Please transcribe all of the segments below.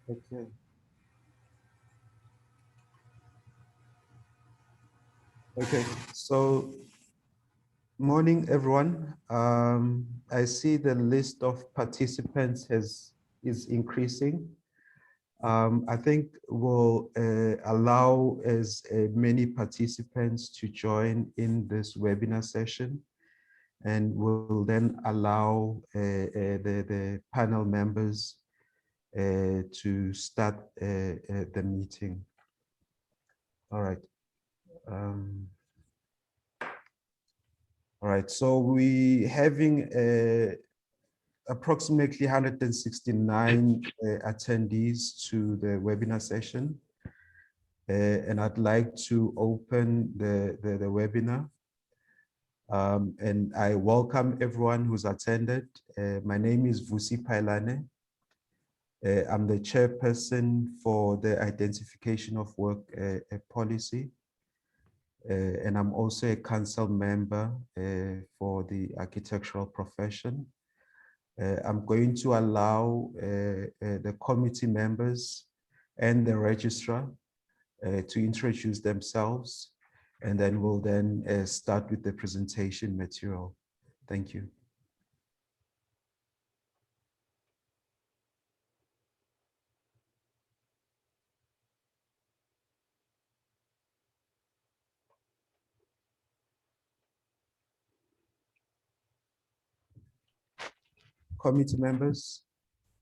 Okay. Okay, so morning, everyone. I see the list of participants is increasing. I think we'll allow as many participants to join in this webinar session, and we'll then allow the panel members to start the meeting. All right. All right, so we having approximately 169 attendees to the webinar session. And I'd like to open the webinar. And I welcome everyone who's attended. My name is Vusi Pailane. I'm the chairperson for the Identification of Work Policy. And I'm also a council member for the architectural profession. I'm going to allow the committee members and the registrar to introduce themselves, and then we'll then start with the presentation material. Thank you. Committee members,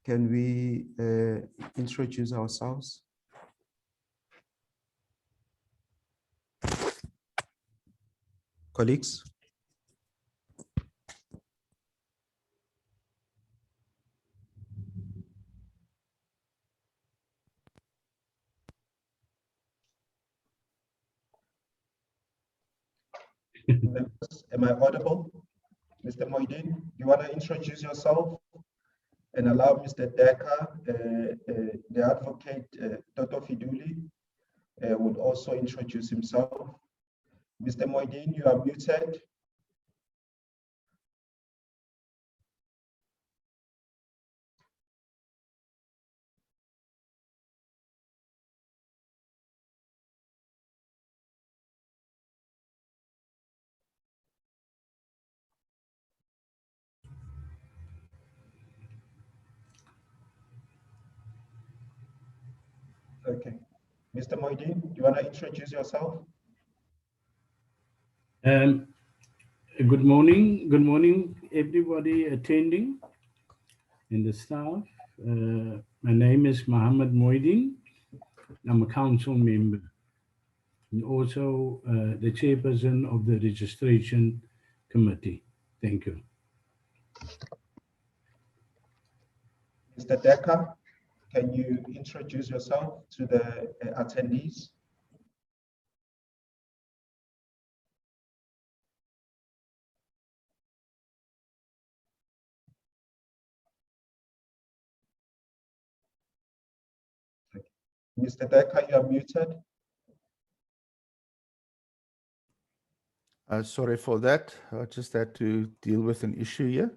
can we introduce ourselves? Colleagues? Am I audible? Mr. Moidin, you want to introduce yourself and allow Mr. Decker, the advocate, Dr. Fiduli, would also introduce himself. Mr. Moidin, you are muted. Okay. Mr. Moidin, do you want to introduce yourself? Good morning, everybody attending and the staff. My name is Mohammed Moidin. I'm a council member and also the chairperson of the registration committee. Thank you. Mr. Decker, can you introduce yourself to the attendees? Mr. Decker, you are muted. Sorry for that. I just had to deal with an issue here.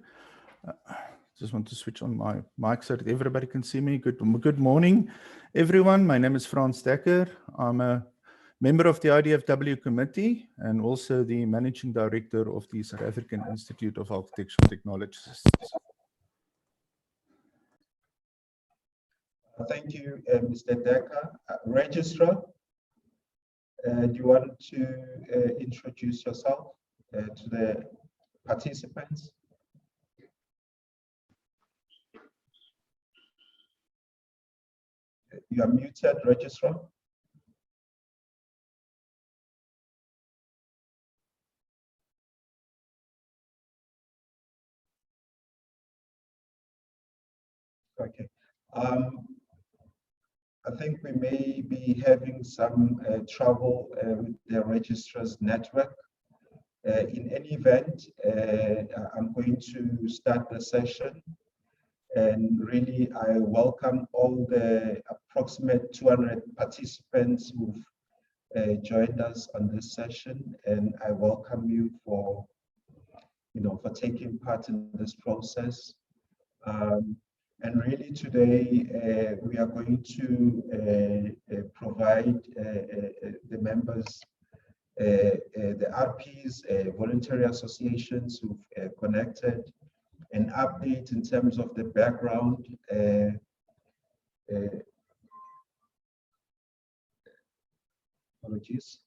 Just want to switch on my mic so that everybody can see me. Good morning, everyone. My name is Frans Decker. I'm a member of the IDoW committee and also the managing director of the South African Institute of Architectural Technologists. Thank you, Mr. Decker. Registrar, do you want to introduce yourself to the participants? You are muted, Registrar. Okay. I think we may be having some trouble with the registrar's network. In any event, I'm going to start the session. And really, I welcome all the approximate 200 participants who've joined us on this session. And I welcome you for taking part in this process. And really today, we are going to provide the members, the RPs, voluntary associations who've connected, an update in terms of the background, apologies,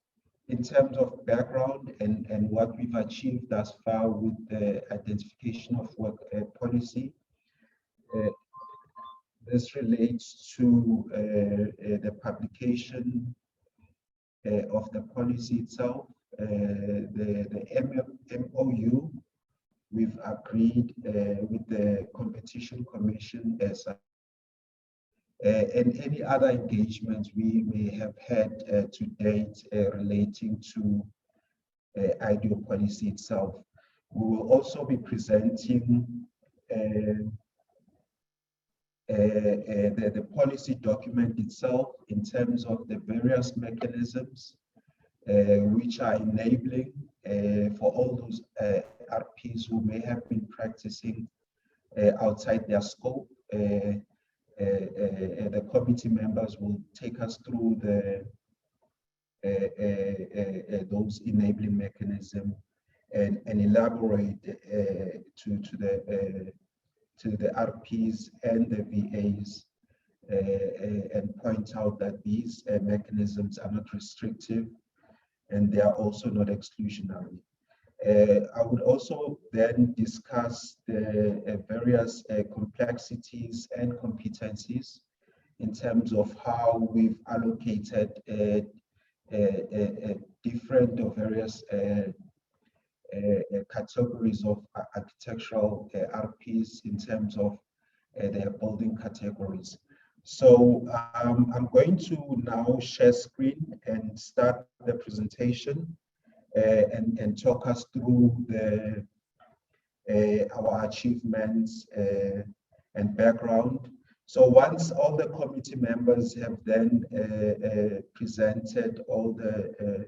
in terms of background and what we've achieved thus far with the identification of work policy. This relates to the publication of the policy itself, the MOU we've agreed with the Competition Commission and any other engagements we may have had to date relating to IDoW policy itself. We will also be presenting the policy document itself in terms of the various mechanisms which are enabling for all those RPs who may have been practicing outside their scope. The committee members will take us through those enabling mechanisms and elaborate to the RPs and the VAs and point out that these mechanisms are not restrictive and they are also not exclusionary. I would also then discuss the various complexities and competencies in terms of how we've allocated different or various categories of architectural RPs in terms of their building categories. So I'm going to now share screen and start the presentation and talk us through our achievements and background. So once all the committee members have then presented all the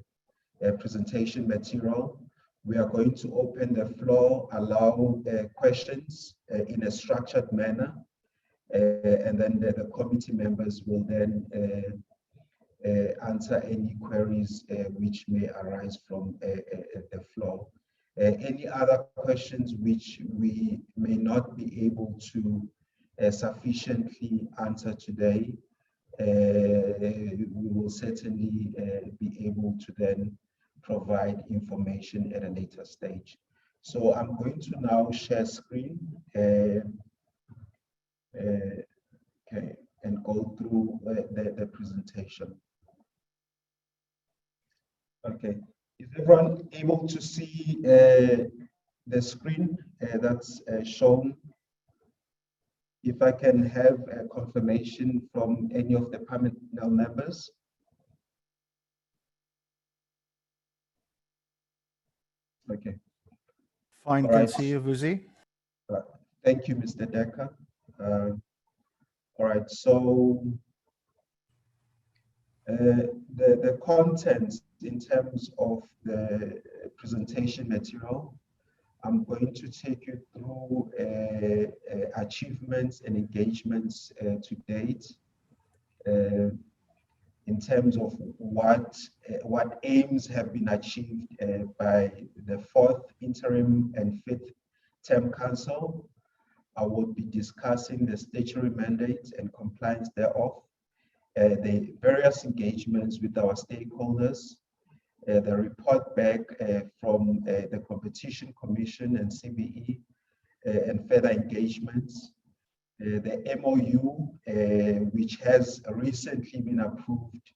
presentation material, we are going to open the floor, allow questions in a structured manner, and then the committee members will then answer any queries which may arise from the floor. Any other questions which we may not be able to sufficiently answer today, we will certainly be able to then provide information at a later stage. So I'm going to now share screen okay, and go through the presentation. Okay, is everyone able to see the screen that's shown? If I can have a confirmation from any of the panel members. Okay. Fine, All can right. see you, Vuzi. Thank you, Mr. Decker. All right, so the contents in terms of the presentation material, I'm going to take you through achievements and engagements to date in terms of what aims have been achieved by the 4th Interim and 5th Term Council. I will be discussing the statutory mandate and compliance thereof, the various engagements with our stakeholders, the report back from the Competition Commission and CBE, and further engagements, the MOU, which has recently been approved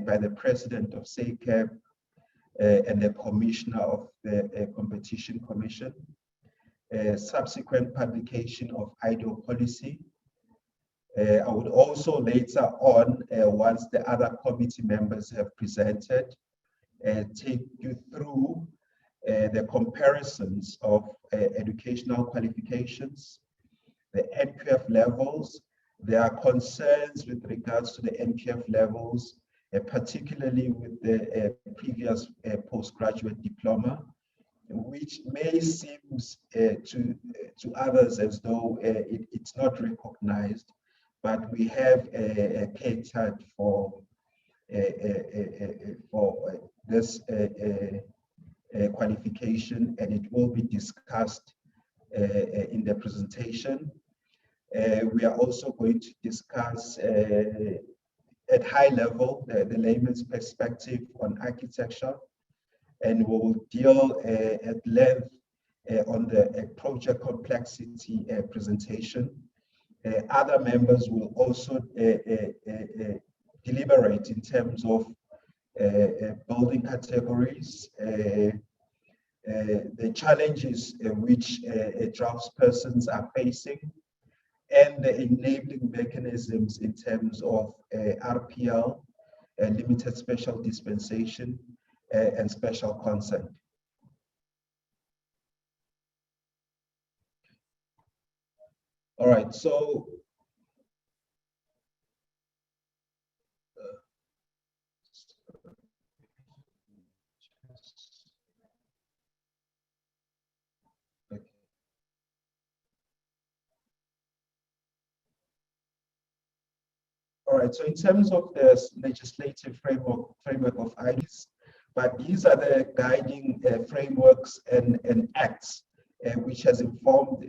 by the President of SACAP and the Commissioner of the Competition Commission, subsequent publication of IDoW policy. I would also later on, once the other committee members have presented, take you through the comparisons of educational qualifications, the Npf levels. There are concerns with regards to the Npf levels, particularly with the previous postgraduate diploma, which may seem to others as though it's not recognized, but we have catered for this qualification, and it will be discussed in the presentation. We are also going to discuss at high level the layman's perspective on architecture, and we will deal at length on the project complexity presentation. Other members will also deliberate in terms of building categories, the challenges which draftspersons are facing, and the enabling mechanisms in terms of RPL, limited special dispensation, and special consent. All right, so all right, so in terms of the legislative framework of IDoW, but these are the guiding frameworks and acts which has informed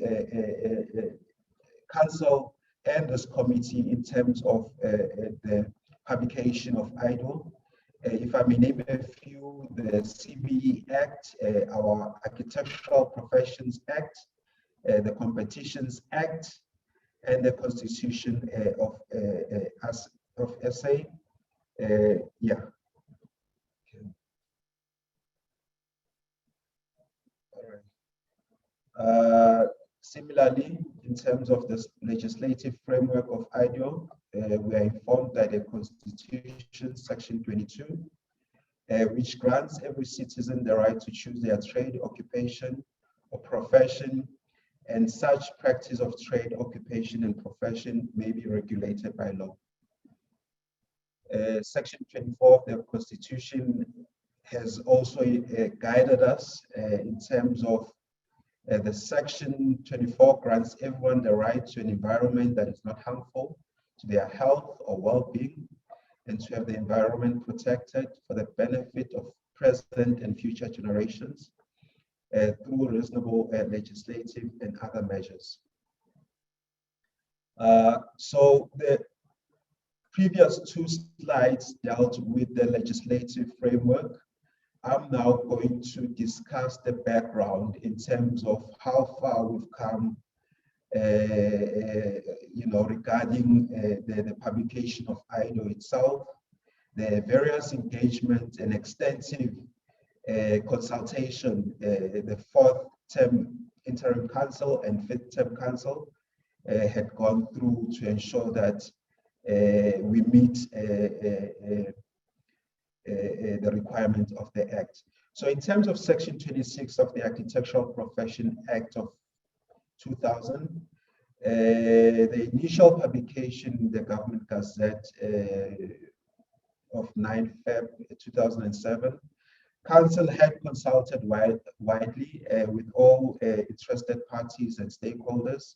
Council and this committee in terms of the publication of IDoW. If I may name a few, the CBE Act, our Architectural Professions Act, the Competitions Act, and the Constitution of SA. Yeah. Okay. All right. Similarly, in terms of the legislative framework of IDoW, we are informed that the Constitution, Section 22, which grants every citizen the right to choose their trade, occupation, or profession, and such practice of trade, occupation, and profession may be regulated by law. Section 24 of the Constitution has also guided us in terms of the Section 24 grants everyone the right to an environment that is not harmful to their health or well-being, and to have the environment protected for the benefit of present and future generations through reasonable legislative and other measures. So the previous two slides dealt with the legislative framework. I'm now going to discuss the background in terms of how far we've come, regarding the publication of IDoW itself, the various engagements and extensive consultation, the fourth term interim council and fifth term council had gone through to ensure that we meet the requirement of the Act. So in terms of Section 26 of the Architectural Profession Act of 2000, the initial publication in the Government Gazette of 9 Feb 2007, Council had consulted widely with all interested parties and stakeholders.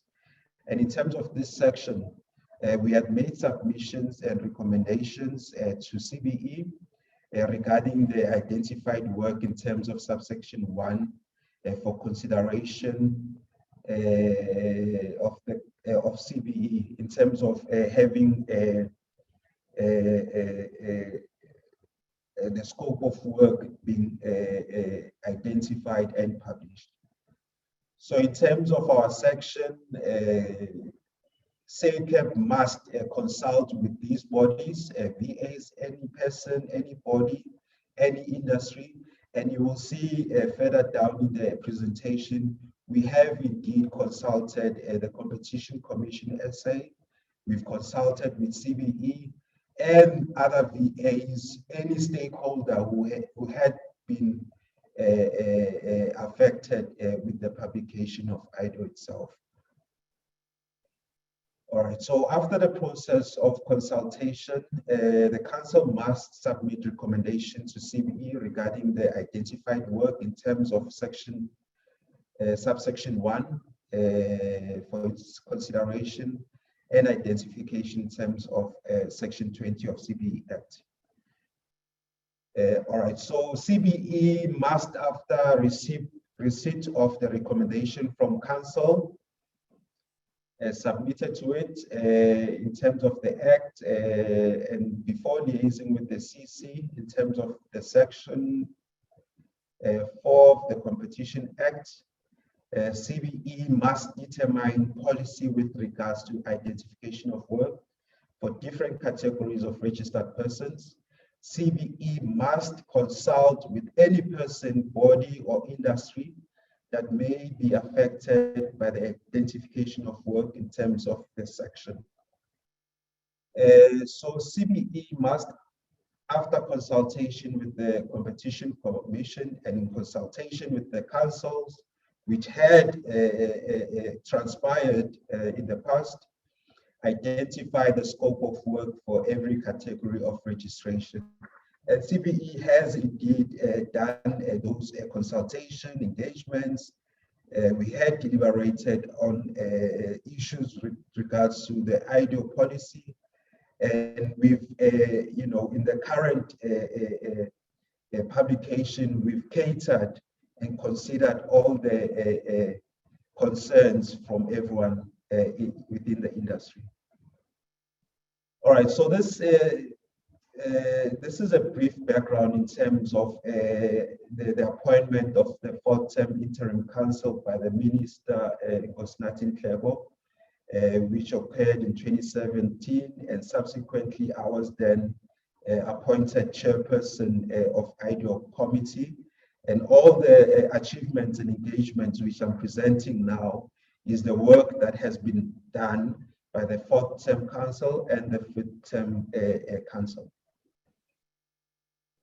And in terms of this section, we had made submissions and recommendations to CBE regarding the identified work in terms of subsection 1 for consideration of CBE in terms of having the scope of work being identified and published. So in terms of our section, SACEP must consult with these bodies, VAs, any person, any body, any industry, and you will see further down in the presentation, we have indeed consulted the Competition Commission SA, we've consulted with CBE and other VAs, any stakeholder who had been affected with the publication of IDoW itself. All right, so after the process of consultation, the council must submit recommendations to CBE regarding the identified work in terms of subsection 1 for its consideration and identification in terms of section 20 of CBE Act. All right, so CBE must, after receipt of the recommendation from council, submitted to it in terms of the Act and before liaising with the CC in terms of the section 4 of the Competition Act, CBE must determine policy with regards to identification of work for different categories of registered persons. CBE must consult with any person, body, or industry that may be affected by the identification of work in terms of this section. So CBE must, after consultation with the Competition Commission and in consultation with the councils, which had transpired in the past, identify the scope of work for every category of registration. And CBE has indeed done those consultation engagements. We had deliberated on issues with regards to the IDoW policy, and we've, in the current publication, we've catered and considered all the concerns from everyone within the industry. All right, so this is a brief background in terms of the appointment of the 4th-term interim council by the Minister Nkosinathi, which occurred in 2017, and subsequently I was then appointed chairperson of IDoW committee. And all the achievements and engagements which I'm presenting now is the work that has been done by the 4th-term council and the 5th-term council.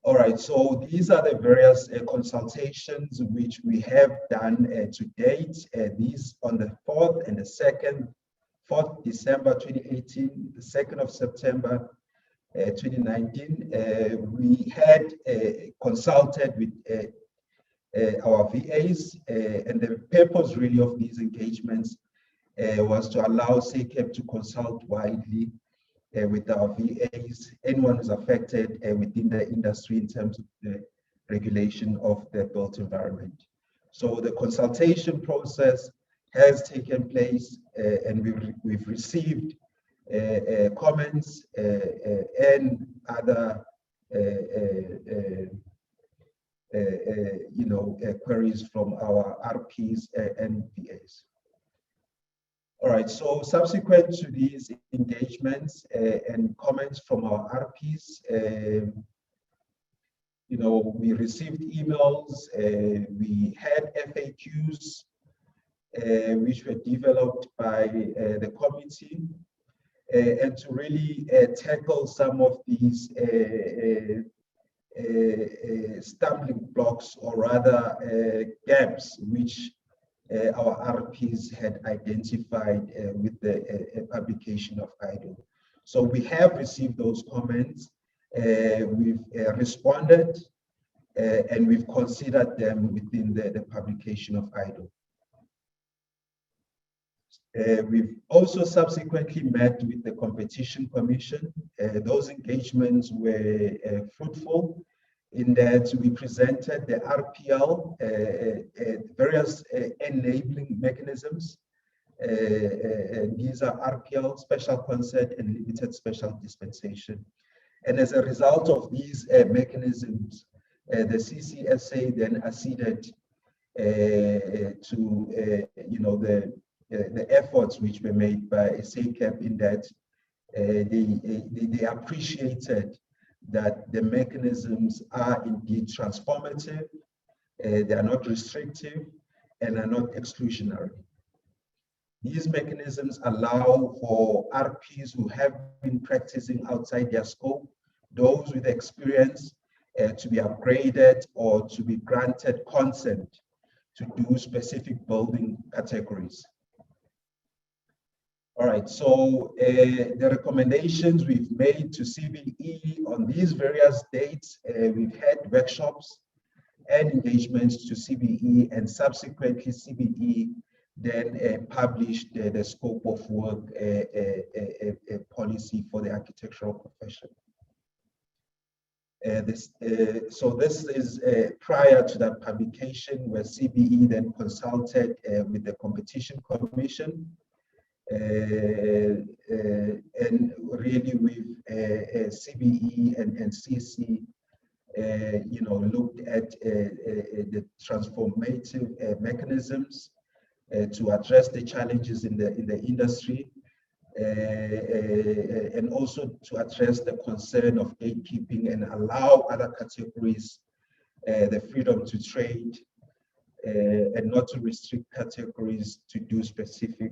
All right, so these are the various consultations which we have done to date. These on the 4th and the 2nd, 4th December 2018, the 2nd of September 2019. We had consulted with our VAs, and the purpose really of these engagements was to allow SACEP to consult widely with our VAs, anyone who's affected within the industry in terms of the regulation of the built environment. So the consultation process has taken place, and we've received comments and other queries from our RPs and VAs. All right, so subsequent to these engagements and comments from our RPs, we received emails, we had FAQs, which were developed by the committee, and to really tackle some of these stumbling blocks, or rather gaps, which our RPs had identified with the publication of IDoW. So we have received those comments, we've responded, and we've considered them within the publication of IDoW. We've also subsequently met with the Competition Commission. Those engagements were fruitful in that we presented the RPL, various enabling mechanisms. These are RPL, special consent, and limited special dispensation. And as a result of these mechanisms, the CCSA then acceded to the efforts which were made by SACEP, in that they appreciated that the mechanisms are indeed transformative, they are not restrictive, and are not exclusionary. These mechanisms allow for RPs who have been practicing outside their scope, those with experience, to be upgraded or to be granted consent to do specific building categories. All right, so the recommendations we've made to CBE on these various dates, we've had workshops and engagements to CBE, and subsequently CBE then published the scope of work policy for the architectural profession. So this is prior to that publication, where CBE then consulted with the Competition Commission, and really with CBE and CC, looked at the transformative mechanisms to address the challenges in the industry, and also to address the concern of gatekeeping and allow other categories the freedom to trade, and not to restrict categories to do specific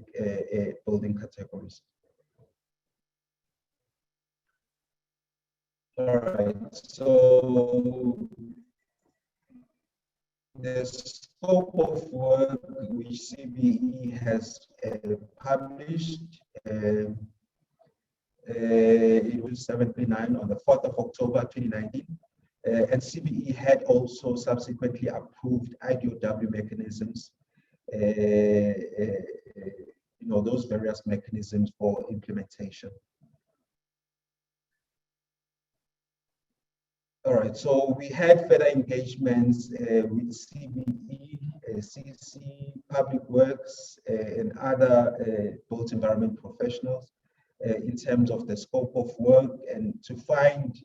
building categories. All right, so the scope of work which CBE has published, it was 739 on the 4th of October 2019, and CBE had also subsequently approved IDoW mechanisms, those various mechanisms for implementation. All right, so we had further engagements with CBE, CC, Public Works, and other built environment professionals in terms of the scope of work, and to find,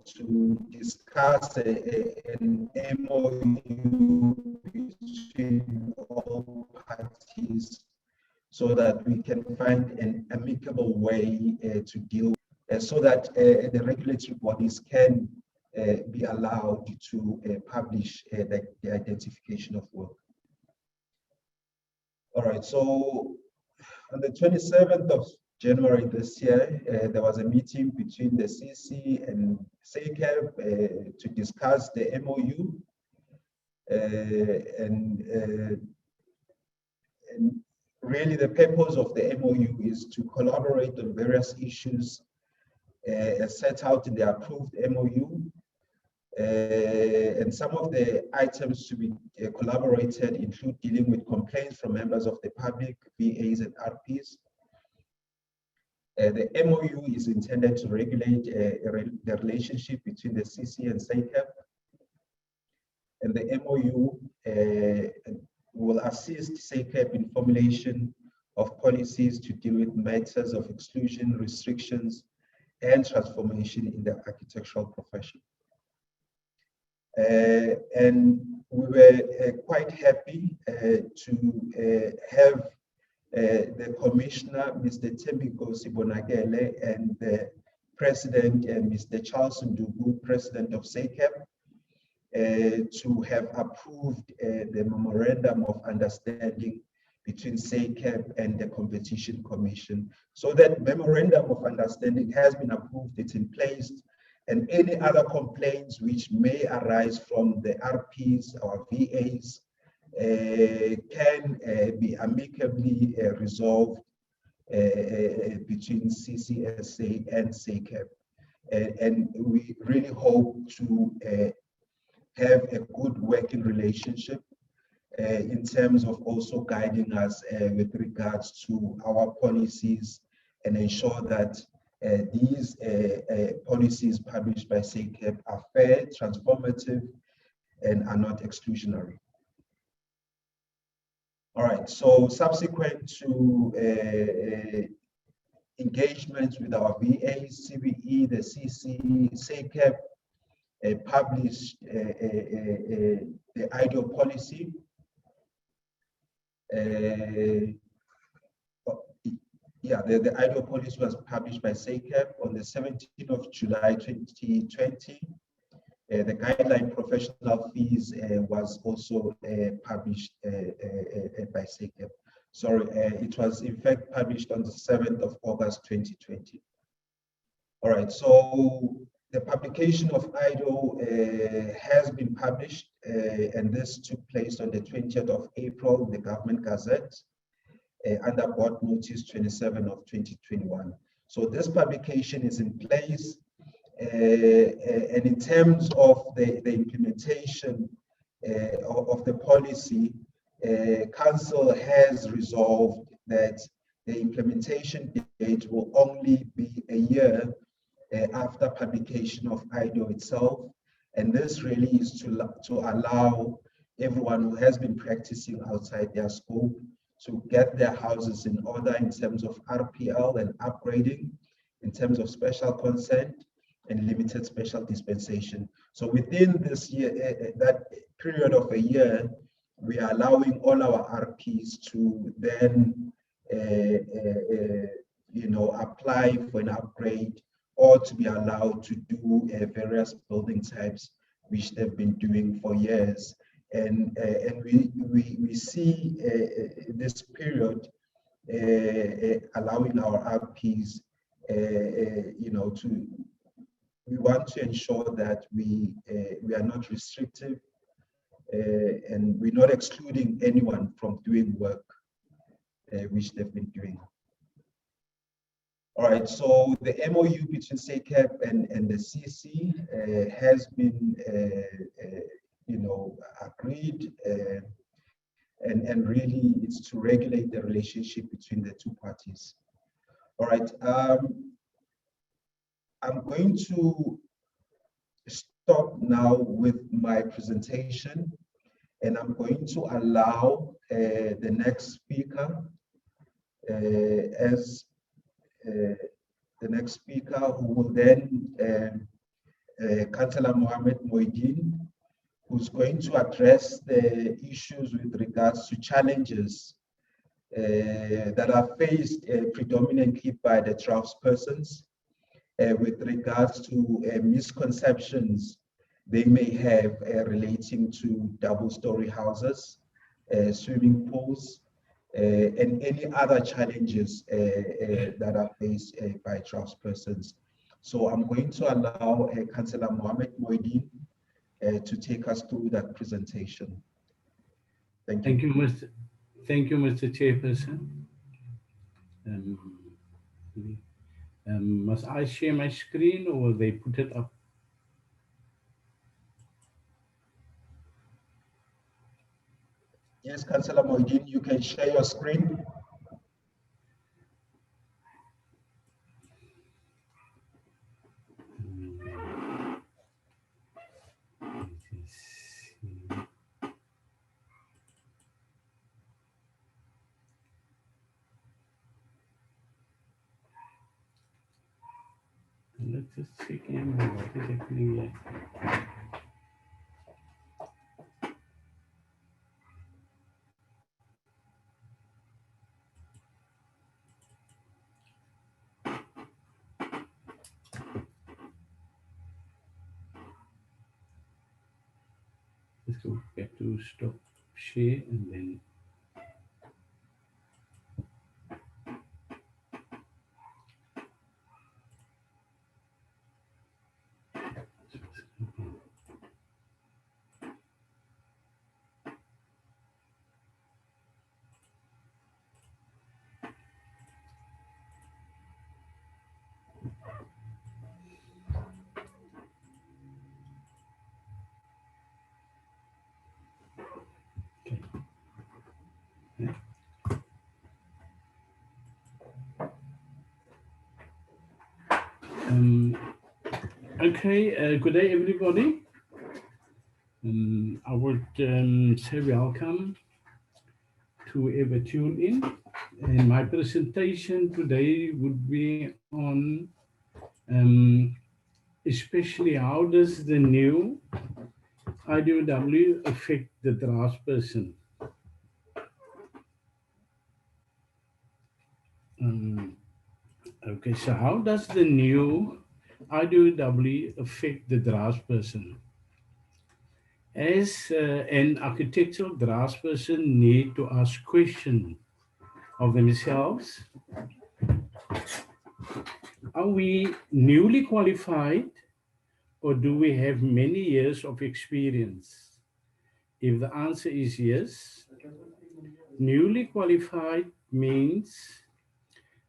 to discuss an MOU between all parties so that we can find an amicable way to deal so that the regulatory bodies can be allowed to publish the identification of work. All right, so on the 27th of January this year, there was a meeting between the CC and SACAP to discuss the MOU, and really the purpose of the MOU is to collaborate on various issues set out in the approved MOU, and some of the items to be collaborated include dealing with complaints from members of the public, VAs and RPs. The MOU is intended to regulate the relationship between the CC and SACAP, and the MOU will assist SACAP in formulation of policies to deal with matters of exclusion, restrictions, and transformation in the architectural profession. And we were quite happy to have the Commissioner, Mr. Tembiko Sibonagele, and the President, Mr. Charles Ndugu, President of SACAP, to have approved the Memorandum of Understanding between SACAP and the Competition Commission. So that Memorandum of Understanding has been approved, it's in place, and any other complaints which may arise from the RPs or VAs can be amicably resolved between CCSA and SACAP. And we really hope to have a good working relationship in terms of also guiding us with regards to our policies, and ensure that these policies published by SACAP are fair, transformative, and are not exclusionary. All right, so subsequent to engagements with our VAs, CBE, the CC, SACAP published the IDoW policy. The IDoW policy was published by SACAP on the 17th of July 2020. The guideline professional fees was also published by SACAP. Sorry, it was in fact published on the 7th of August 2020. All right, so the publication of IDoW has been published, and this took place on the 20th of April in the Government Gazette. under Board Notice 27 of 2021. So this publication is in place, and in terms of the implementation of the policy, Council has resolved that the implementation date will only be a year after publication of IDoW itself. And this really is to allow everyone who has been practicing outside their scope to get their houses in order in terms of RPL and upgrading, in terms of special consent and limited special dispensation. So within this year, that period of a year, we are allowing all our RPs to then apply for an upgrade or to be allowed to do various building types which they've been doing for years. And we see this period allowing our RPs, we want to ensure that we are not restrictive and we're not excluding anyone from doing work which they've been doing. All right, so the MOU between SACAP and the CC has been agreed, and really it's to regulate the relationship between the two parties. All right, I'm going to stop now with my presentation, and I'm going to allow the next speaker the next speaker, who will then Councillor Mohammed Moideen, who's going to address the issues with regards to challenges that are faced predominantly by the draftspersons with regards to misconceptions they may have relating to double-story houses, swimming pools, and any other challenges that are faced by draftspersons. So I'm going to allow Councillor Mohammed Moideen to take us through that presentation. Thank you. Thank you, Mr. Chairperson. Must I share my screen or will they put it up? Yes, Councillor Moideen, you can share your screen. Let's just check in what is happening here. Let's go back to stop share and then okay, good day everybody. I would say welcome to whoever tuned in. And my presentation today would be on especially how does the new IDoW affect the draftsperson. Okay, so how does the new IDoW affect the draftsperson? As an architectural draftsperson need to ask questions of themselves. Are we newly qualified or do we have many years of experience? If the answer is yes, Newly qualified means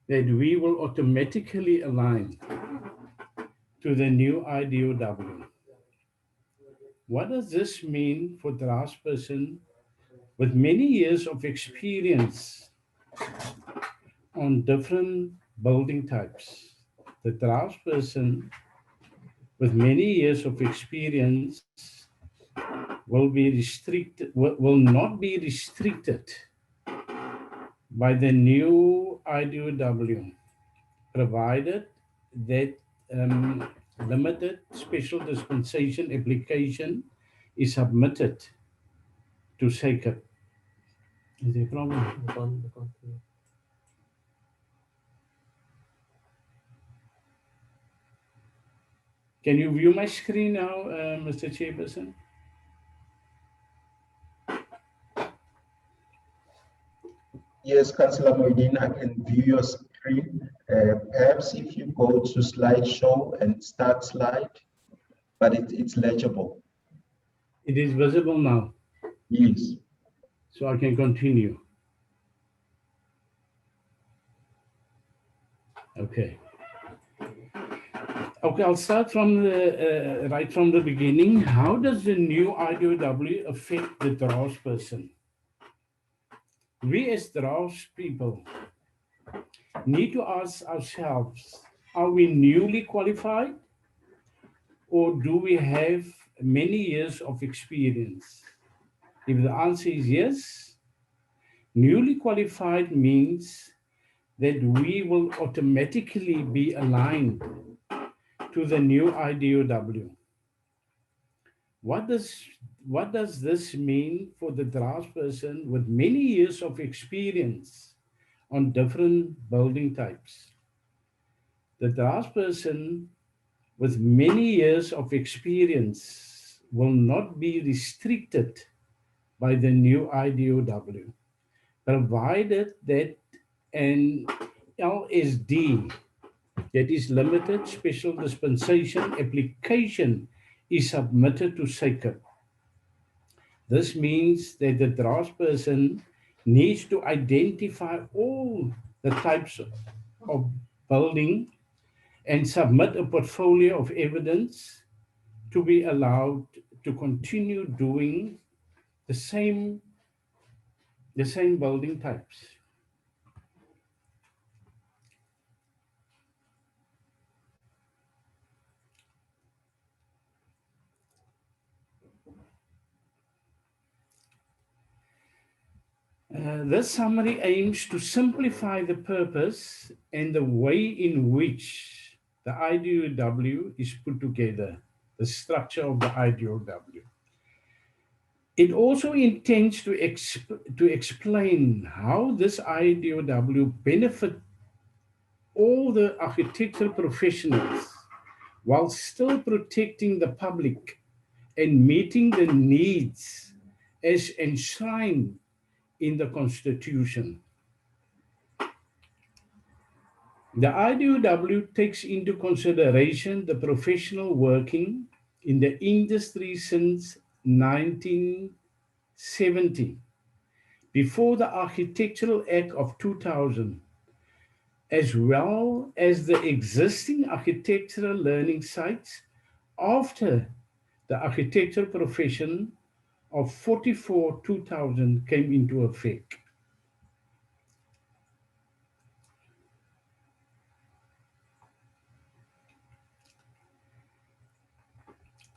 that we will automatically align to the new IDoW. What does this mean for draftsperson with many years of experience on different building types? The draftsperson with many years of experience will not be restricted by the new IDoW, provided that limited special dispensation application is submitted to SACP. Is there a problem? Can you view my screen now, Mr. Chairperson? Yes, Councillor Moideen, I can view your screen. Perhaps if you go to slideshow and start slide, but it's legible. It is visible now. Yes. So I can continue. Okay. Okay, I'll start from the right from the beginning. How does the new IDoW affect the draftsperson? We as draftspeople need to ask ourselves, are we newly qualified or do we have many years of experience? If the answer is yes, newly qualified means that we will automatically be aligned to the new IDoW. What does this mean for the draftsperson with many years of experience on different building types? The draftsperson with many years of experience will not be restricted by the new IDoW, provided that an Lsd, that is limited special dispensation application, is submitted to SACP. This means that the draftsperson needs to identify all the types of building and submit a portfolio of evidence to be allowed to continue doing the same building types. This summary aims to simplify the purpose and the way in which the IDoW is put together, the structure of the IDoW. It also intends to explain how this IDoW benefits all the architectural professionals while still protecting the public and meeting the needs as enshrined in the Constitution. The IDoW takes into consideration the professional working in the industry since 1970, before the Architectural Act of 2000, as well as the existing architectural learning sites after the architectural profession of 44/2000 came into effect.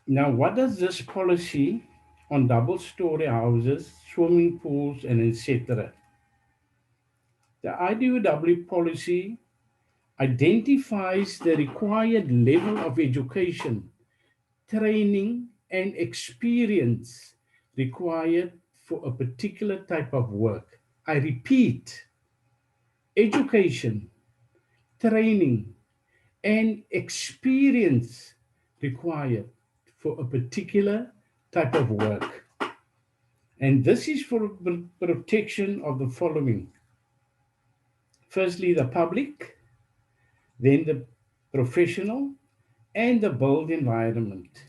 Now, what does this policy on double-story houses, swimming pools, and etc.? The IDoW policy identifies the required level of education, training, and experience required for a particular type of work. I repeat, education, training, and experience required for a particular type of work. And this is for protection of the following. Firstly, the public, then the professional, and the built environment.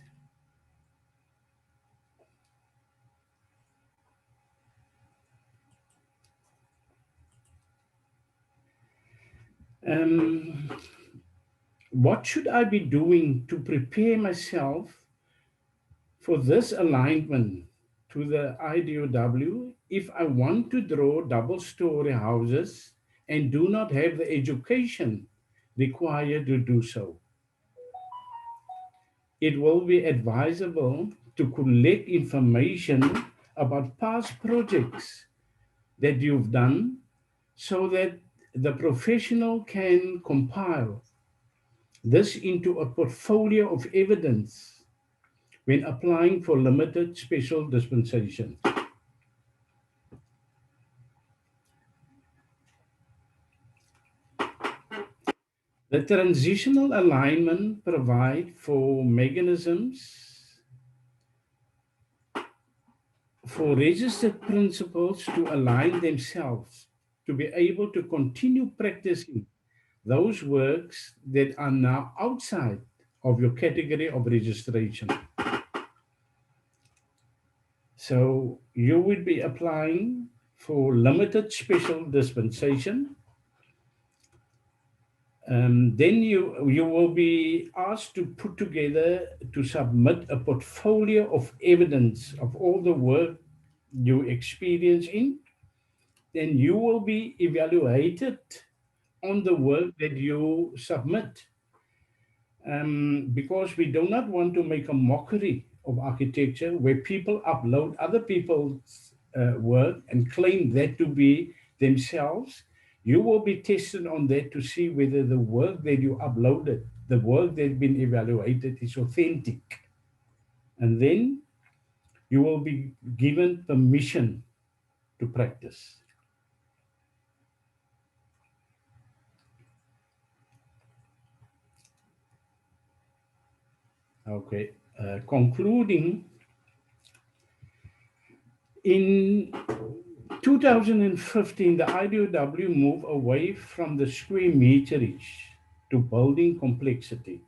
What should I be doing to prepare myself for this alignment to the IDoW if I want to draw double-story houses and do not have the education required to do so? It will be advisable to collect information about past projects that you've done so that the professional can compile this into a portfolio of evidence when applying for limited special dispensations. The transitional alignment provides for mechanisms for registered principals to align themselves to be able to continue practicing those works that are now outside of your category of registration. So you would be applying for limited special dispensation. Then you will be asked to put together, to submit a portfolio of evidence of all the work you experience in. Then you will be evaluated on the work that you submit. Because we do not want to make a mockery of architecture where people upload other people's work and claim that to be themselves. You will be tested on that to see whether the work that you uploaded, the work that's been evaluated, is authentic. And then you will be given permission to practice. Okay, concluding, in 2015, the IDoW moved away from the square meterage to building complexity.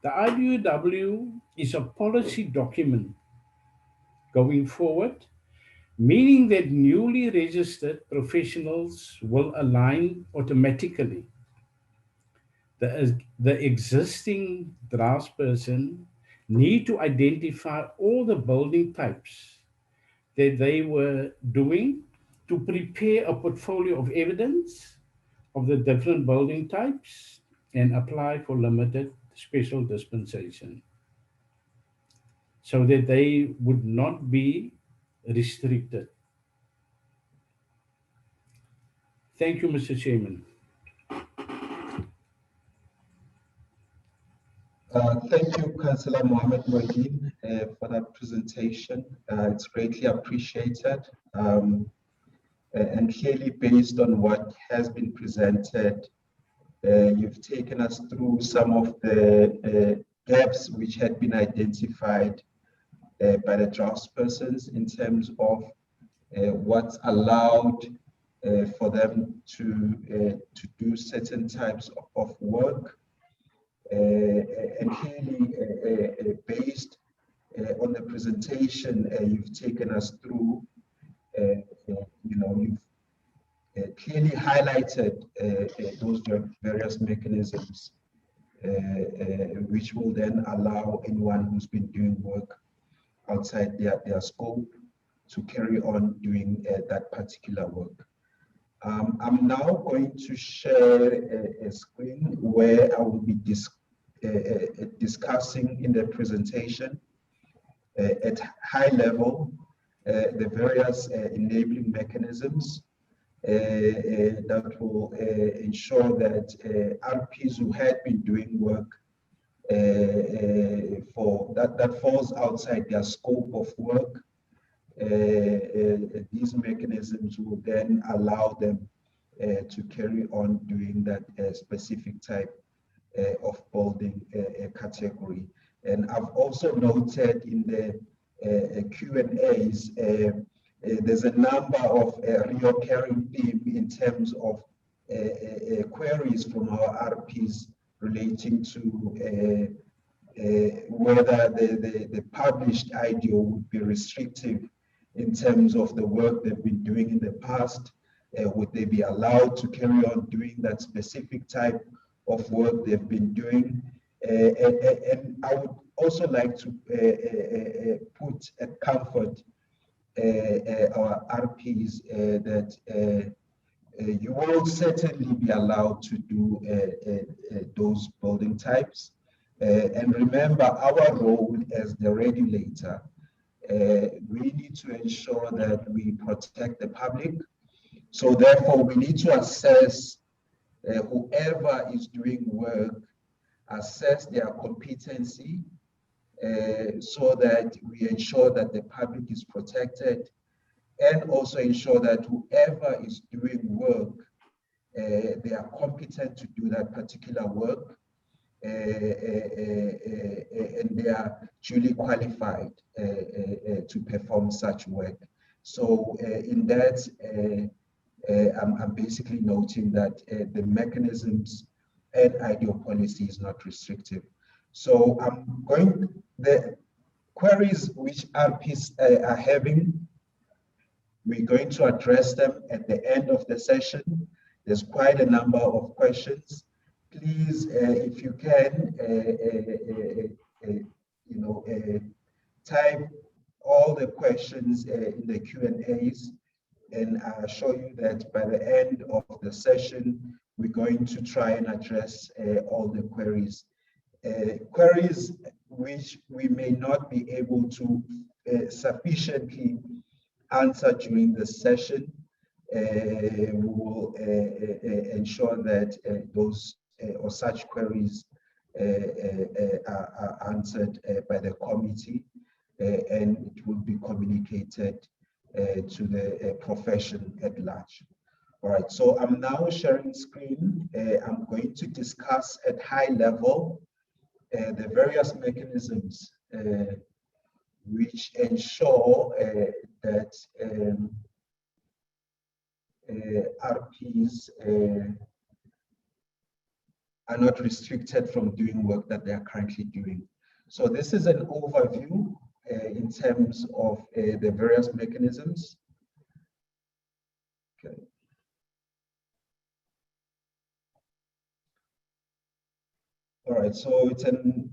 The IDoW is a policy document going forward, meaning that newly registered professionals will align automatically. The existing draftsperson need to identify all the building types that they were doing to prepare a portfolio of evidence of the different building types and apply for limited special dispensation so that they would not be restricted. Thank you, Mr. Chairman. Thank you, Councillor Mohammed Mohideen, for that presentation. It's greatly appreciated. And clearly, based on what has been presented, you've taken us through some of the gaps which had been identified by the draftspersons in terms of what's allowed for them to do certain types of work. And clearly, based on the presentation you've taken us through, you've clearly highlighted those various mechanisms, which will then allow anyone who's been doing work outside their scope to carry on doing that particular work. I'm now going to share a screen where I will be discussing in the presentation at high level the various enabling mechanisms that will ensure that RPs who had been doing work for that falls outside their scope of work, these mechanisms will then allow them to carry on doing that specific type of building category. And I've also noted in the Q&As, there's a number of recurring themes in terms of queries from our RPs relating to whether the published IDoW would be restrictive in terms of the work they've been doing in the past, would they be allowed to carry on doing that specific type of work they've been doing? And I would also like to put at comfort our RPs that you will certainly be allowed to do those building types. And remember, our role as the regulator, we need to ensure that we protect the public. So therefore, we need to assess whoever is doing work, assess their competency, so that we ensure that the public is protected, and also ensure that whoever is doing work, they are competent to do that particular work, and they are duly qualified to perform such work. So in that, I'm basically noting that the mechanisms and IDoW policy is not restrictive. So I'm going, the queries which RPs are having, we're going to address them at the end of the session. There's quite a number of questions. Please, if you can, type all the questions in the Q&As, and I'll show you that by the end of the session, we're going to try and address all the queries. Queries which we may not be able to sufficiently answer during the session, we will ensure that those or such queries are answered by the committee, and it will be communicated to the profession at large. All right, so I'm now sharing screen. I'm going to discuss at high level the various mechanisms which ensure that RPs are not restricted from doing work that they are currently doing. So this is an overview in terms of the various mechanisms. Okay. All right, so it's an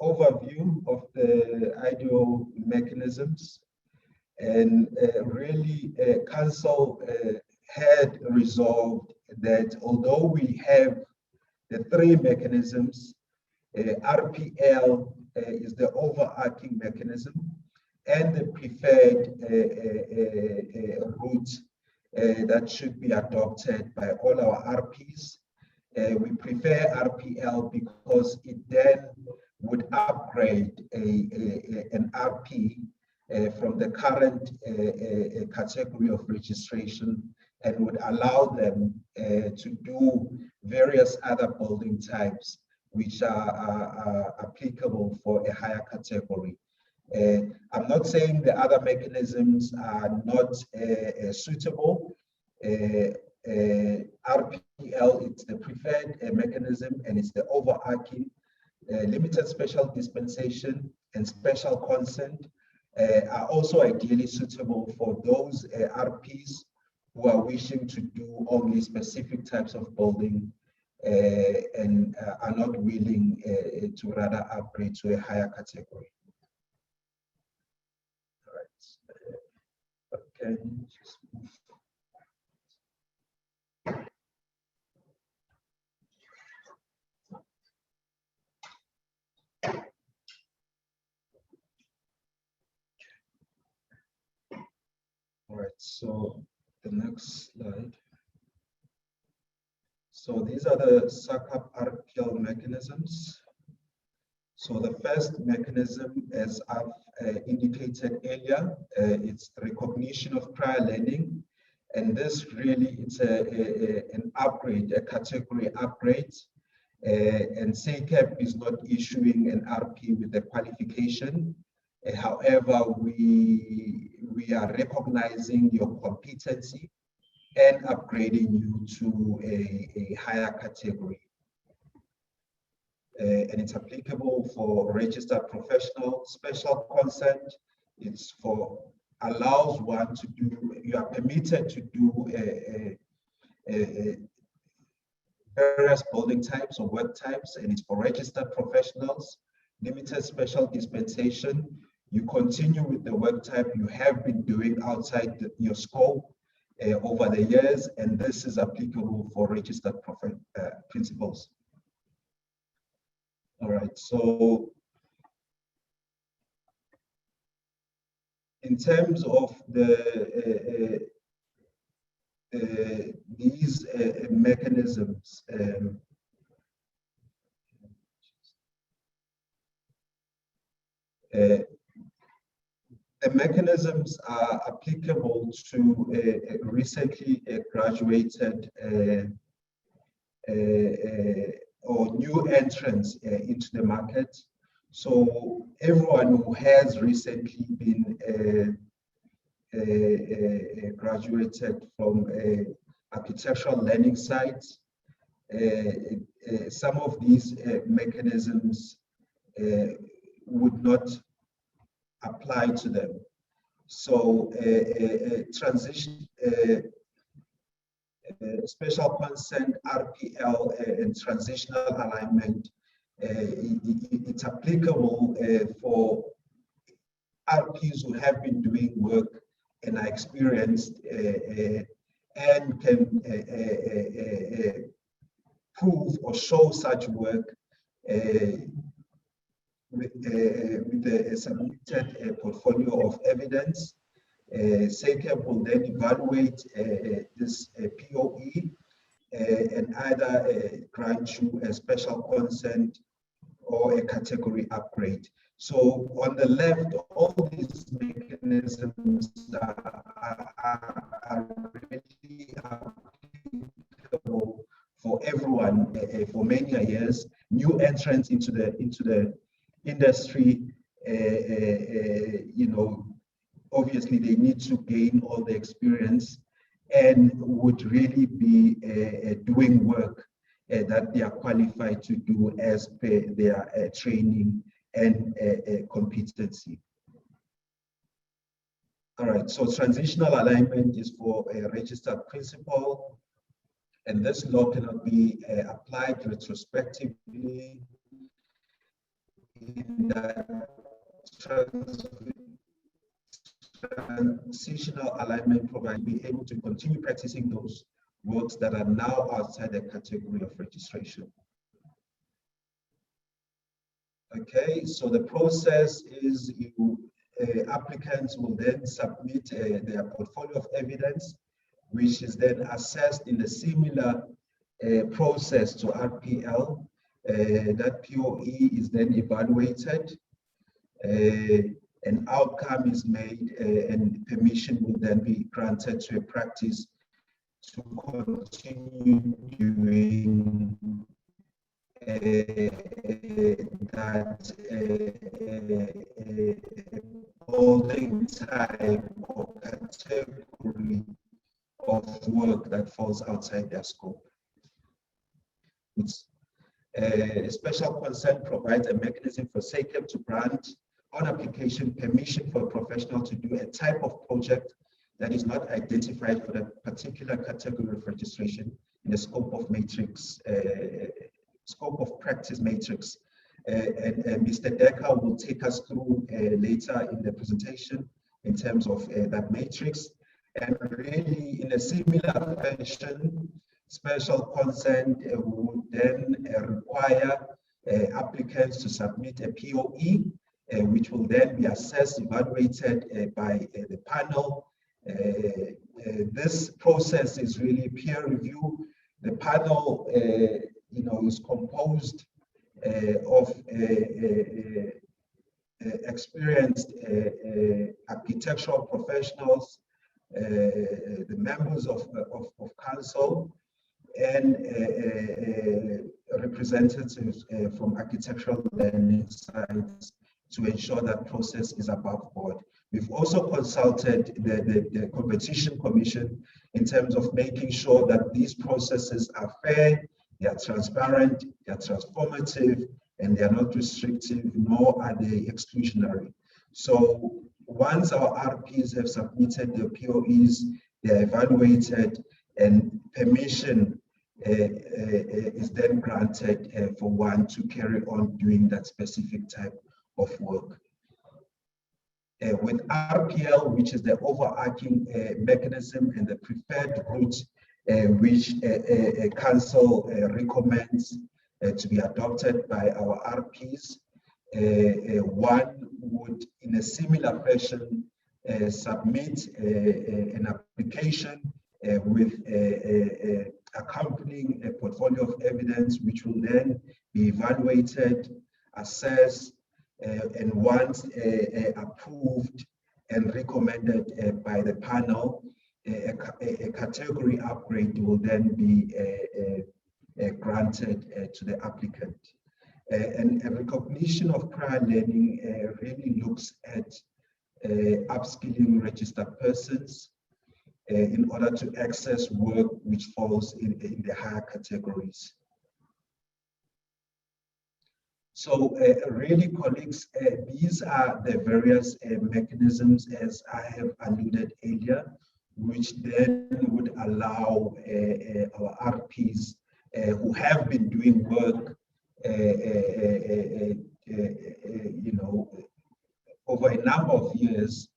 overview of the IDoW mechanisms, and really Council had resolved that although we have the three mechanisms, RPL is the overarching mechanism and the preferred route that should be adopted by all our RPs. We prefer RPL because it then would upgrade an RP from the current category of registration and would allow them to do various other building types which are applicable for a higher category. I'm not saying the other mechanisms are not suitable. RPL, it's the preferred mechanism, and it's the overarching. Limited special dispensation and special consent are also ideally suitable for those RPs who are wishing to do only specific types of building and are not willing to rather upgrade to a higher category. All right. Okay. Just move. All right, so the next slide. So these are the SACAP RPL mechanisms. So the first mechanism, as I've indicated earlier, it's recognition of prior learning. And this really is an upgrade, a category upgrade. And SACAP is not issuing an RP with the qualification. However, we are recognizing your competency and upgrading you to a higher category. And it's applicable for registered professional. Special consent, it's for allows one to do, you are permitted to do various building types or work types, and it's for registered professionals, limited special dispensation. You continue with the work type you have been doing outside your scope over the years, and this is applicable for registered principals. All right, so in terms of these mechanisms, the mechanisms are applicable to recently graduated or new entrants into the market. So everyone who has recently been graduated from architectural learning sites, some of these mechanisms would not apply to them. So transition, special consent, RPL, and transitional alignment, it's applicable for RPs who have been doing work and are experienced and can prove or show such work with a submitted portfolio of evidence. SACEM will then evaluate this POE and either grant you a special consent or a category upgrade. So on the left, all these mechanisms are really applicable for everyone for many years. New entrants into the industry, you know, obviously they need to gain all the experience and would really be doing work that they are qualified to do as per their training and competency. All right, so transitional alignment is for a registered principal, and this law cannot be applied retrospectively in that transitional alignment provides be able to continue practicing those works that are now outside the category of registration. Okay, so the process is applicants will then submit their portfolio of evidence, which is then assessed in a similar process to RPL. That POE is then evaluated, an outcome is made, and permission will then be granted to a practice to continue doing that building type or category of work that falls outside their scope. A special consent provides a mechanism for SACEM to grant on application permission for a professional to do a type of project that is not identified for the particular category of registration in the scope of matrix, scope of practice matrix. And Mr. Decker will take us through later in the presentation in terms of that matrix. And really, in a similar fashion, special consent would then require applicants to submit a POE, which will then be assessed, evaluated by the panel. This process is really peer review. The panel, you know, is composed of experienced architectural professionals, the members of council, and representatives from architectural learning sites to ensure that process is above board. We've also consulted the Competition Commission in terms of making sure that these processes are fair, they are transparent, they are transformative, and they are not restrictive, nor are they exclusionary. So once our RPs have submitted their POEs, they are evaluated, and permission is then granted for one to carry on doing that specific type of work. With RPL, which is the overarching mechanism and the preferred route which a council recommends to be adopted by our RPs, one would, in a similar fashion, submit an application with accompanying a portfolio of evidence, which will then be evaluated, assessed, and once approved and recommended by the panel, a category upgrade will then be granted to the applicant. And a recognition of prior learning really looks at upskilling registered persons in order to access work which falls in the higher categories. So really, colleagues, these are the various mechanisms, as I have alluded earlier, which then would allow our RPs who have been doing work, you know, over a number of years,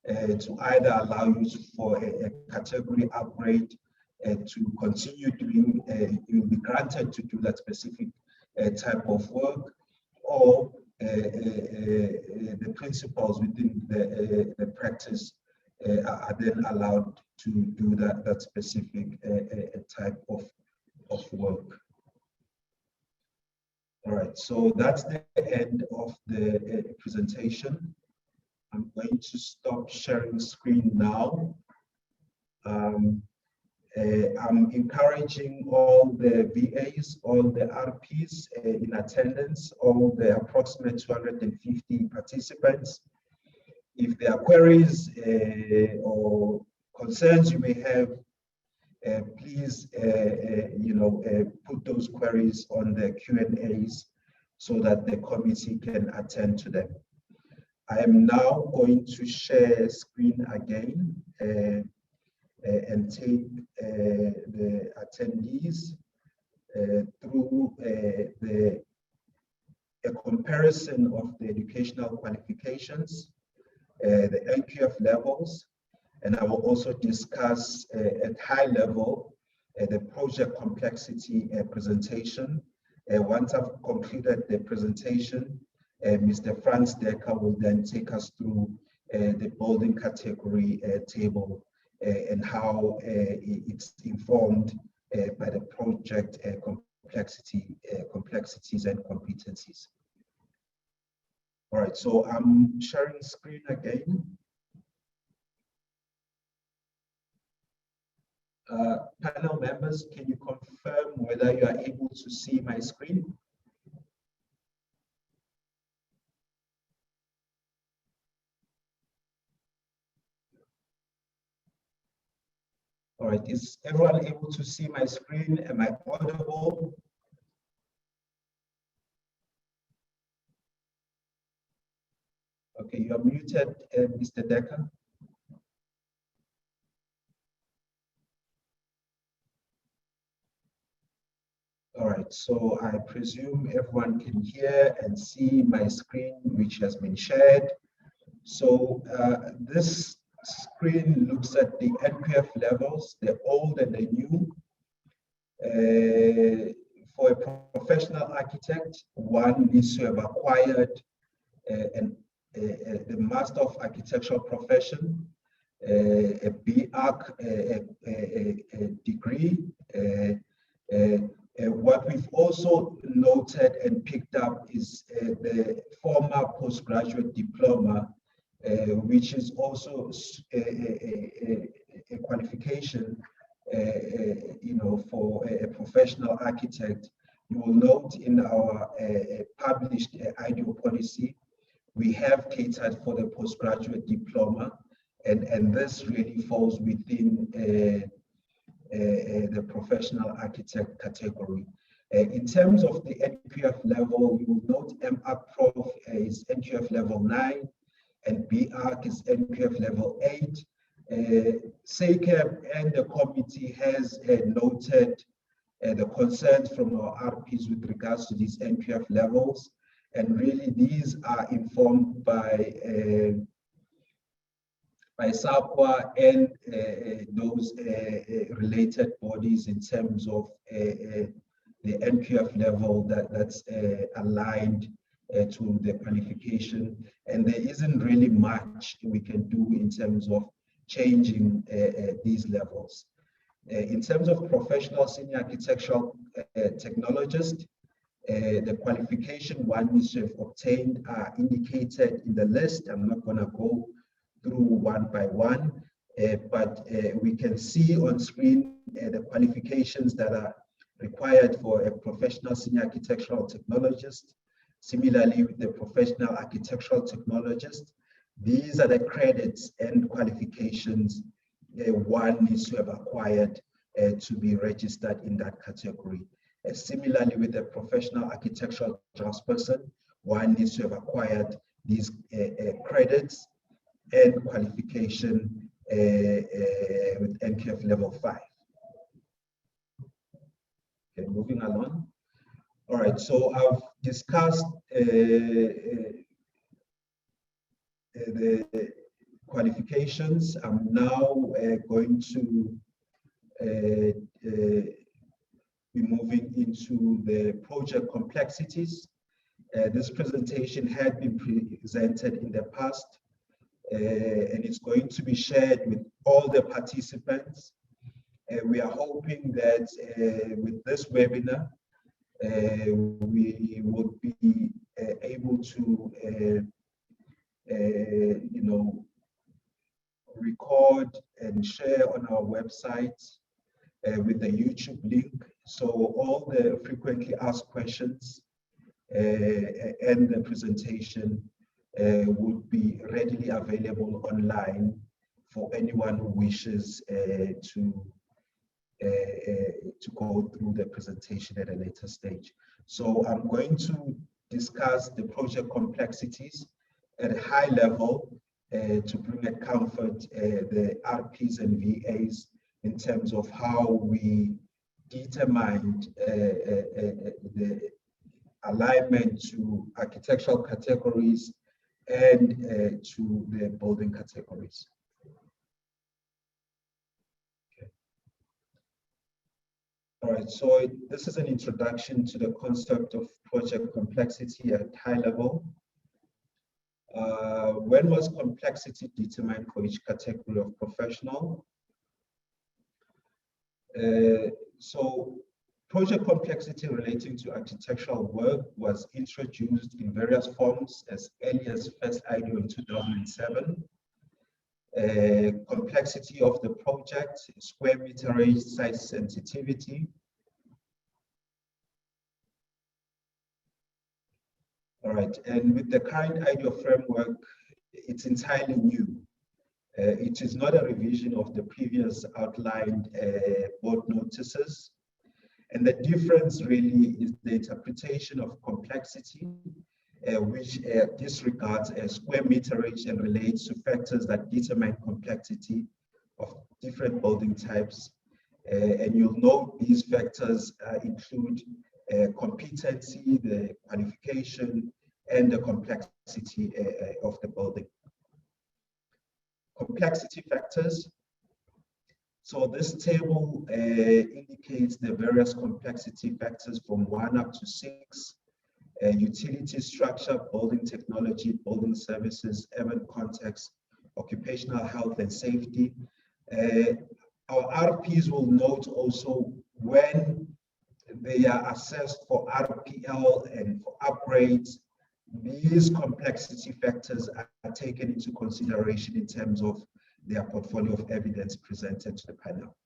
to either allow you for a category upgrade, to continue doing, you'll be granted to do that specific type of work, or the principals within the practice are then allowed to do that specific type of work. All right, so that's the end of the presentation. I'm going to stop sharing screen now. I'm encouraging all the VAs, all the RPs in attendance, all the approximate 250 participants. If there are queries or concerns you may have, please, you know, put those queries on the Q&As so that the committee can attend to them. I am now going to share screen again and take the attendees through a comparison of the educational qualifications, the Npf levels, and I will also discuss at high level the project complexity presentation. Once I've concluded the presentation, Mr. Franz Decker will then take us through the bolding category table and how it's informed by the project complexities and competencies. All right, so I'm sharing screen again. Panel members, can you confirm whether you are able to see my screen? All right, is everyone able to see my screen? Am I audible? Okay, you are muted, Mr. Decker. All right, so I presume everyone can hear and see my screen, which has been shared. So this screen looks at the Npf levels, the old and the new. For a professional architect, one needs to have acquired the Master of Architectural Profession, a BArch degree. What we've also noted and picked up is the former postgraduate diploma, which is also a qualification, you know, for a professional architect. You will note in our published IDoW policy, we have catered for the postgraduate diploma, and this really falls within the professional architect category. In terms of the Npf level, you will note MArch Prof is Npf level 9, and BARC is Npf level 8. SACAP and the committee has noted the concerns from our RPs with regards to these Npf levels, and really these are informed by SAQA and those related bodies in terms of the Npf level that's aligned to the qualification, and there isn't really much we can do in terms of changing these levels. In terms of professional senior architectural technologist, the qualification one needs to have obtained are indicated in the list. I'm not going to go through one by one, but we can see on screen the qualifications that are required for a professional senior architectural technologist. Similarly, with the professional architectural technologist, these are the credits and qualifications one needs to have acquired to be registered in that category. Similarly, with the professional architectural draftsperson, one needs to have acquired these credits and qualification with Npf level 5. Okay, moving along. All right, so I've discussed the qualifications. I'm now going to be moving into the project complexities. This presentation had been presented in the past, and it's going to be shared with all the participants. We are hoping that with this webinar, we would be able to record and share on our website with the YouTube link. So all the frequently asked questions and the presentation would be readily available online for anyone who wishes to go through the presentation at a later stage. So I'm going to discuss the project complexities at a high level to bring at comfort the RPs and VAs in terms of how we determined the alignment to architectural categories and to the building categories. All right, so this is an introduction to the concept of project complexity at high level. When was complexity determined for each category of professional? So project complexity relating to architectural work was introduced in various forms as early as first IDoW in 2007. Complexity of the project, square meterage, site sensitivity. All right, and with the current IDoW framework, it's entirely new. It is not a revision of the previous outlined board notices. And the difference really is the interpretation of complexity, which disregards square meterage and relates to factors that determine complexity of different building types. And you'll note these factors include competency, the qualification, and the complexity of the building. Complexity factors. So this table indicates the various complexity factors from 1 up to 6. Utility structure, building technology, building services, urban context, occupational health and safety. Our RPs will note also when they are assessed for RPL and for upgrades, these complexity factors are taken into consideration in terms of their portfolio of evidence presented to the panel.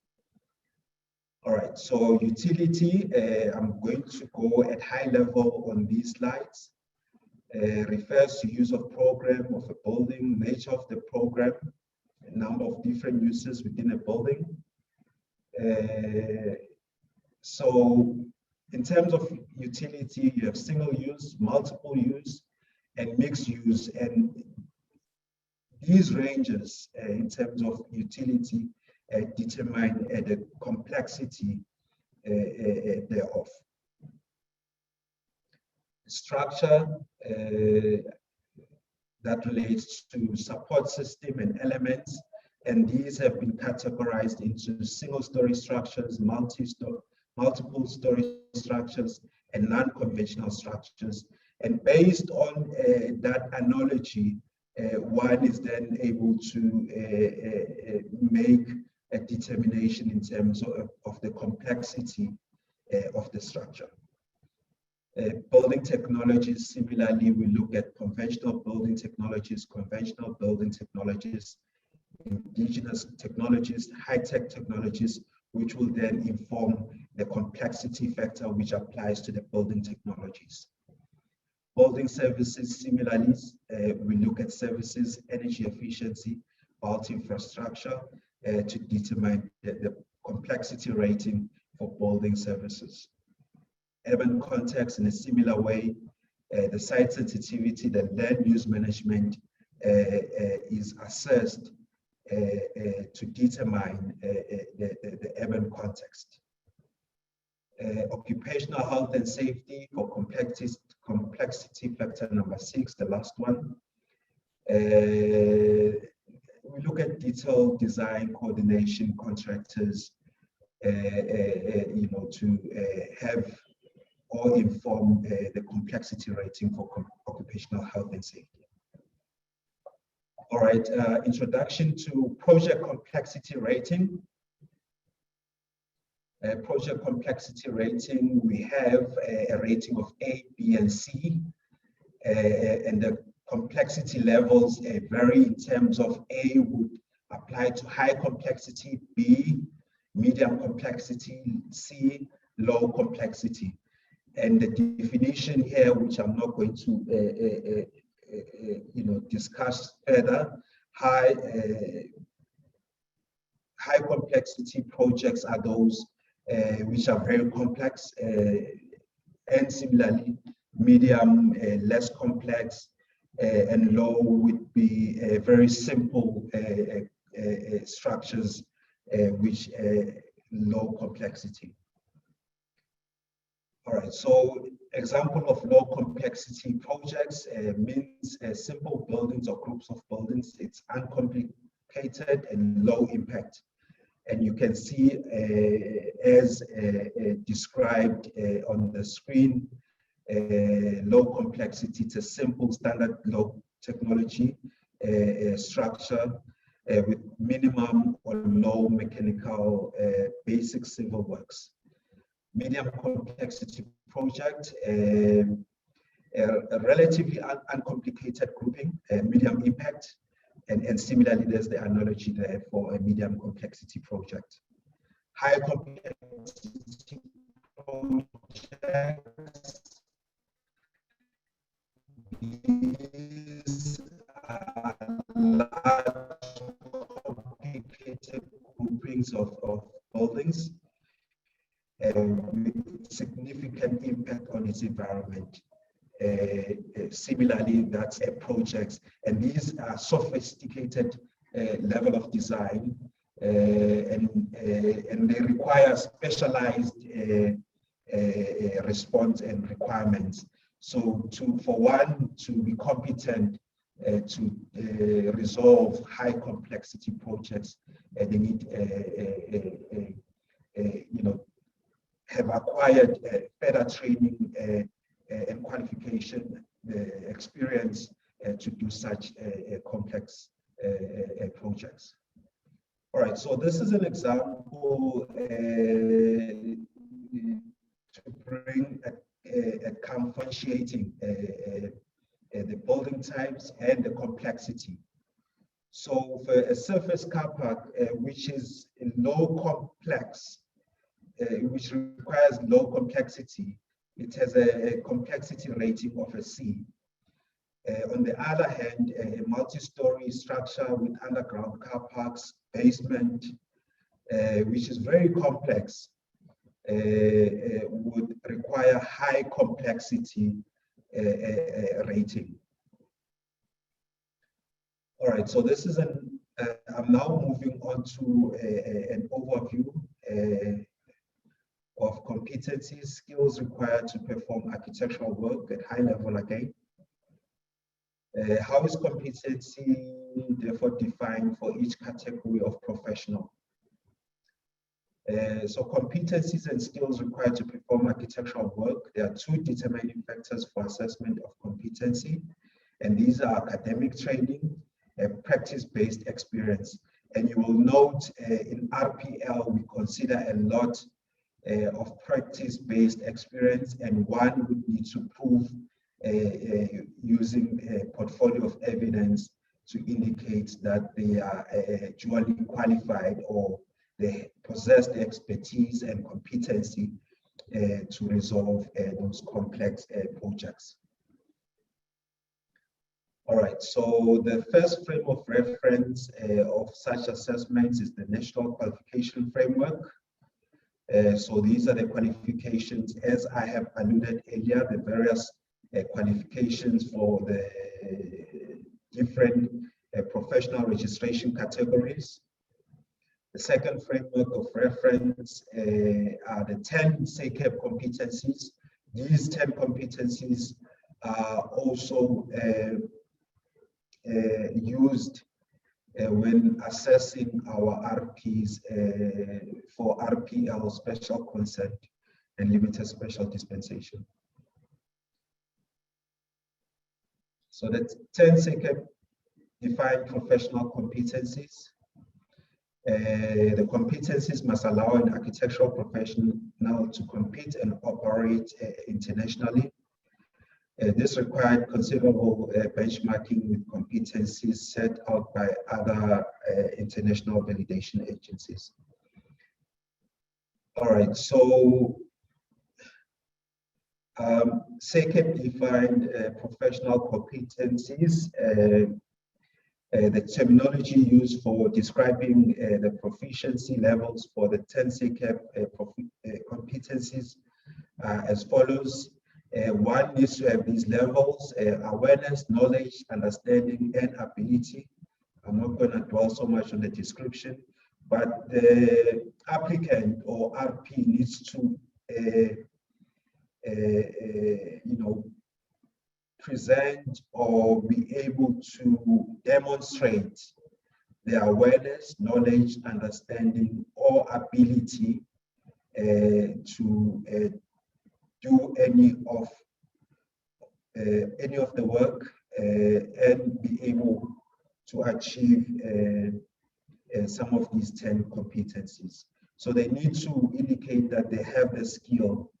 All right, so utility, I'm going to go at high level on these slides. Refers to use of program of a building, nature of the program, a number of different uses within a building. So in terms of utility, you have single use, multiple use, and mixed use. And These ranges in terms of utility determine the complexity thereof. Structure that relates to support system and elements, and these have been categorized into single-story structures, multiple story structures, and non-conventional structures. And based on that analogy, one is then able to make a determination in terms of the complexity of the structure. Building technologies, similarly, we look at conventional building technologies, indigenous technologies, high-tech technologies, which will then inform the complexity factor which applies to the building technologies. Building services, similarly, we look at services, energy efficiency, built infrastructure to determine the complexity rating for building services. Urban context, in a similar way, the site sensitivity, the land use management is assessed to determine the urban context. Occupational health and safety for complexity factor number 6, the last one. We look at detailed design, coordination, contractors, to have or inform the complexity rating for occupational health and safety. All right, introduction to project complexity rating. Project complexity rating, we have a rating of A, B, and C, and the complexity levels vary in terms of A would apply to high complexity, B, medium complexity, C, low complexity. And the definition here, which I'm not going to discuss further, high complexity projects are those which are very complex, and similarly, medium, less complex, and low would be very simple structures, which low complexity. All right, so example of low complexity projects means simple buildings or groups of buildings. It's uncomplicated and low impact. And you can see as described on the screen, low complexity, it's a simple standard low technology structure with minimum or low mechanical basic civil works. Medium complexity project, a relatively uncomplicated grouping, medium impact, and similarly, there's the analogy there for a medium complexity project. High complexity projects, these are large complicated groupings of buildings with significant impact on its environment. Similarly, that's projects, and these are sophisticated level of design, and they require specialized response and requirements. So for one to be competent to resolve high complexity projects, they need have acquired further training and qualification experience to do such complex projects. All right, so this is an example to bring a differentiating the building types and the complexity. So for a surface car park, which is low complex, which requires low complexity, it has a complexity rating of a C. On the other hand, a multi-story structure with underground car parks, basement, which is very complex, would require high complexity rating. All right, so this is I'm now moving on to an overview of competencies, skills required to perform architectural work at high level again. How is competency therefore defined for each category of professional? So competencies and skills required to perform architectural work. There are two determining factors for assessment of competency, and these are academic training and practice-based experience. And you will note in RPL, we consider a lot of practice-based experience, and one would need to prove using a portfolio of evidence to indicate that they are dually qualified or they possess the expertise and competency to resolve those complex projects. All right, so the first frame of reference of such assessments is the National Qualification Framework. So these are the qualifications, as I have alluded earlier, the various qualifications for the different professional registration categories. The second framework of reference are the 10 SACEP competencies. These 10 competencies are also used when assessing our RPs for RPL special consent and limited special dispensation. So the 10 SACEP defined professional competencies. The competencies must allow an architectural professional to compete and operate internationally. This required considerable benchmarking with competencies set out by other international validation agencies. All right, so SACEP defined professional competencies. The terminology used for describing the proficiency levels for the 10 SACEP competencies as follows. One needs to have these levels: awareness, knowledge, understanding, and ability. I'm not going to dwell so much on the description, but the applicant or RP needs to, present or be able to demonstrate their awareness, knowledge, understanding, or ability to do any of the work and be able to achieve some of these 10 competencies. So they need to indicate that they have the skill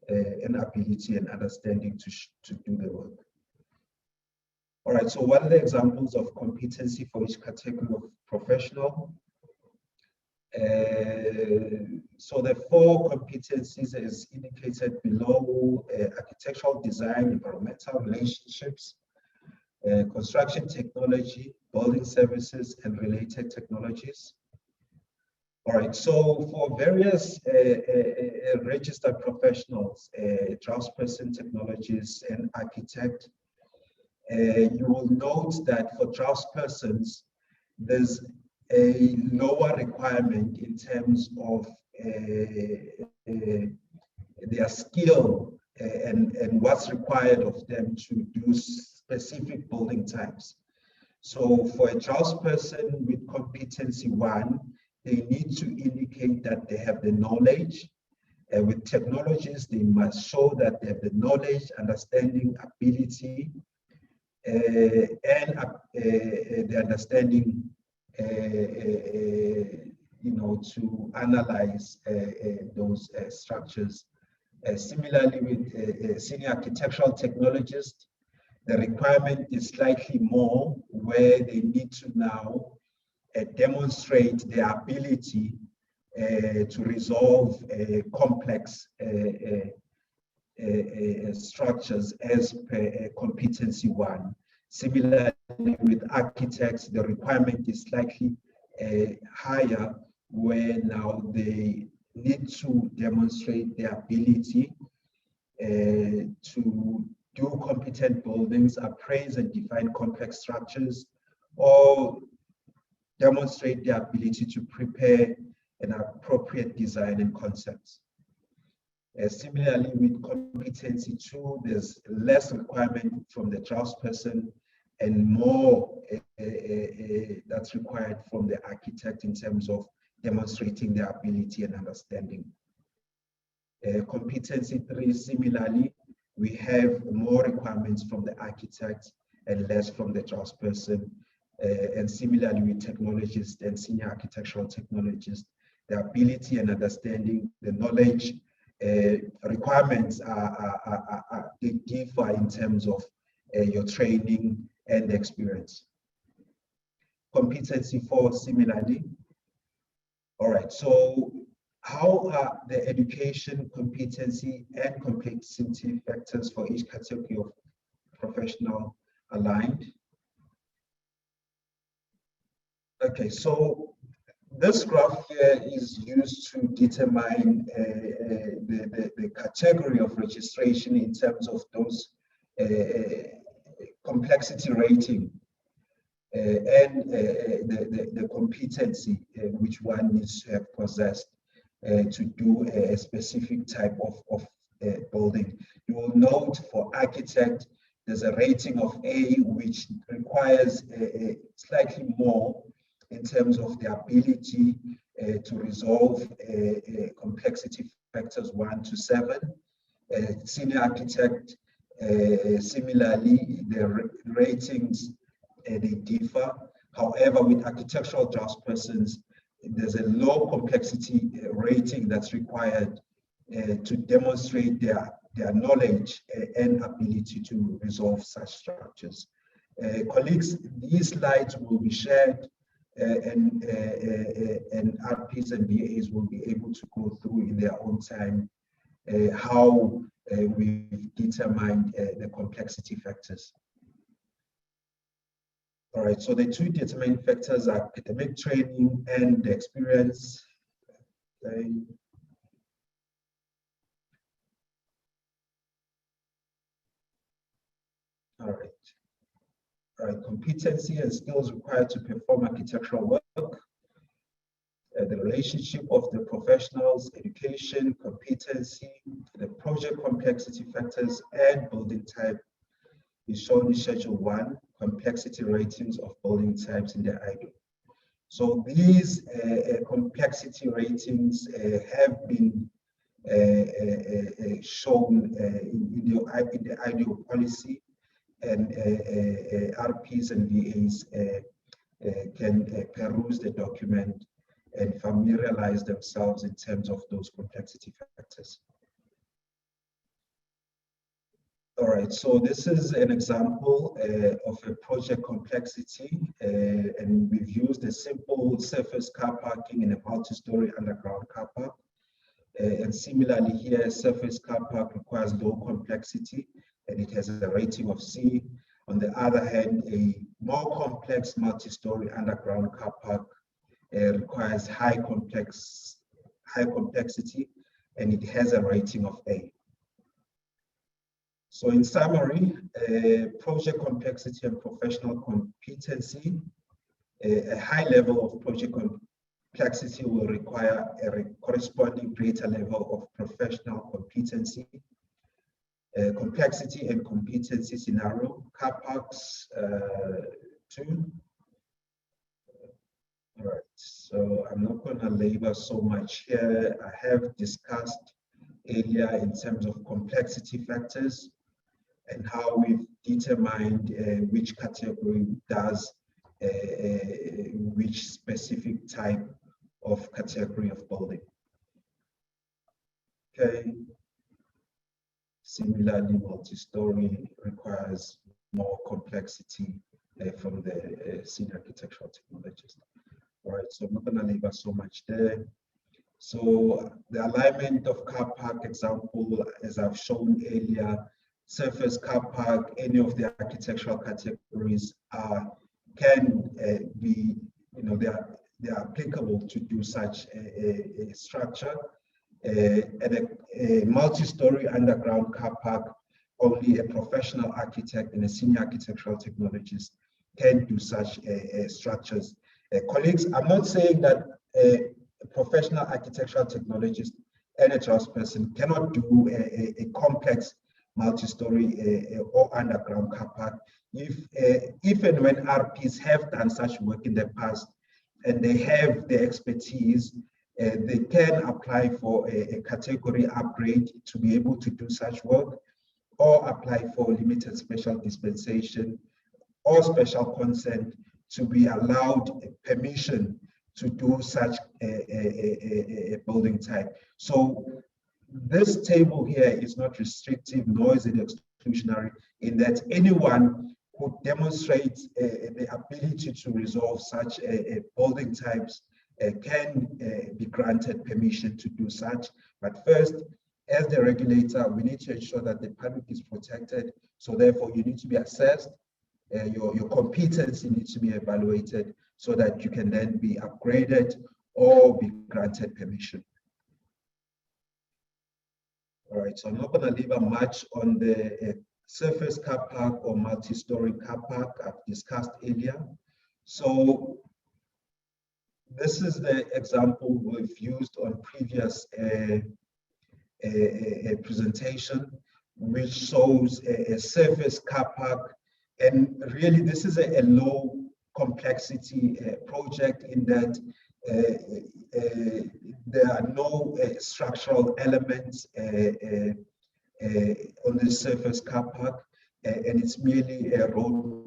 and ability and understanding to do the work. All right, so what are the examples of competency for each category of professional? So the 4 competencies as indicated below: architectural design, environmental relationships, construction technology, building services, and related technologies. All right, so for various registered professionals, draftsperson, technologists, and architect, you will note that for draftspersons, there's a lower requirement in terms of their skill and what's required of them to do specific building types. So for a draftsperson with competency 1, they need to indicate that they have the knowledge. With technologies, they must show that they have the knowledge, understanding, ability, and the understanding, to analyze those structures. Similarly, with senior architectural technologist, the requirement is slightly more, where they need to now demonstrate their ability to resolve complex structures as per competency 1. Similarly, with architects, the requirement is slightly higher, where now they need to demonstrate their ability to do competent buildings, appraise and define complex structures, or demonstrate the ability to prepare an appropriate design and concepts. Similarly, with competency 2, there's less requirement from the draftsperson and more that's required from the architect in terms of demonstrating their ability and understanding. Competency 3, similarly, we have more requirements from the architect and less from the draftsperson. And similarly with technologists and senior architectural technologists, the ability and understanding, the knowledge requirements they differ in terms of your training and experience. Competency 4, similarly. All right, so how are the education, competency, and complexity factors for each category of professional aligned? Okay, so this graph here is used to determine the category of registration in terms of those complexity rating and the competency which one needs to have possessed to do a specific type of building. You will note for architect, there's a rating of A, which requires slightly more in terms of the ability to resolve complexity factors 1 to 7. Senior architect, similarly, the ratings they differ. However, with architectural draftspersons, there's a low complexity rating that's required to demonstrate their knowledge and ability to resolve such structures. Colleagues, these slides will be shared and RPs and VAs will be able to go through in their own time how we've determined the complexity factors. All right, so the two determining factors are academic training and experience. Okay. All right, competency and skills required to perform architectural work. The relationship of the professionals, education, competency, the project complexity factors, and building type is shown in Schedule 1, complexity ratings of building types in the IDoW. So these complexity ratings have been shown in the IDoW policy, and RPs and VAs can peruse the document and familiarize themselves in terms of those complexity factors. All right, so this is an example of a project complexity, and we've used a simple surface car parking in a multi-story underground car park. And similarly here, a surface car park requires low complexity, and it has a rating of C. On the other hand, a more complex multi-story underground car park requires high complexity, and it has a rating of A. So in summary, project complexity and professional competency, a high level of project complexity will require a corresponding greater level of professional competency. Complexity and competency scenario, car parks 2. All right, so I'm not going to labor so much here. I have discussed earlier in terms of complexity factors and how we've determined which category does which specific type of category of building. Okay. Similarly, multi-story requires more complexity from the senior architectural technologist. All right, so I'm not going to labor so much there. So the alignment of car park example, as I've shown earlier, surface car park, any of the architectural categories can be, they are applicable to do such a structure. At a multi-story underground car park, only a professional architect and a senior architectural technologist can do such structures. Colleagues, I'm not saying that a professional architectural technologist and a draftsperson cannot do a complex multi-story or underground car park. If and when RPs have done such work in the past and they have the expertise, they can apply for a category upgrade to be able to do such work, or apply for limited special dispensation or special consent to be allowed permission to do such a building type. So this table here is not restrictive, nor is it exclusionary, in that anyone who demonstrates the ability to resolve such building types can be granted permission to do such. But first, as the regulator, we need to ensure that the public is protected. So therefore, you need to be assessed. Your competency needs to be evaluated so that you can then be upgraded or be granted permission. All right, so I'm not going to leave much on the surface car park or multi-story car park I've discussed earlier. So this is the example we've used on previous presentation, which shows a surface car park. And really, this is a low complexity project in that there are no structural elements on the surface car park, and it's merely road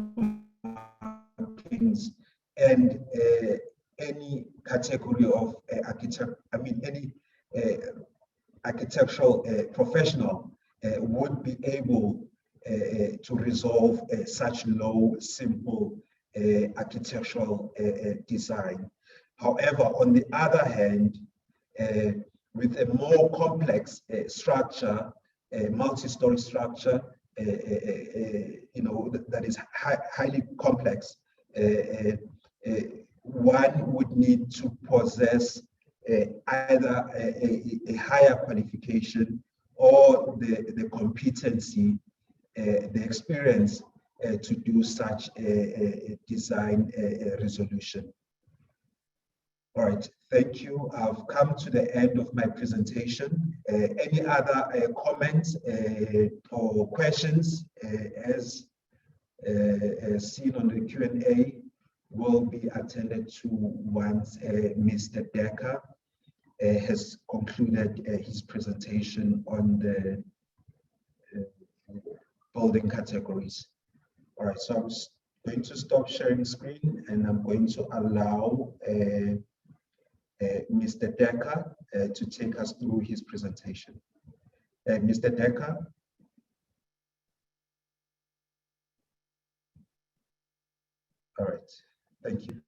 markings and any category of architect. I mean, any architectural professional would be able to resolve such low, simple architectural design. However, on the other hand, with a more complex structure, a multi-story structure, that is highly complex, one would need to possess either a higher qualification or the competency, the experience to do such a design resolution. All right, thank you. I've come to the end of my presentation. Any other comments or questions as seen on the Q&A will be attended to once Mr. Decker has concluded his presentation on the building categories. All right, so I'm going to stop sharing screen and I'm going to allow Mr. Decker to take us through his presentation. Mr. Decker. All right, thank you.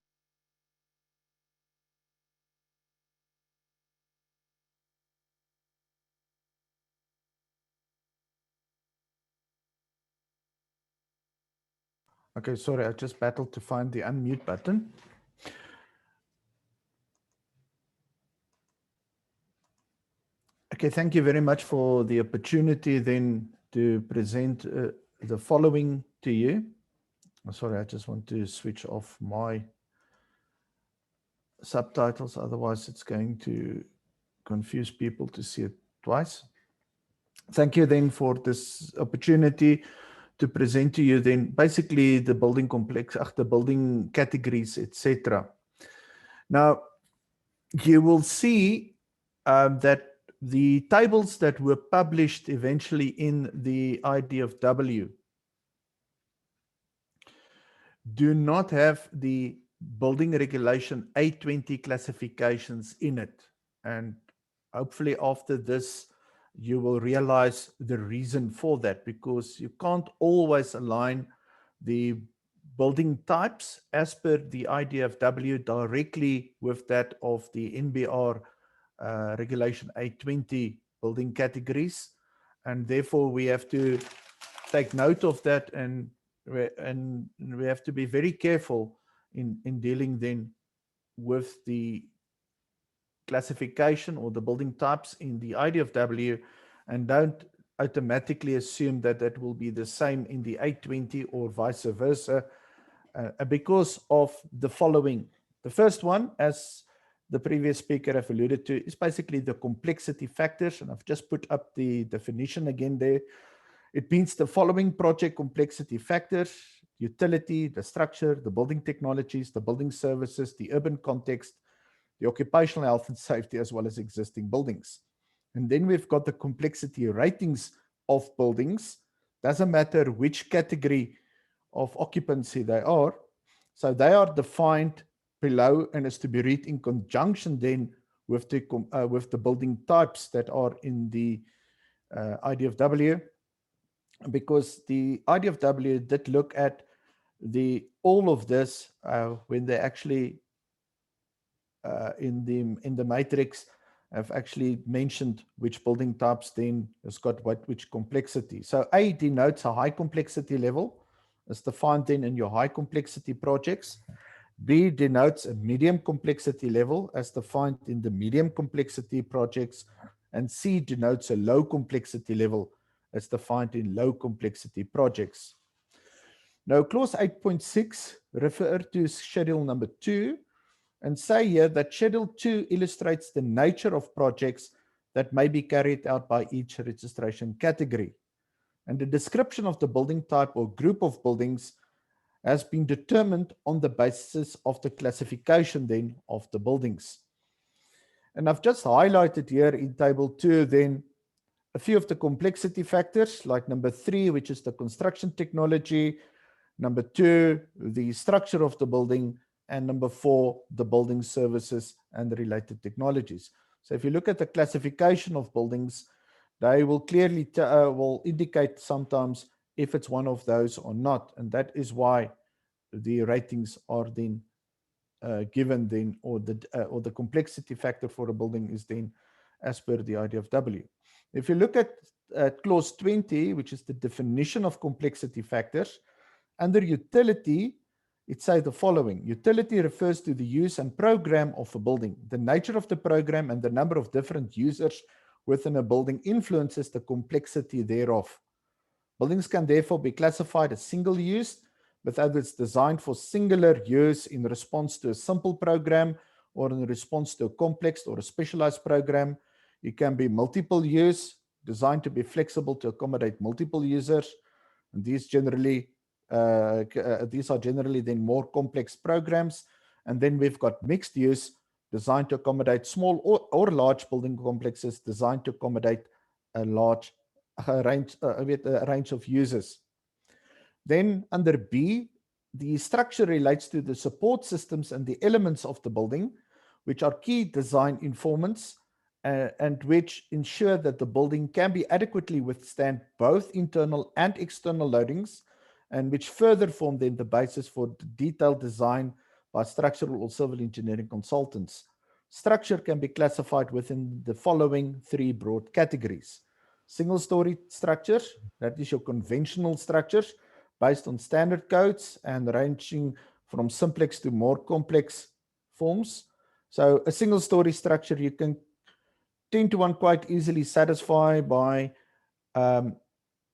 Okay, sorry, I just battled to find the unmute button. Okay, thank you very much for the opportunity then to present the following to you. Sorry, I just want to switch off my subtitles, otherwise it's going to confuse people to see it twice. Thank you then for this opportunity to present to you then basically the building complex, the building categories, etc. Now, you will see that the tables that were published eventually in the IDoW do not have the building regulation 820 classifications in it. And hopefully after this, you will realize the reason for that, because you can't always align the building types as per the IDoW directly with that of the NBR regulation 820 building categories. And therefore we have to take note of that, and we have to be very careful in dealing then with the classification or the building types in the IDoW, and don't automatically assume that that will be the same in the 820 or vice versa. because of the following. The first one, as the previous speaker have alluded to, is basically the complexity factors, and I've just put up the definition again there. It means the following project complexity factors: utility, the structure, the building technologies, the building services, the urban context, the occupational health and safety, as well as existing buildings. And then we've got the complexity ratings of buildings. Doesn't matter which category of occupancy they are. So they are defined below and is to be read in conjunction then with the building types that are in the IDoW, because the IDoW did look at all of this when they actually in the matrix have actually mentioned which building types then has got which complexity. So A denotes a high complexity level, as defined then in your high complexity projects. B denotes a medium complexity level, as defined in the medium complexity projects. And C denotes a low complexity level, as defined in low complexity projects. Now, clause 8.6 refer to schedule number 2, and say here that schedule 2 illustrates the nature of projects that may be carried out by each registration category. And the description of the building type or group of buildings has been determined on the basis of the classification then of the buildings. And I've just highlighted here in table 2 then a few of the complexity factors, like number 3, which is the construction technology, number 2, the structure of the building, and number 4, the building services and the related technologies. So if you look at the classification of buildings, they will clearly will indicate sometimes if it's one of those or not, and that is why the ratings are then given then, or the complexity factor for a building is then as per the IDoW. If you look at clause 20, which is the definition of complexity factors, under utility, it says the following: utility refers to the use and program of a building. The nature of the program and the number of different users within a building influences the complexity thereof. Buildings can therefore be classified as single use, whether it's designed for singular use in response to a simple program or in response to a complex or a specialized program. It can be multiple use, designed to be flexible to accommodate multiple users. And these are generally then more complex programs. And then we've got mixed use, designed to accommodate small or large building complexes, designed to accommodate a large range of users. Then under B, the structure relates to the support systems and the elements of the building, which are key design informants and which ensure that the building can be adequately withstand both internal and external loadings, and which further form then the basis for detailed design by structural or civil engineering consultants. Structure can be classified within the following 3 broad categories. Single-story structures, that is your conventional structures, based on standard codes and ranging from simplex to more complex forms. So a single-story structure you can 10 to 1 quite easily satisfy by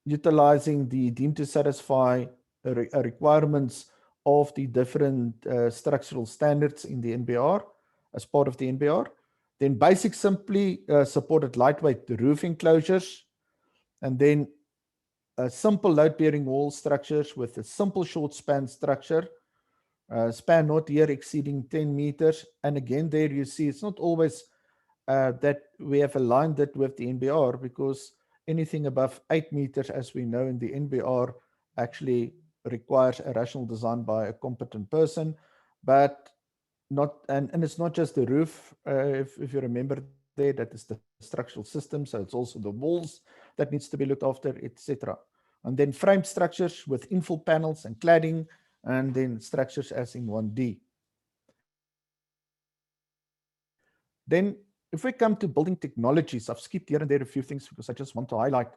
utilizing the deemed to satisfy requirements of the different structural standards in the NBR as part of the NBR. Then basic simply supported lightweight roof enclosures, and then simple load-bearing wall structures with a simple short span structure, span not here exceeding 10 meters. And again, there you see it's not always that we have aligned it with the NBR, because anything above 8 meters, as we know in the NBR, actually requires a rational design by a competent person. But not, and it's not just the roof, if you remember there, that is the structural system, so it's also the walls that needs to be looked after, etc. And then frame structures with infill panels and cladding, and then structures as in 1D. Then if we come to building technologies, I've skipped here and there a few things because I just want to highlight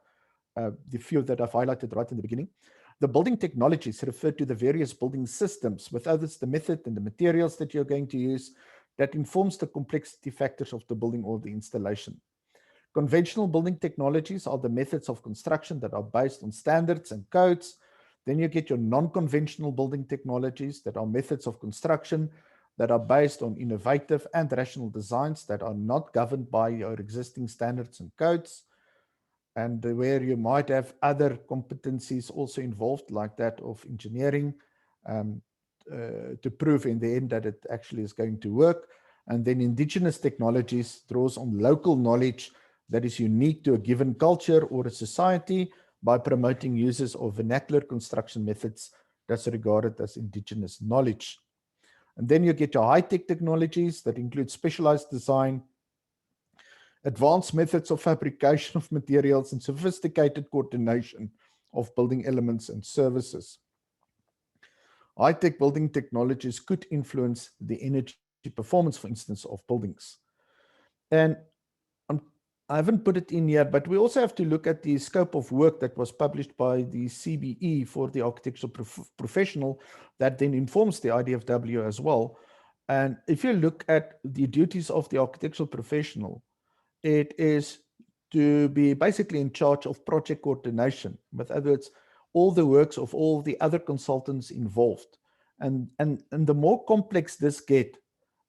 the few that I've highlighted right in the beginning. The building technologies refer to the various building systems, with others the method and the materials that you're going to use that informs the complexity factors of the building or the installation. Conventional building technologies are the methods of construction that are based on standards and codes Then you get your non-conventional building technologies that are methods of construction that are based on innovative and rational designs that are not governed by your existing standards and codes, and where you might have other competencies also involved, like that of engineering, to prove in the end that it actually is going to work. And then indigenous technologies draws on local knowledge that is unique to a given culture or a society by promoting uses of vernacular construction methods that's regarded as indigenous knowledge. And then you get your high-tech technologies that include specialized design, advanced methods of fabrication of materials, and sophisticated coordination of building elements and services. High-tech building technologies could influence the energy performance, for instance, of buildings. And I haven't put it in yet, but we also have to look at the scope of work that was published by the CBE for the architectural professional that then informs the IDFW as well. And if you look at the duties of the architectural professional, it is to be basically in charge of project coordination. With other words, all the works of all the other consultants involved. And the more complex this gets,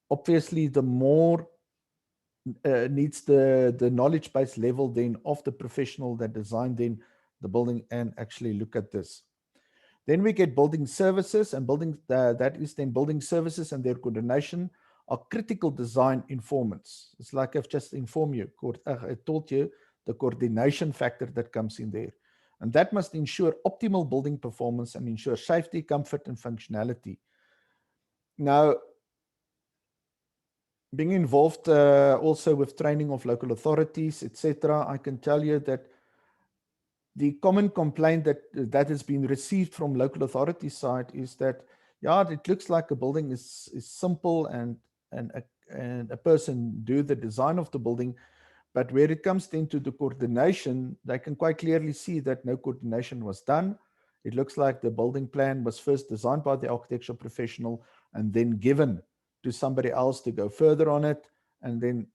obviously the more needs the knowledge base level then of the professional that designed then the building and actually look at this. Then we get building services, and that is then building services and their coordination are critical design informants. It's like I've just informed you, I told you the coordination factor that comes in there. And that must ensure optimal building performance and ensure safety, comfort, and functionality. Now, being involved also with training of local authorities, etc., I can tell you that the common complaint that has been received from local authority side is that, yeah, it looks like a building is simple and a person do the design of the building, but where it comes into the coordination, they can quite clearly see that no coordination was done. It looks like the building plan was first designed by the architectural professional and then given to somebody else to go further on it, and then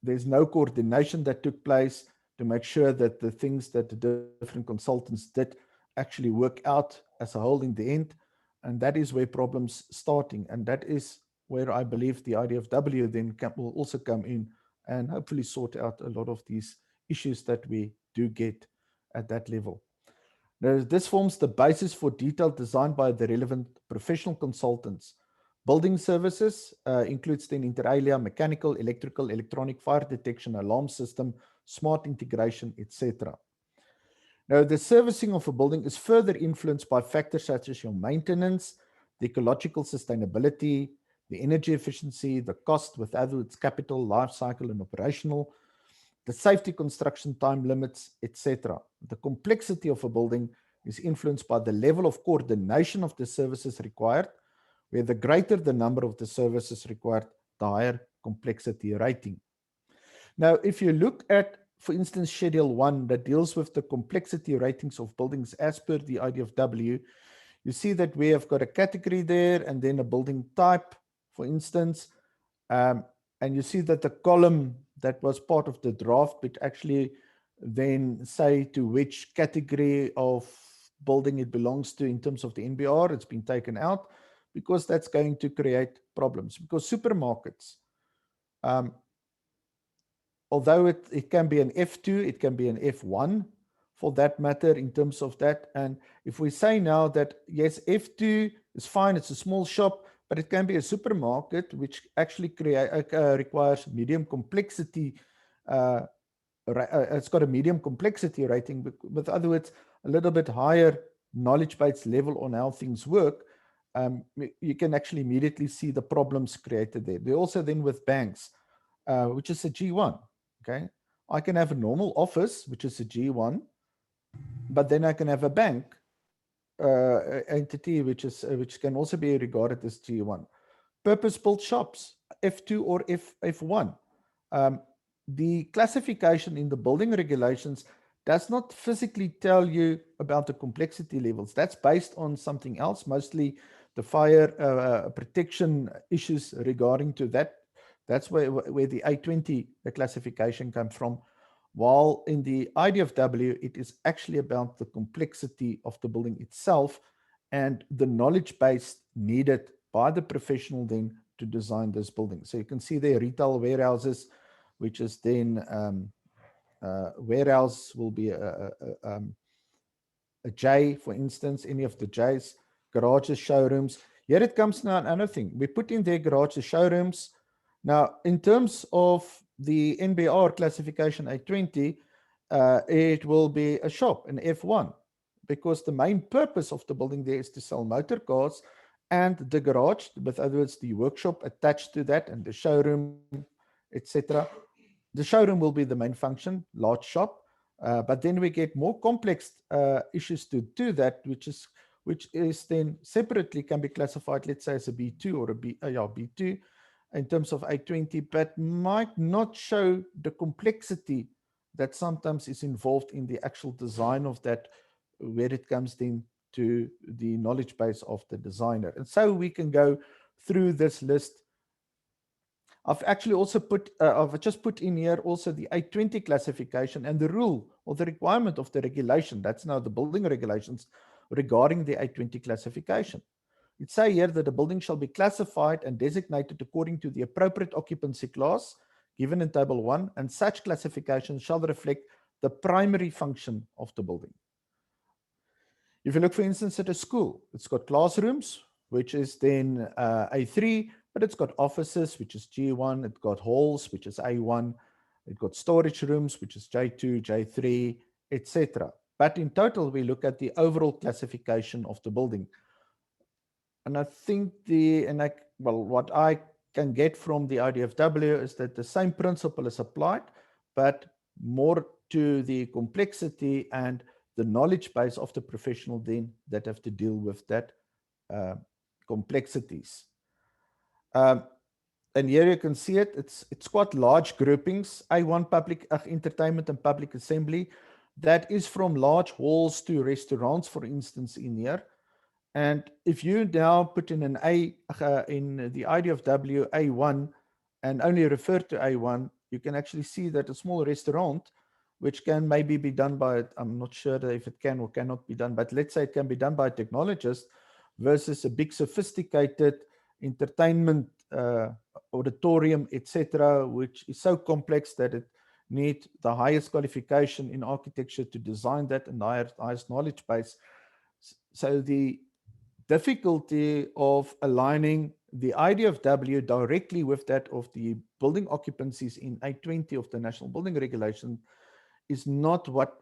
there's no coordination that took place to make sure that the things that the different consultants did actually work out as a whole in the end. And that is where problems starting, and that is where I believe the IDFW then will also come in and hopefully sort out a lot of these issues that we do get at that level. Now, this forms the basis for detailed design by the relevant professional consultants. Building services includes then inter alia, mechanical, electrical, electronic, fire detection, alarm system, smart integration, etc. Now, the servicing of a building is further influenced by factors such as your maintenance, the ecological sustainability, the energy efficiency, the cost with other its capital, life cycle, and operational, the safety construction time limits, etc. The complexity of a building is influenced by the level of coordination of the services required, where the greater the number of the services required, the higher complexity rating. Now, if you look at, for instance, Schedule 1 that deals with the complexity ratings of buildings as per the IDFW, you see that we have got a category there and then a building type, for instance, and you see that the column that was part of the draft, but actually then say to which category of building it belongs to in terms of the NBR, it's been taken out, because that's going to create problems. Because supermarkets, although it can be an F2, it can be an F1 for that matter in terms of that. And if we say now that, yes, F2 is fine, it's a small shop, but it can be a supermarket, which actually requires medium complexity. It's got a medium complexity rating, with other words, a little bit higher knowledge-based level on how things work. You can actually immediately see the problems created there. They also then with banks, which is a G1. Okay, I can have a normal office, which is a G1, but then I can have a bank entity, which can also be regarded as G1. Purpose-built shops, F2 or F1. The classification in the building regulations does not physically tell you about the complexity levels. That's based on something else, mostly the fire protection issues regarding to that. That's where the A20 classification comes from. while in the IDoW, it is actually about the complexity of the building itself and the knowledge base needed by the professional then to design this building. So you can see there retail warehouses, which is then warehouse will be a J, for instance, any of the J's, garages, showrooms. Here it comes now another thing. We put in there garages, showrooms. Now, in terms of the NBR classification 820, it will be a shop, an F1, because the main purpose of the building there is to sell motor cars, and the garage, with other words, the workshop attached to that, and the showroom, etc. The showroom will be the main function, large shop, but then we get more complex issues to do that, which is then separately can be classified, let's say, as a B2 or a B2 in terms of 820, but might not show the complexity that sometimes is involved in the actual design of that, where it comes then to the knowledge base of the designer. And so we can go through this list. I've actually also I've just put in here also the 820 classification and the rule or the requirement of the regulation. That's now the building regulations regarding the 820 classification. It says here that the building shall be classified and designated according to the appropriate occupancy class given in Table 1, and such classification shall reflect the primary function of the building. If you look, for instance, at a school, it's got classrooms, which is then A3, but it's got offices, which is G1, it's got halls, which is A1, it's got storage rooms, which is J2, J3, etc. But in total, we look at the overall classification of the building. And I think what I can get from the IDoW is that the same principle is applied, but more to the complexity and the knowledge base of the professional then that have to deal with that complexities. And here you can see it, it's quite large groupings. A1, public entertainment and public assembly. That is from large halls to restaurants, for instance, in here. And if you now put in an in the IDoW A1 and only refer to A1, you can actually see that a small restaurant, which can maybe be done by, I'm not sure if it can or cannot be done, but let's say it can be done by a technologist versus a big sophisticated entertainment auditorium, etc., which is so complex that it needs the highest qualification in architecture to design that and the highest knowledge base. So the difficulty of aligning the IDoW directly with that of the building occupancies in 820 of the National Building Regulation is not what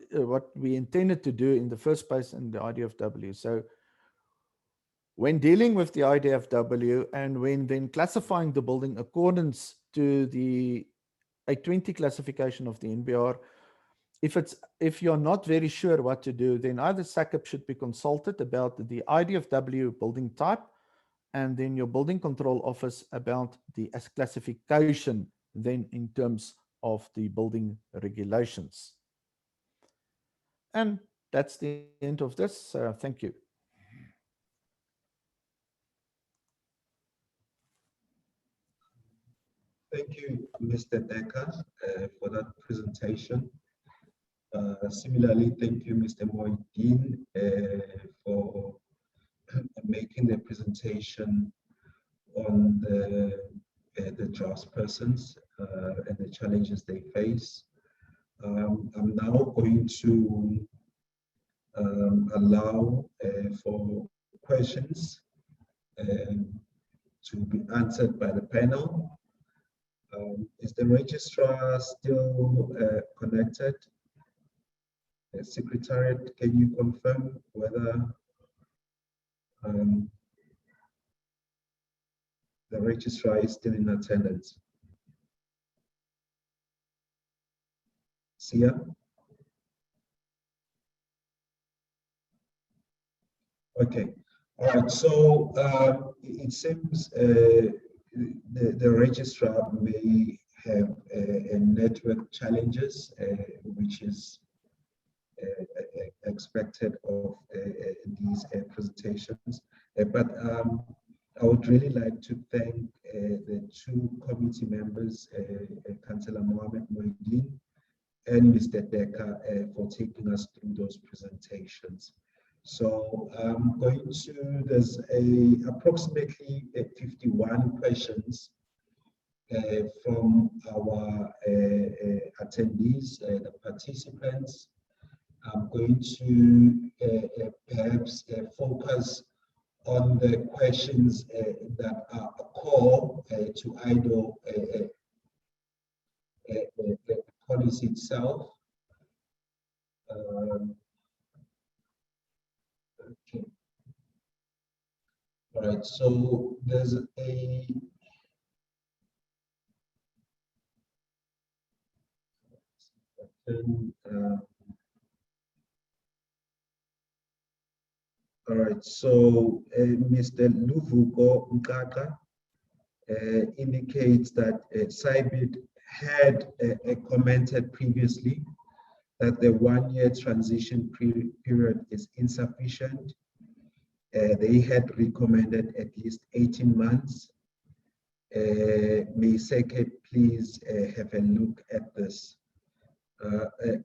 we intended to do in the first place in the IDoW. So when dealing with the IDoW and when then classifying the building accordance to the 820 classification of the NBR, if you're not very sure what to do, then either SACP should be consulted about the IDoW building type, and then your building control office about the classification then in terms of the building regulations. And that's the end of this. Thank you. Thank you, Mr. Decker, for that presentation. Similarly, thank you, Mr. Moideen, for making the presentation on the draftspersons and the challenges they face. I'm now going to allow for questions to be answered by the panel. Is the registrar still connected? Secretariat, can you confirm whether the registrar is still in attendance? Sia? Okay. All right. So it seems the registrar may have a network challenges, which is expected of these presentations. But I would really like to thank the two committee members, Councillor Mohamed Moideen and Mr. Decker for taking us through those presentations. So I'm going to, there's approximately 51 questions from our attendees, the participants. I'm going to perhaps focus on the questions that are a core to IDoW policy itself. Okay. All right, so there's a all right, so Mr. Luvuko Nkaka indicates that SIBID had commented previously that the one-year transition period is insufficient. They had recommended at least 18 months. May Seke please have a look at this.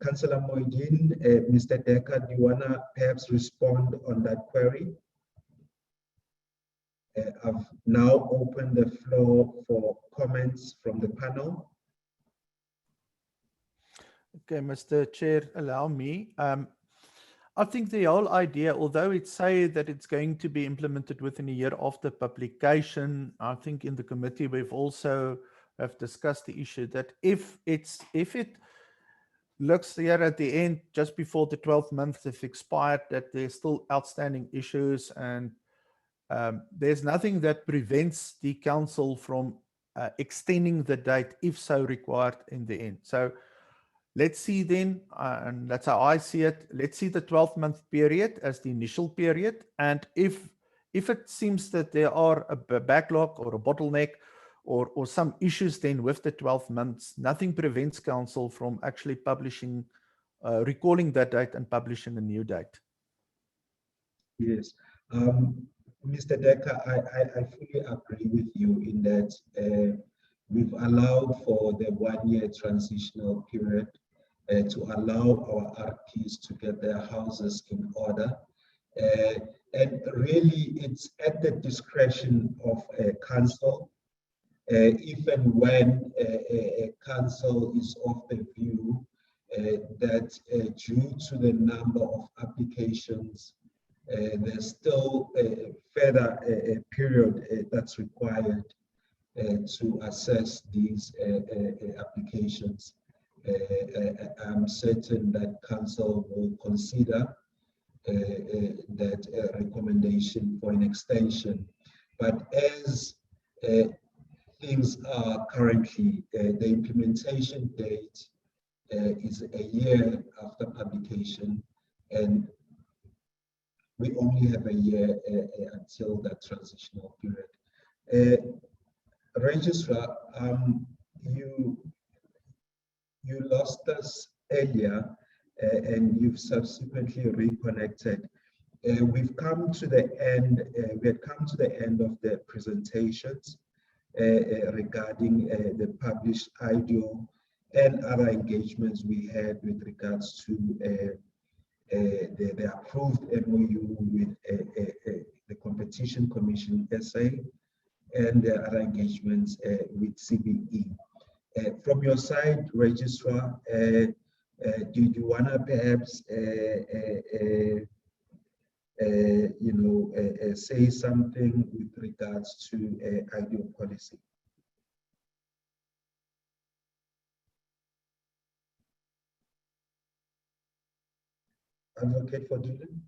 Councillor Moidin, Mr. Decker, do you want to perhaps respond on that query? I've now opened the floor for comments from the panel. Okay, Mr. Chair, allow me. I think the whole idea, although it says that it's going to be implemented within a year after publication, I think in the committee we've also have discussed the issue that if it looks here at the end, just before the 12 months have expired, that there's still outstanding issues, and there's nothing that prevents the council from extending the date if so required in the end. So let's see then, and that's how I see it, let's see the 12-month period as the initial period, and if it seems that there are a backlog or a bottleneck or some issues then with the 12 months, nothing prevents council from actually publishing, recalling that date and publishing a new date. Yes, Mr. Decker, I fully agree with you in that we've allowed for the one-year transitional period to allow our RPs to get their houses in order. And really, it's at the discretion of a council. If and when a council is of the view that due to the number of applications, there's still a further period that's required to assess these applications. I'm certain that council will consider that recommendation for an extension. But as things are currently, the implementation date is a year after publication, and we only have a year until that transitional period. Registrar, you lost us earlier and you've subsequently reconnected. We've come to the end, we had come to the end of the presentations regarding the published IDoW and other engagements we had with regards to the approved MOU with the Competition Commission SA and the other engagements with CBE. From your side, Registrar, do you want to perhaps say something with regards to IDoW policy? Advocate for Dylan?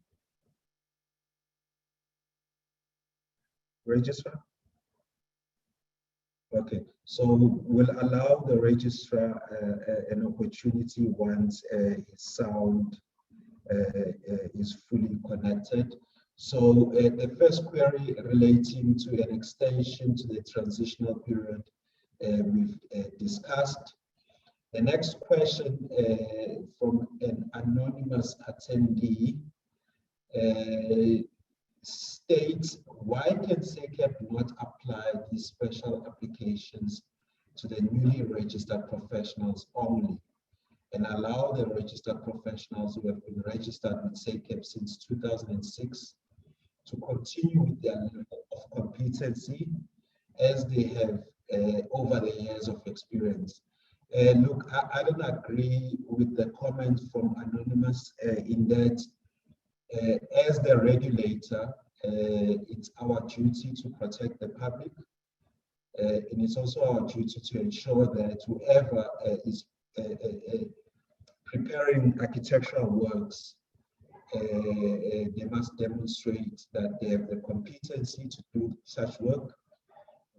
Registrar? Okay, so we'll allow the registrar an opportunity once his sound is fully connected. So the first query relating to an extension to the transitional period we've discussed. The next question from an anonymous attendee states, why can SECAP not apply these special applications to the newly registered professionals only? and allow the registered professionals who have been registered with SACEP since 2006 to continue with their level of competency as they have over the years of experience. Look, I don't agree with the comment from Anonymous in that as the regulator, it's our duty to protect the public, and it's also our duty to ensure that whoever is preparing architectural works, they must demonstrate that they have the competency to do such work.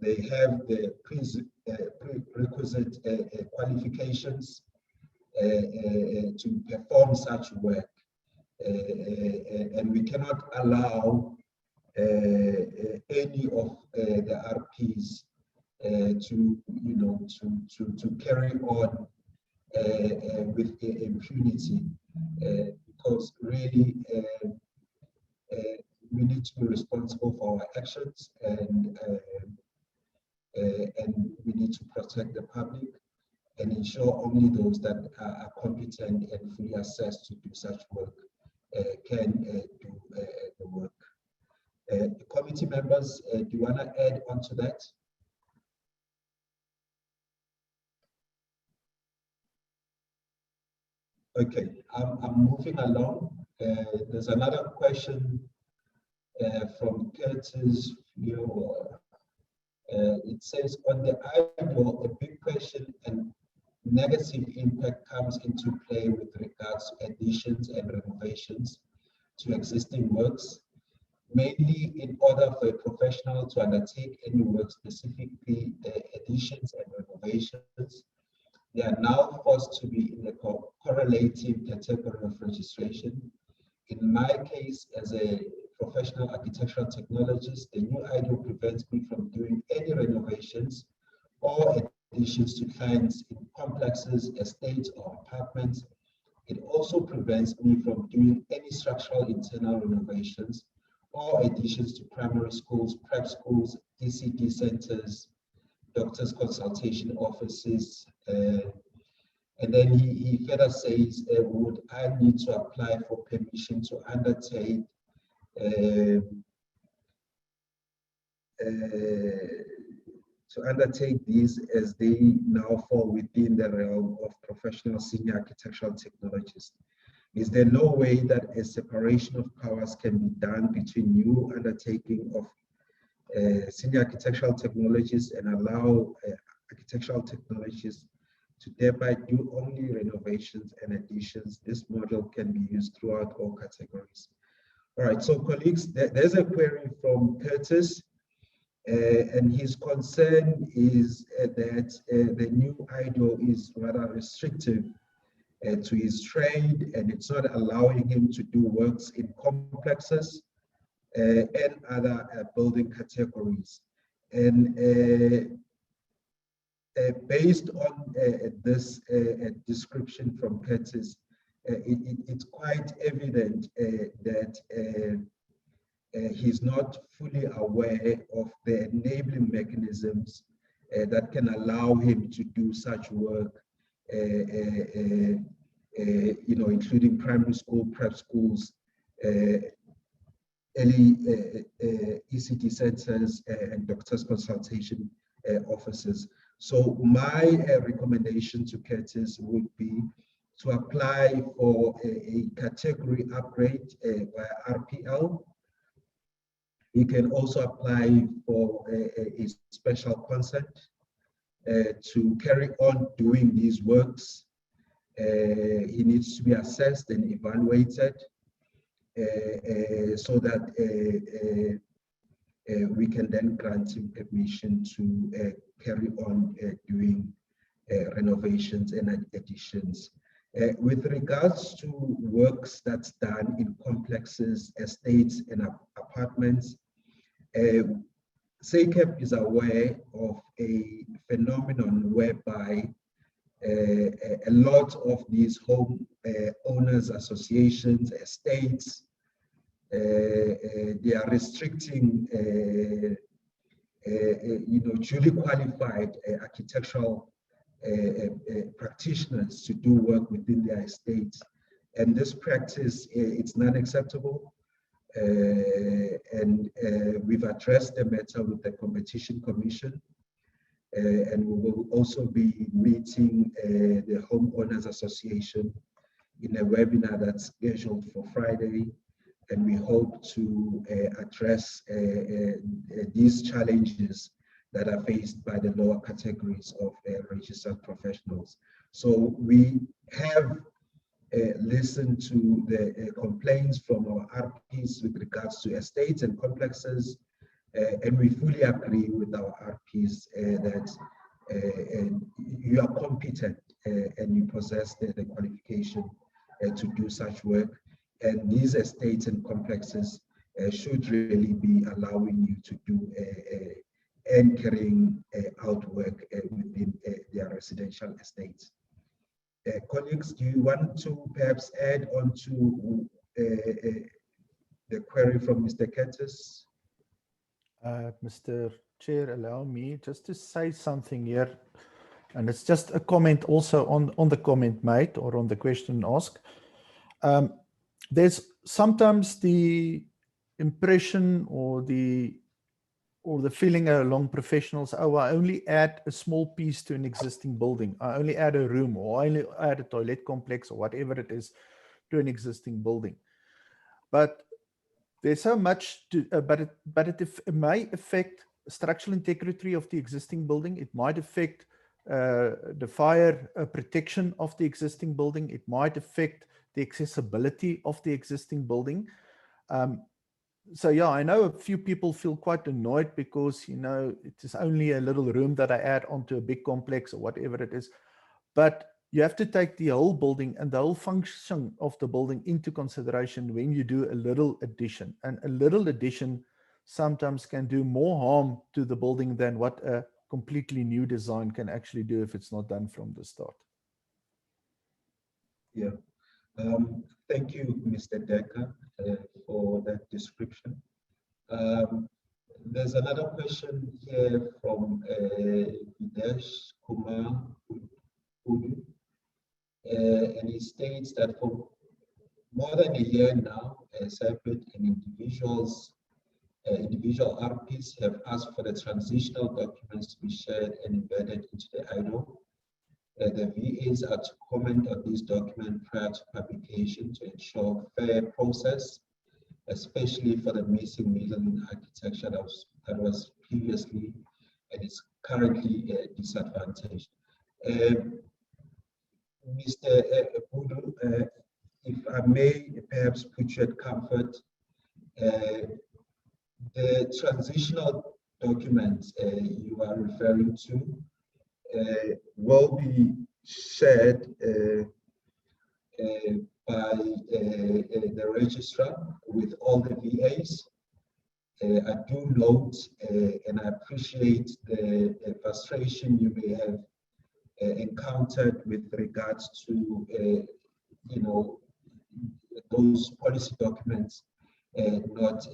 They have the prerequisite qualifications to perform such work. And we cannot allow any of the RPs to carry on with impunity, because really we need to be responsible for our actions, and we need to protect the public and ensure only those that are competent and fully assessed to do such work can do the work. Committee members, do you want to add on to that? Okay, I'm moving along. There's another question from Curtis. It says, on the IDoW, a big question and negative impact comes into play with regards to additions and renovations to existing works, mainly in order for a professional to undertake any work, specifically additions and renovations. They are now forced to be in the correlative category of registration. In my case, as a professional architectural technologist, the new IDoW prevents me from doing any renovations or additions to clients in complexes, estates, or apartments. It also prevents me from doing any structural internal renovations or additions to primary schools, prep schools, ECD centers, doctors' consultation offices. And then he further says, would I need to apply for permission to undertake these, as they now fall within the realm of professional senior architectural technologists? Is there no way that a separation of powers can be done between you undertaking of senior architectural technologists and allow architectural technologists to thereby do only renovations and additions? This model can be used throughout all categories. All right, so colleagues, there's a query from Curtis, and his concern is that the new IDoW is rather restrictive to his trade, and it's not allowing him to do works in complexes and other building categories. And based on this description from Curtis, it's quite evident that he's not fully aware of the enabling mechanisms that can allow him to do such work, including primary school, prep schools, early ECD centers, and doctors' consultation offices. So my recommendation to Curtis would be to apply for a category upgrade via RPL. He can also apply for a special consent to carry on doing these works. He needs to be assessed and evaluated so that we can then grant him permission to carry on doing renovations and additions. With regards to works that's done in complexes, estates, and apartments, SACEP is aware of a phenomenon whereby a lot of these home owners associations, estates, they are restricting duly qualified architectural practitioners to do work within their estates. And this practice, it's not acceptable. And we've addressed the matter with the Competition Commission. And we will also be meeting the Homeowners Association in a webinar that's scheduled for Friday. And we hope to address these challenges that are faced by the lower categories of registered professionals. So we have listened to the complaints from our RPs with regards to estates and complexes, and we fully agree with our RPs that you are competent and you possess the qualification to do such work. And these estates and complexes should really be allowing you to do anchoring out work within their residential estates. Colleagues, do you want to perhaps add on to the query from Mr. Curtis? Mr. Chair, allow me just to say something here, and it's just a comment also on the comment made or on the question asked. There's sometimes the impression or the feeling along professionals, oh, I only add a small piece to an existing building. I only add a room, or I only add a toilet complex, or whatever it is, to an existing building. But there's so much to, but it may affect structural integrity of the existing building. It might affect the fire protection of the existing building. It might affect the accessibility of the existing building. So yeah, I know a few people feel quite annoyed because, you know, it is only a little room that I add onto a big complex or whatever it is. But you have to take the whole building and the whole function of the building into consideration when you do a little addition. And a little addition sometimes can do more harm to the building than what a completely new design can actually do if it's not done from the start. Yeah. Thank you, Mr. Decker, for that description. There's another question here from Videsh Kumar Udu, and he states that for more than a year now, separate and individual RPs have asked for the transitional documents to be shared and embedded into the IDoW. The VAs are to comment on this document prior to publication to ensure fair process, especially for the missing middle architecture that was previously and is currently disadvantaged. Mr. Budu, if I may perhaps put you at comfort, the transitional documents you are referring to will be shared by the registrar with all the VAs. I do note and I appreciate the frustration you may have encountered with regards to you know, those policy documents not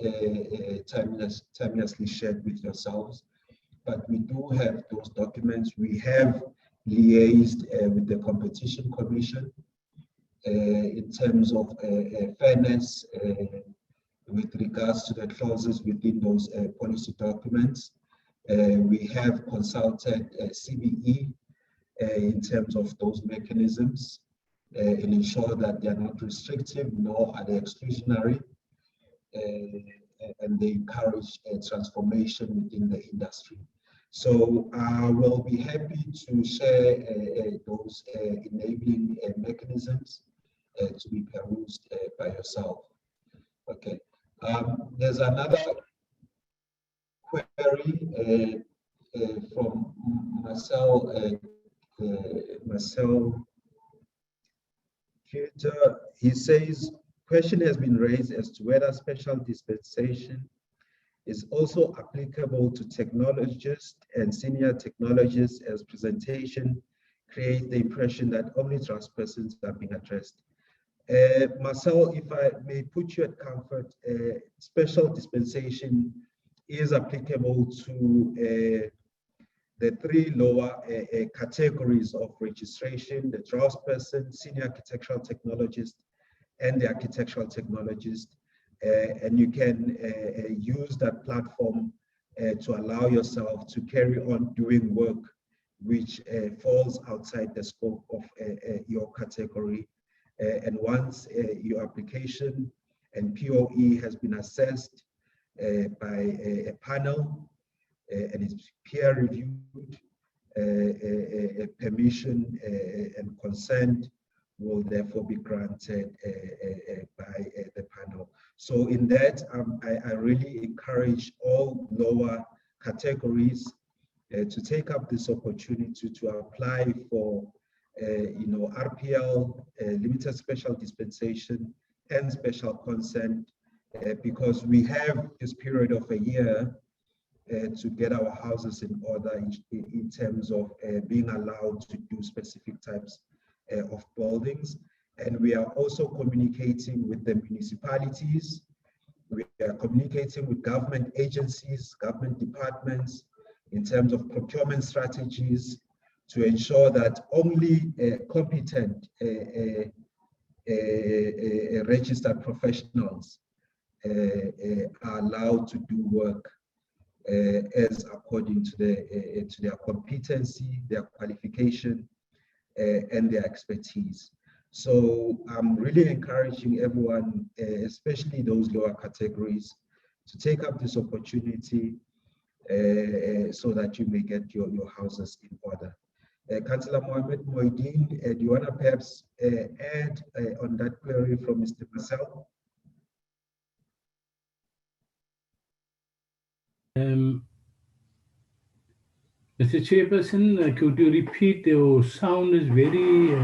timelessly shared with yourselves. But we do have those documents. We have liaised with the Competition Commission in terms of fairness with regards to the clauses within those policy documents. We have consulted CBE in terms of those mechanisms and ensure that they are not restrictive nor are they exclusionary, and they encourage transformation within the industry. So I will be happy to share those enabling mechanisms to be perused by yourself. Okay. There's another query from Marcel Peter. He says, question has been raised as to whether special dispensation is also applicable to technologists and senior technologists, as presentation creates the impression that only trust persons are being addressed. Marcel, if I may put you at comfort, special dispensation is applicable to the three lower categories of registration: the draftsperson, senior architectural technologist, and the architectural technologist. And you can use that platform to allow yourself to carry on doing work which falls outside the scope of your category. And once your application and POE has been assessed by a panel and is peer reviewed, permission and consent will therefore be granted by the panel. So in that, I really encourage all lower categories to take up this opportunity to apply for RPL, limited special dispensation, and special consent, because we have this period of a year to get our houses in order in terms of being allowed to do specific types of buildings. And we are also communicating with the municipalities. We are communicating with government agencies, government departments, in terms of procurement strategies, to ensure that only competent registered professionals are allowed to do work as according to their competency, their qualification, and their expertise. So I'm really encouraging everyone, especially those lower categories, to take up this opportunity so that you may get your houses in order. Councillor Mohammed Moideen, do you want to perhaps add on that query from Mr. Marcel? Mr. Chairperson, could you repeat? Your sound is very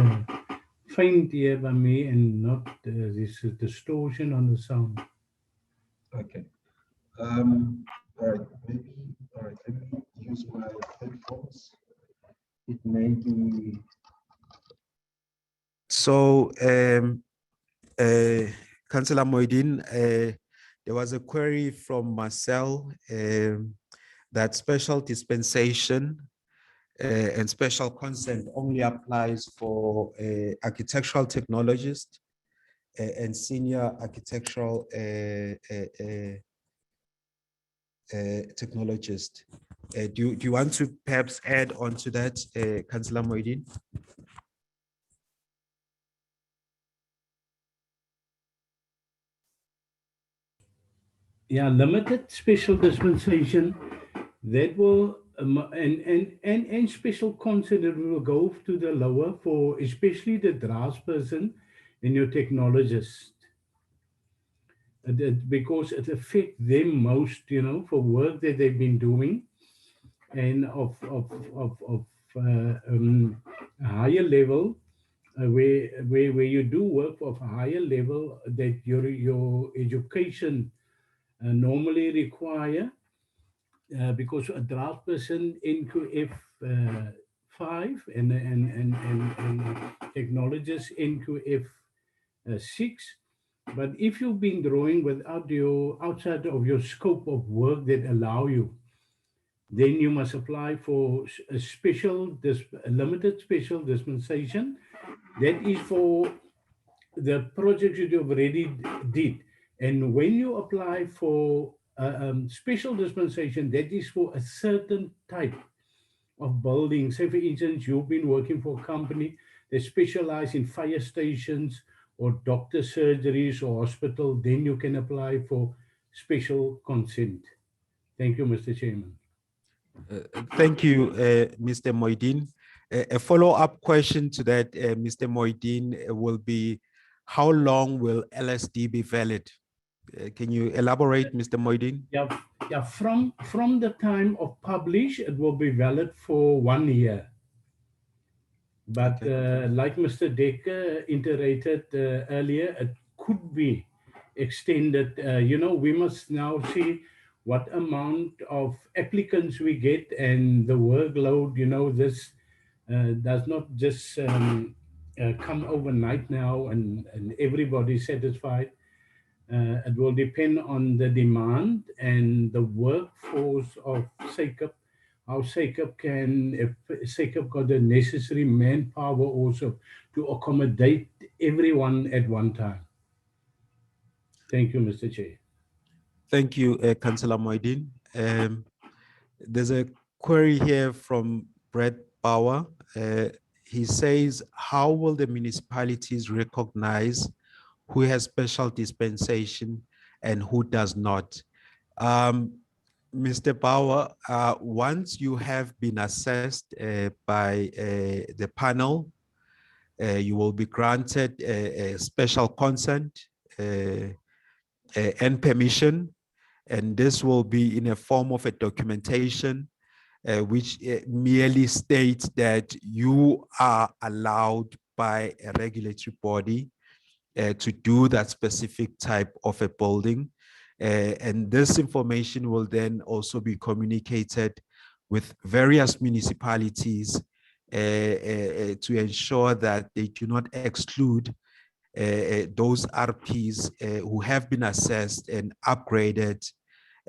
faint here by me, and not this distortion on the sound. Okay. All right. All right. Let me use my headphones. It may be. So, Councillor Moideen, there was a query from Marcel that special dispensation and special consent only applies for architectural technologists and senior architectural technologists. Do you want to perhaps add on to that, Councillor Moideen? Yeah, limited special dispensation that will and special consent that will go to the lower for especially the draftsperson and your technologist, because it affects them most, for work that they've been doing and of higher level, where you do work of a higher level that your education normally require, because a draftsperson NQF 5 and technologist NQF 6. But if you've been drawing without outside of your scope of work that allow you, then you must apply for a limited special dispensation. That is for the projects that you already did. And when you apply for special dispensation, that is for a certain type of building. Say, for instance, you've been working for a company that specialize in fire stations or doctor surgeries or hospital, then you can apply for special consent. Thank you, Mr. Chairman. Thank you, Mr. Moideen. A follow-up question to that, Mr. Moideen, will be, how long will Lsd be valid? Can you elaborate, Mr. Moideen? Yeah. From the time of publish, it will be valid for 1 year. But okay. Like Mr. Dekker iterated earlier, it could be extended. We must now see what amount of applicants we get and the workload. This does not just come overnight now and everybody's satisfied. It will depend on the demand and the workforce of SACP how SACP got the necessary manpower also to accommodate everyone at one time. Thank you, Mr. Chair. Thank you, Councillor Moidin. There's a query here from Brett Bauer. He says, how will the municipalities recognize who has special dispensation and who does not? Mr. Bauer, once you have been assessed by the panel, you will be granted a special consent and permission, and this will be in a form of a documentation which merely states that you are allowed by a regulatory body to do that specific type of a building. And this information will then also be communicated with various municipalities to ensure that they do not exclude those RPs who have been assessed and upgraded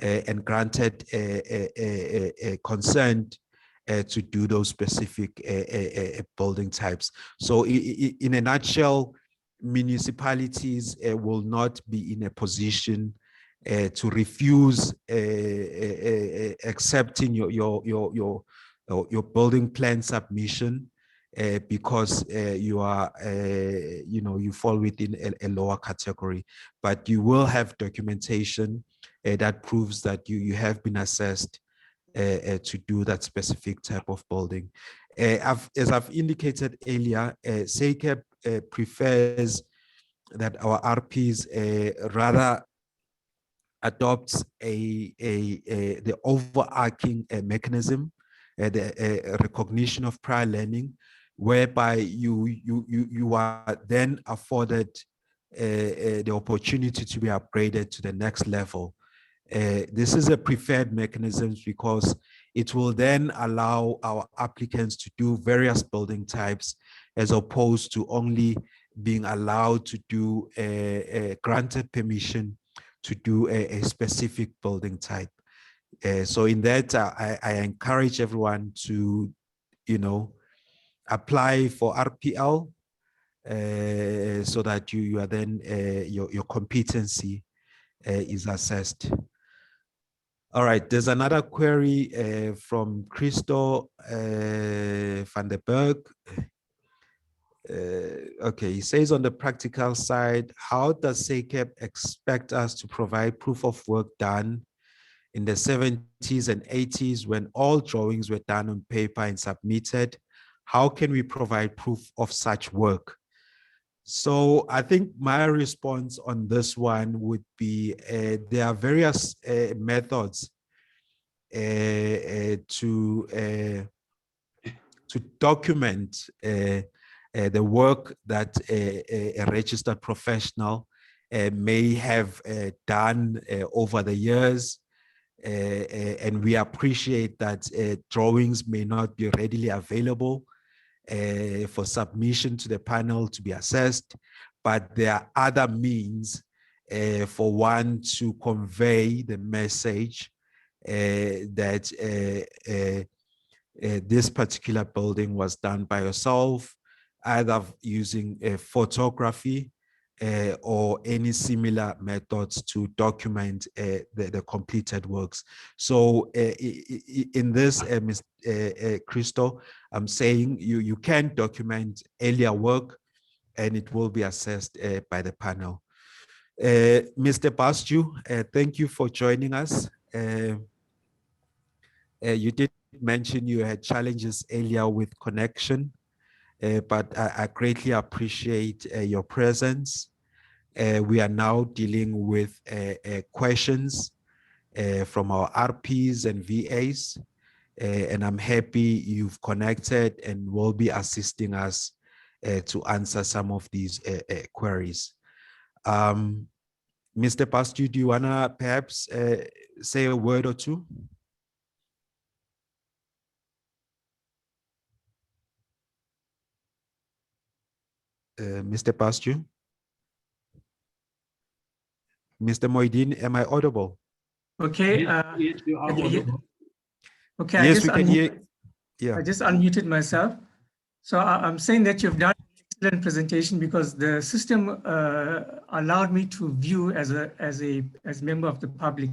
and granted a consent to do those specific building types. So in a nutshell, municipalities will not be in a position to refuse accepting your building plan submission because you are, you fall within a lower category, but you will have documentation that proves that you have been assessed to do that specific type of building. As I've indicated earlier, SACP prefers that our RPs rather adopts the overarching mechanism, the recognition of prior learning, whereby you are then afforded the opportunity to be upgraded to the next level. This is a preferred mechanism because it will then allow our applicants to do various building types as opposed to only being allowed to do a granted permission to do a specific building type. So in that, I encourage everyone to, apply for RPL so that you are then, your competency is assessed. All right, there's another query from Christo van der Berg. Okay, he says on the practical side, how does SACP expect us to provide proof of work done in the 70s and 80s when all drawings were done on paper and submitted? How can we provide proof of such work? So I think my response on this one would be there are various methods to document the work that a registered professional may have done over the years. And we appreciate that drawings may not be readily available for submission to the panel to be assessed, but there are other means for one to convey the message that this particular building was done by yourself, either using photography or any similar methods to document the completed works. So in this, Christo, I'm saying you can document earlier work and it will be assessed by the panel. Mr. Bastu, thank you for joining us. You did mention you had challenges earlier with connection, but I greatly appreciate your presence. We are now dealing with questions from our RPs and VAs, and I'm happy you've connected and will be assisting us to answer some of these queries. Mr. Bastu, do you want to perhaps say a word or two? Mr. Bastu? Mr. Moidin, am I audible? Okay. Yes, you are audible. Okay, Yes, we can hear. Yeah. I just unmuted myself. So I'm saying that you've done an excellent presentation because the system allowed me to view as a member of the public.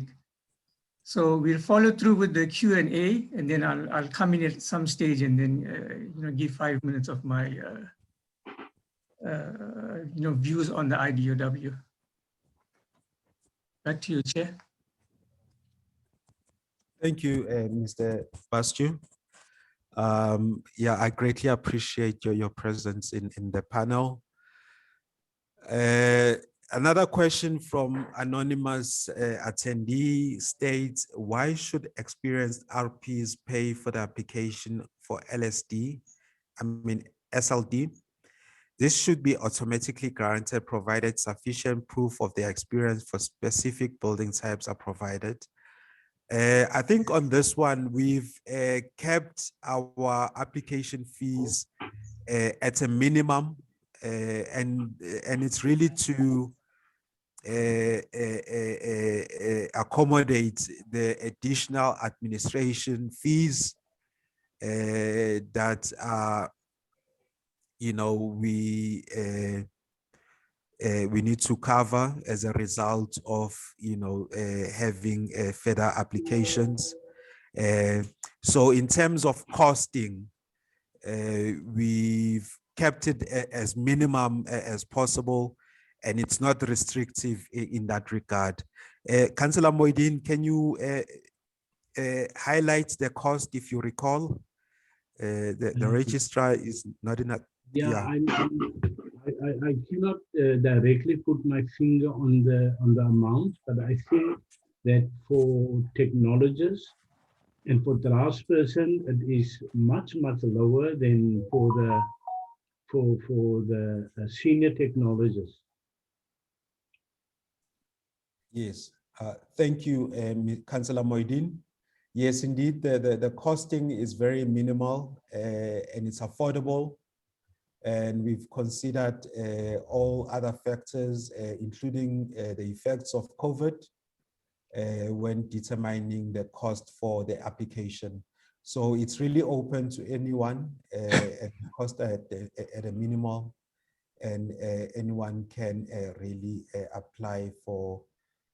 So we'll follow through with the Q&A, and then I'll come in at some stage and then give 5 minutes of my views on the IDoW. Back to you, Chair. Thank you, Mr. Bastu. Yeah, I greatly appreciate your presence in the panel. Another question from anonymous attendee states, why should experienced RPs pay for the application for SLD? This should be automatically granted provided sufficient proof of their experience for specific building types are provided. I think on this one, we've kept our application fees at a minimum, and it's really to accommodate the additional administration fees that are, we need to cover as a result of, having further applications. So in terms of costing, we've kept it as minimum as possible, and it's not restrictive in that regard. Councillor Moideen, can you highlight the cost if you recall? The registrar is not in a... Yeah. I cannot directly put my finger on the amount, but I think that for technologists and for draftsperson, it is much lower than for the senior technologists. Yes, thank you, Councillor Moideen. Yes, indeed, the costing is very minimal and it's affordable. And we've considered all other factors, including the effects of COVID, when determining the cost for the application. So it's really open to anyone, at cost at a minimum, and anyone can really apply for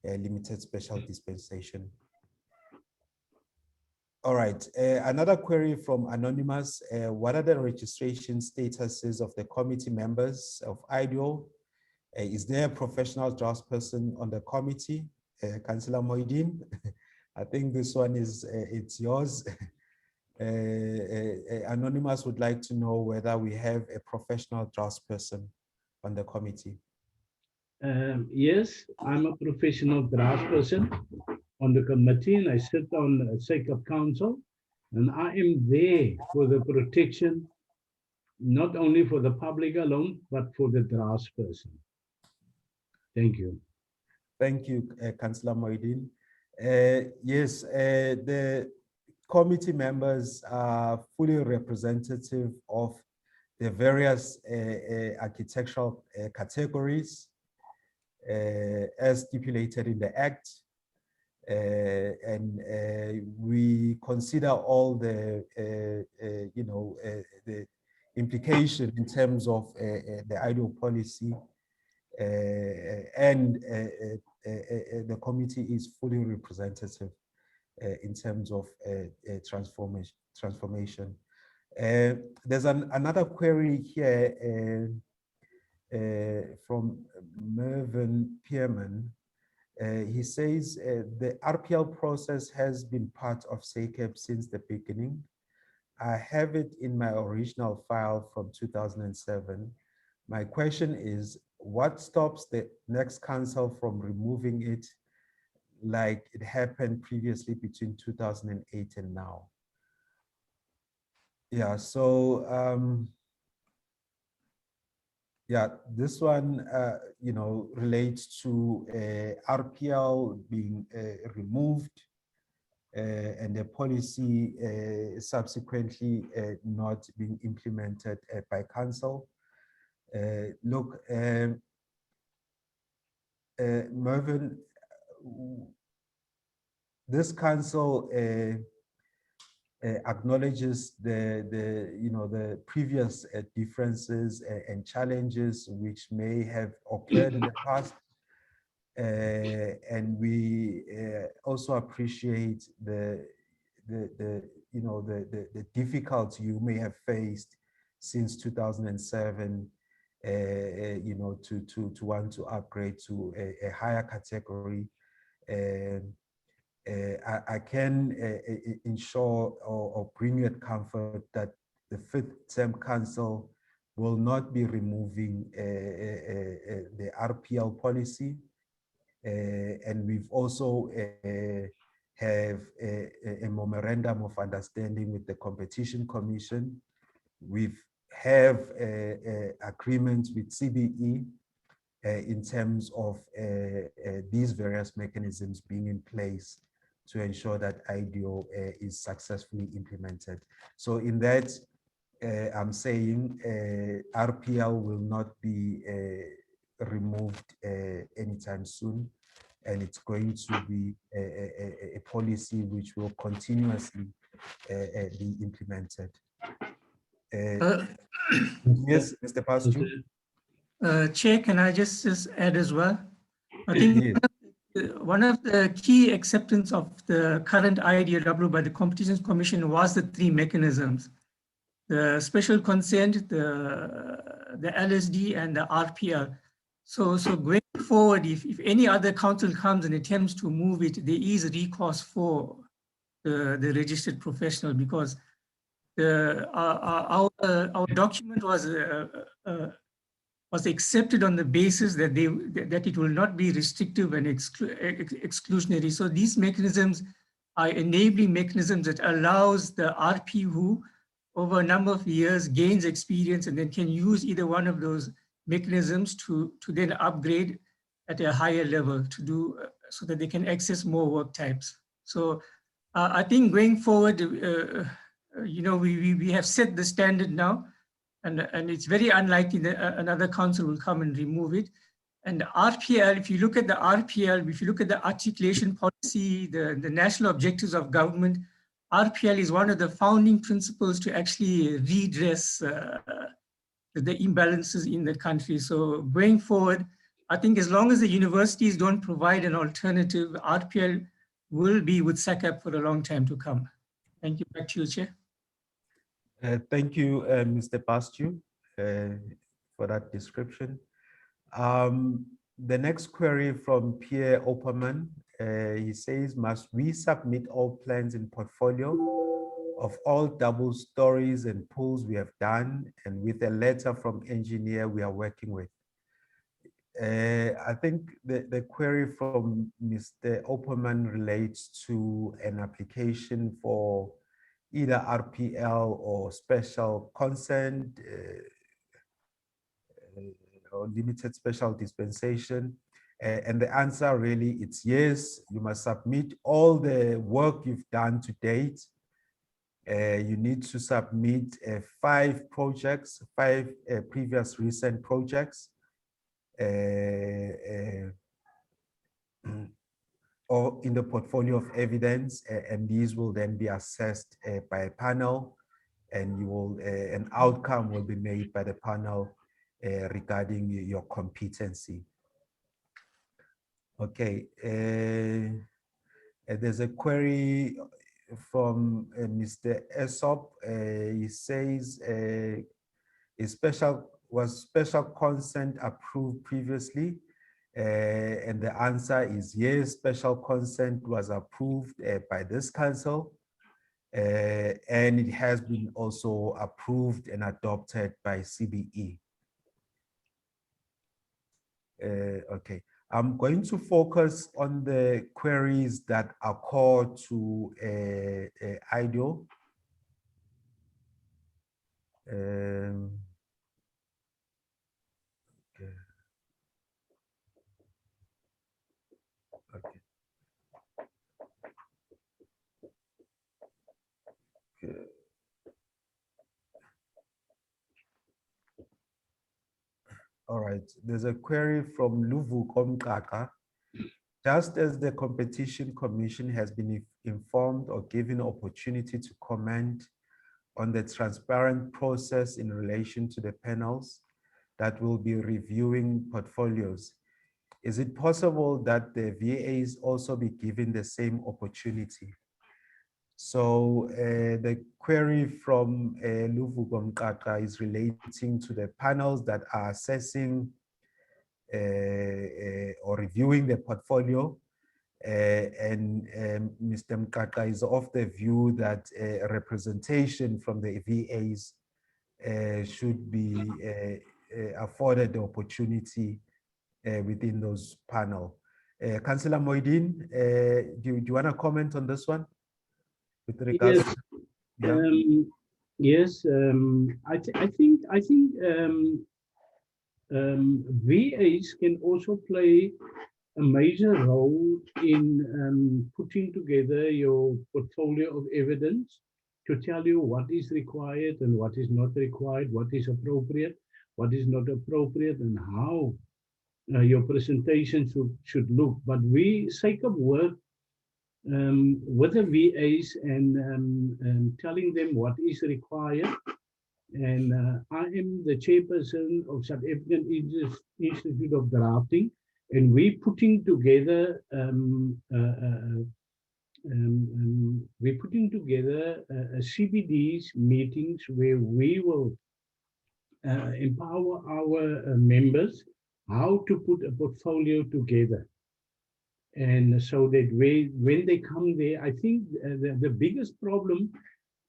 a limited special dispensation. All right, another query from Anonymous. What are the registration statuses of the committee members of IDoW? Is there a professional draftsperson on the committee? Councillor Moideen, I think this one is, it's yours. Anonymous would like to know whether we have a professional draftsperson on the committee. Yes, I'm a professional draftsperson on the committee, and I sit on SACOP Council, and I am there for the protection, not only for the public alone, but for the draftsperson. Thank you. Thank you, Councillor Moideen. Yes, the committee members are fully representative of the various architectural categories as stipulated in the Act. And we consider all the, the implication in terms of the IDoW policy, and the committee is fully representative in terms of transformation. There's another query here from Mervyn Pierman. He says the RPL process has been part of SACOP since the beginning. I have it in my original file from 2007. My question is, what stops the next council from removing it like it happened previously between 2008 and now? Yeah, so yeah, this one, relates to RPL being removed and the policy subsequently not being implemented by council. Look, Mervyn, this council acknowledges the previous differences and challenges which may have occurred in the past. And we also appreciate the difficulty you may have faced since 2007, to want to upgrade to a higher category. I can ensure or bring you at comfort that the Fifth Term Council will not be removing the RPL policy. And we've also have a memorandum of understanding with the Competition Commission. We have agreements with CBE in terms of these various mechanisms being in place to ensure that IDoW is successfully implemented. So in that, I'm saying RPL will not be removed anytime soon, and it's going to be a policy which will continuously be implemented. Yes, Mr. Pastor. Chair, can I just add as well? I think Yes. one of the key acceptance of the current IDoW by the Competitions Commission was the three mechanisms: the special consent, the Lsd, and the RPL. So going forward, if any other council comes and attempts to move it, there is recourse for the registered professional, because our document was accepted on the basis that it will not be restrictive and exclusionary. So these mechanisms are enabling mechanisms that allows the RP who over a number of years gains experience and then can use either one of those mechanisms to then upgrade at a higher level to do so that they can access more work types. So I think going forward, we have set the standard now. And it's very unlikely that another council will come and remove it. And RPL, if you look at the RPL, if you look at the articulation policy, the national objectives of government, RPL is one of the founding principles to actually redress the imbalances in the country. So going forward, I think as long as the universities don't provide an alternative, RPL will be with SACAP for a long time to come. Thank you. Back to you, Chair. Thank you, Mr. Pastu, for that description. The next query from Pierre Opperman, he says, must we submit all plans in portfolio of all double stories and pools we have done, and with a letter from engineer we are working with? I think the query from Mr. Opperman relates to an application for either RPL or special consent or limited special dispensation. And the answer really, it's yes, you must submit all the work you've done to date. You need to submit 5 projects, 5 previous recent projects, or in the portfolio of evidence, and these will then be assessed by a panel, and you will an outcome will be made by the panel regarding your competency. Okay, there's a query from Mr. Aesop. He says, was special consent approved previously? And the answer is yes, special consent was approved by this council, and it has been also approved and adopted by CBE. Okay, I'm going to focus on the queries that are core to IDoW. Okay. Okay. Okay. All right, there's a query from Luvu Komkaka. Just as the Competition Commission has been informed or given opportunity to comment on the transparent process in relation to the panels that will be reviewing portfolios, is it possible that the VAs also be given the same opportunity? So the query from Iuw Policy is relating to the panels that are assessing or reviewing the portfolio. And Mr. Mkaka is of the view that representation from the VAs should be afforded the opportunity within those panel. Councillor Moideen, do you want to comment on this one? With regards Yes, to, yes. I think VAs can also play a major role in putting together your portfolio of evidence to tell you what is required and what is not required, what is appropriate, what is not appropriate, and how your presentation should look. But we take up work with the VAs and telling them what is required. And I am the chairperson of South African Institute of Drafting, and we putting together CBDs meetings where we will empower our members how to put a portfolio together. And so that when they come there, I think the biggest problem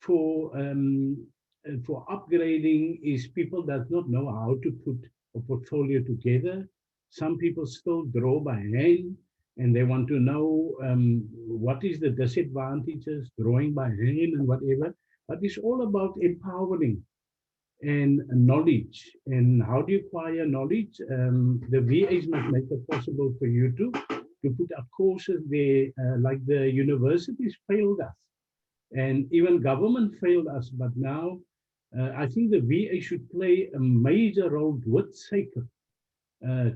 for upgrading is people does not know how to put a portfolio together. Some people still draw by hand, and they want to know what is the disadvantages drawing by hand and whatever. But it's all about empowering and knowledge. And how do you acquire knowledge? The VAs must make it possible for you to put up courses there, like the universities failed us, and even government failed us. But now I think the VA should play a major role with SACP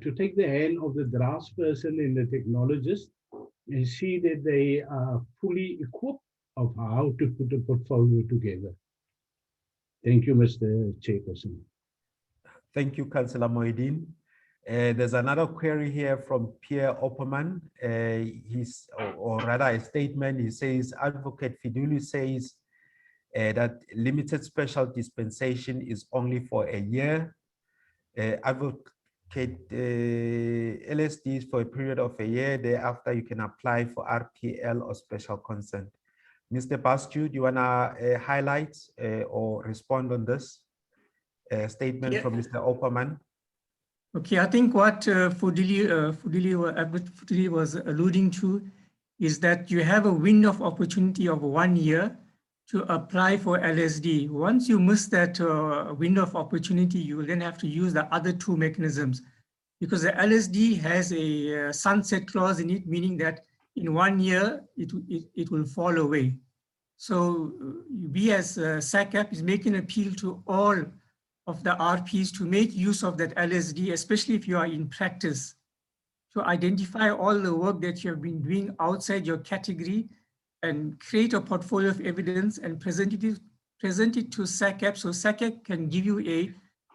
to take the hand of the draftsperson and the technologist and see that they are fully equipped of how to put a portfolio together. Thank you, Mr. Chairperson. thank you, Councillor Moideen. There's another query here from Pierre Opperman. Or rather a statement, he says, Advocate Fiduli says that limited special dispensation is only for a year. Advocate Lsda is for a period of a year. Thereafter, you can apply for RPL or special consent. Mr. Bastu, do you want to highlight or respond on this statement from Mr. Opperman? Okay, I think what Fudili was alluding to is that you have a window of opportunity of 1 year to apply for Lsda. Once you miss that window of opportunity, you will then have to use the other two mechanisms, because the Lsda has a sunset clause in it, meaning that in 1 year, it will fall away. So we as SACP is making an appeal to all of the RPs to make use of that Lsda, especially if you are in practice, to identify all the work that you have been doing outside your category and create a portfolio of evidence and present it to SACP, so SACP can give you a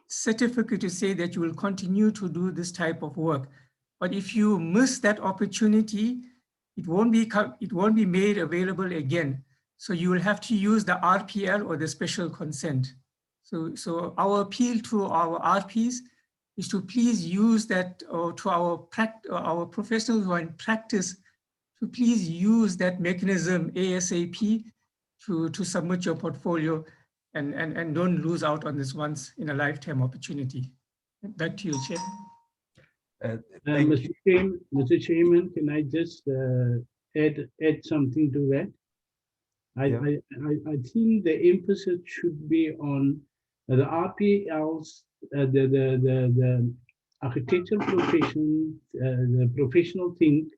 certificate to say that you will continue to do this type of work. But if you miss that opportunity, it won't be made available again. So you will have to use the RPL or the special consent. So our appeal to our RPs is to please use that, or to our professionals who are in practice, to please use that mechanism ASAP to submit your portfolio and don't lose out on this once in a lifetime opportunity. Back to you, Chair. Mr. Chairman, can I just add something to that? I think the emphasis should be on the RPLs, the architectural profession, the professional think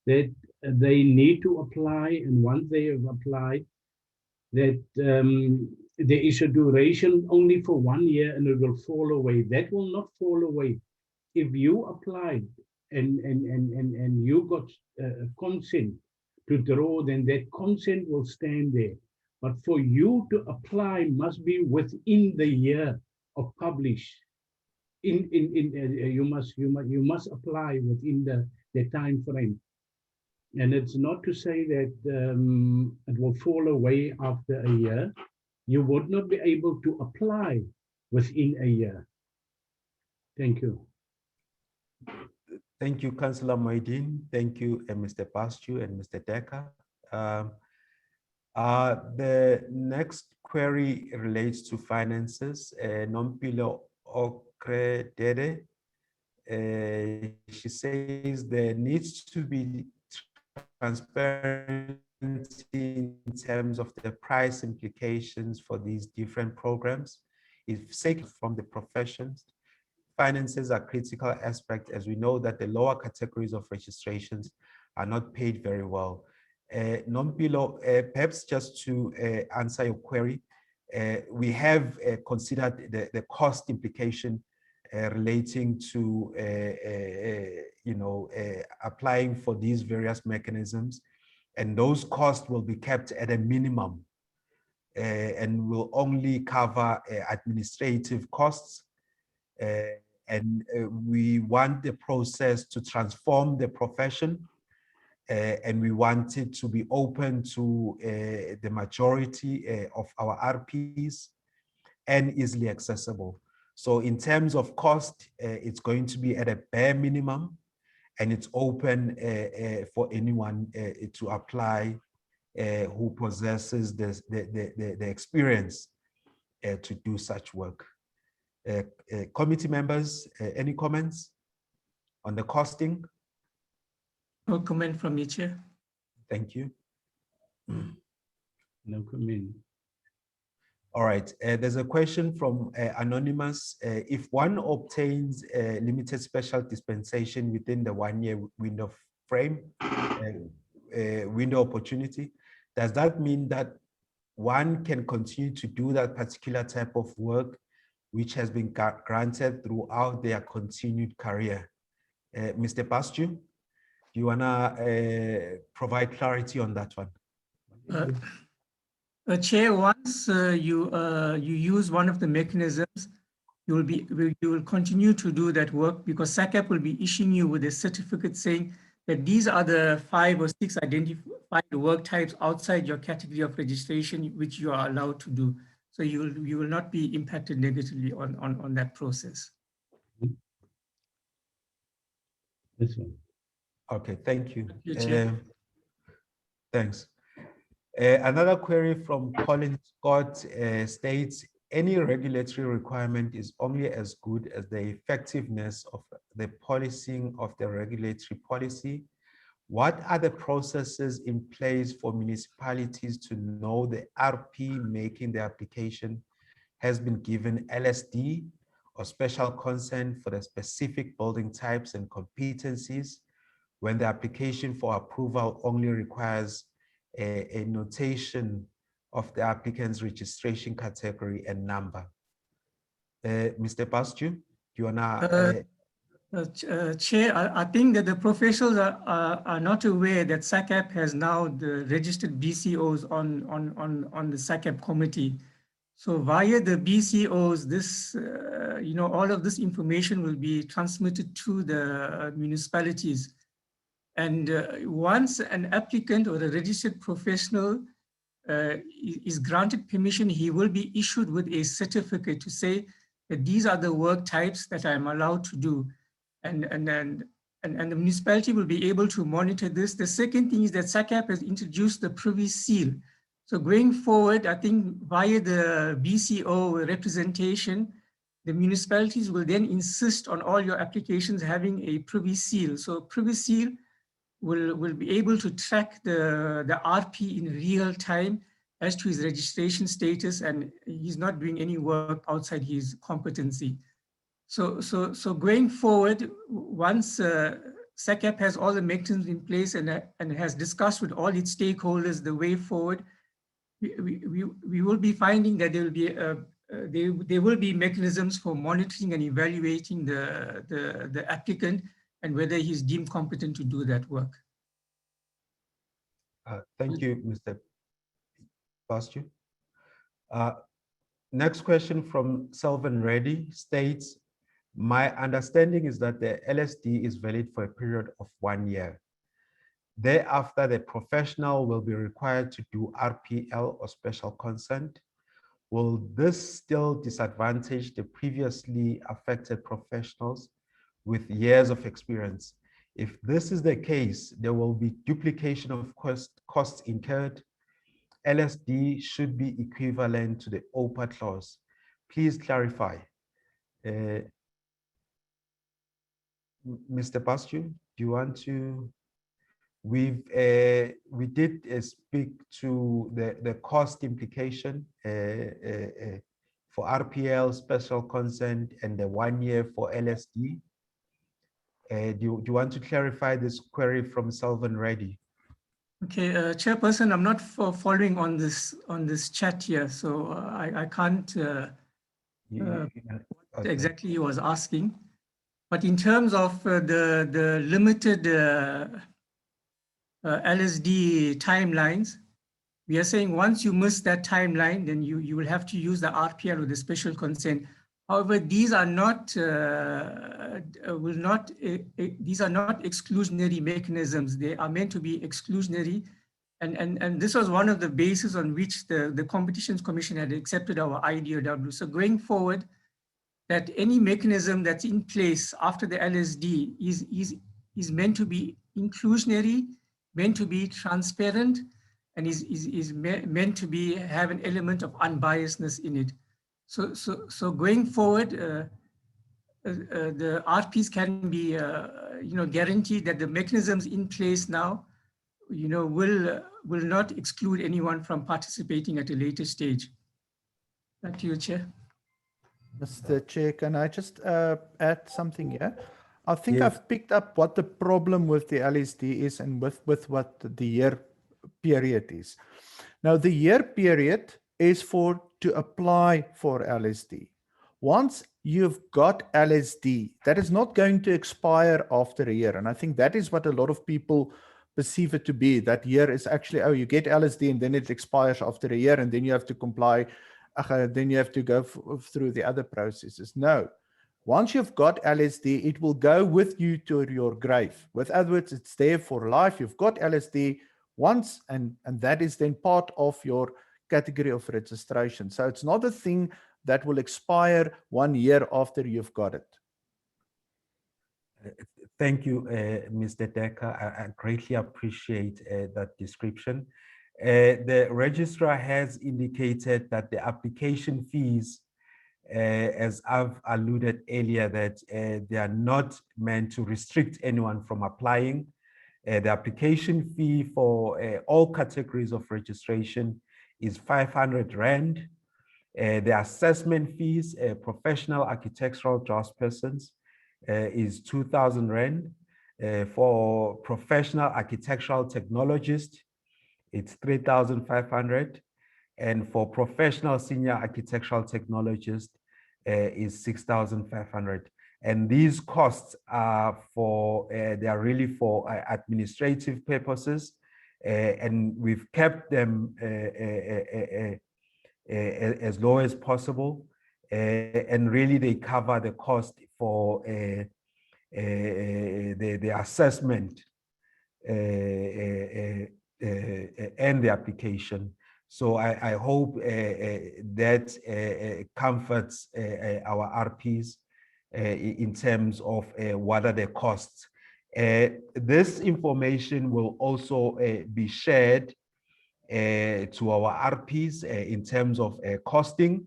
that they need to apply, and once they have applied, that there is a duration only for 1 year and it will fall away. That will not fall away. If you applied and you got consent to draw, then that consent will stand there. But for you to apply must be within the year of publish. You must apply within the time frame. And it's not to say that it will fall away after a year. You would not be able to apply within a year. Thank you. Thank you, Councillor Moedin. Thank you, Mr. Pascu and Mr. Decker. The next query relates to finances. Nompilo Okredede. She says there needs to be transparency in terms of the price implications for these different programs. If taken from the professions, finances are critical aspect, as we know that the lower categories of registrations are not paid very well. Nompilo, perhaps just to answer your query, we have considered the cost implication relating to applying for these various mechanisms, and those costs will be kept at a minimum and will only cover administrative costs. And we want the process to transform the profession, and we want it to be open to the majority of our RPs and easily accessible. So in terms of cost, it's going to be at a bare minimum, and it's open for anyone to apply who possesses the experience to do such work. Committee members, any comments on the costing? No comment from me, Chair. Thank you. No comment. All right, there's a question from Anonymous. If one obtains a limited special dispensation within the 1-year window frame, window opportunity, does that mean that one can continue to do that particular type of work which has been granted throughout their continued career? Mr. Pascu, do you wanna provide clarity on that one? Chair, once you use one of the mechanisms, you will continue to do that work, because SACAP will be issuing you with a certificate saying that these are the 5 or 6 identified work types outside your category of registration which you are allowed to do. So you will not be impacted negatively on that process. This one. Okay, thank you. Thank you, Chair. Thanks. Another query from Colin Scott states, any regulatory requirement is only as good as the effectiveness of the policing of the regulatory policy. What are the processes in place for municipalities to know the RP making the application has been given Lsda or special consent for the specific building types and competencies, when the application for approval only requires a notation of the applicant's registration category and number? Mr. Pascu, do you wanna? Chair, I think that the professionals are not aware that SACAP has now the registered BCOs on the SACAP committee. So via the BCOs, this all of this information will be transmitted to the municipalities. And once an applicant or a registered professional is granted permission, he will be issued with a certificate to say that these are the work types that I'm allowed to do. And the municipality will be able to monitor this. The second thing is that SACAP has introduced the privy seal. So going forward, I think via the BCO representation, the municipalities will then insist on all your applications having a privy seal. So privy seal will be able to track the RP in real time as to his registration status, and he's not doing any work outside his competency. So going forward, once SACAP has all the mechanisms in place and has discussed with all its stakeholders the way forward, we will be finding that there will be mechanisms for monitoring and evaluating the applicant, and whether he's deemed competent to do that work. Thank you, Mr. Pastor. Next question from Selvin Reddy states, my understanding is that the LSD is valid for a period of 1 year. Thereafter, the professional will be required to do RPL or special consent. Will this still disadvantage the previously affected professionals with years of experience? If this is the case, there will be duplication of costs incurred. LSD should be equivalent to the OPA clause. Please clarify. Mr. Pastor, do you want to? We did speak to the cost implication for RPL, special consent, and the 1 year for LSD. Do you want to clarify this query from Selvin Reddy? Okay, Chairperson, I'm not following on this chat here, so I can't what exactly he was asking. But in terms of the limited LSD timelines, we are saying once you miss that timeline, then you will have to use the RPL or the special consent. However, these are not these are not exclusionary mechanisms. They are meant to be exclusionary, and this was one of the bases on which the Competitions Commission had accepted our IDoW. So going forward, that any mechanism that's in place after the LSD is meant to be inclusionary, meant to be transparent, and is meant to have an element of unbiasedness in it. So going forward, the RPs can be guaranteed that the mechanisms in place now will not exclude anyone from participating at a later stage. Back to you, Chair. Mr. Chair, can I just add something here? I think Yes. I've picked up what the problem with the LSD is and with what the year period is. Now, the year period is to apply for LSD. Once you've got LSD, that is not going to expire after a year. And I think that is what a lot of people perceive it to be. That year is actually, oh, you get LSD and then it expires after a year and then you have to comply. Then you have to go through the other processes. No. Once you've got LSD, it will go with you to your grave. With other words, it's there for life. You've got LSD once, and that is then part of your category of registration. So it's not a thing that will expire 1 year after you've got it. Thank you, Mr. Decker. I greatly appreciate that description. The registrar has indicated that the application fees, as I've alluded earlier, that they are not meant to restrict anyone from applying. The application fee for all categories of registration is 500 Rand. The assessment fees, professional architectural draftspersons, is 2,000 Rand. For professional architectural technologist, it's 3,500. And for professional senior architectural technologist is 6,500. And these costs are they are really for administrative purposes. And we've kept them as low as possible. And really they cover the cost for the assessment and the application. So I hope that comforts our RPs in terms of what are the costs. This information will also be shared to our RPs in terms of costing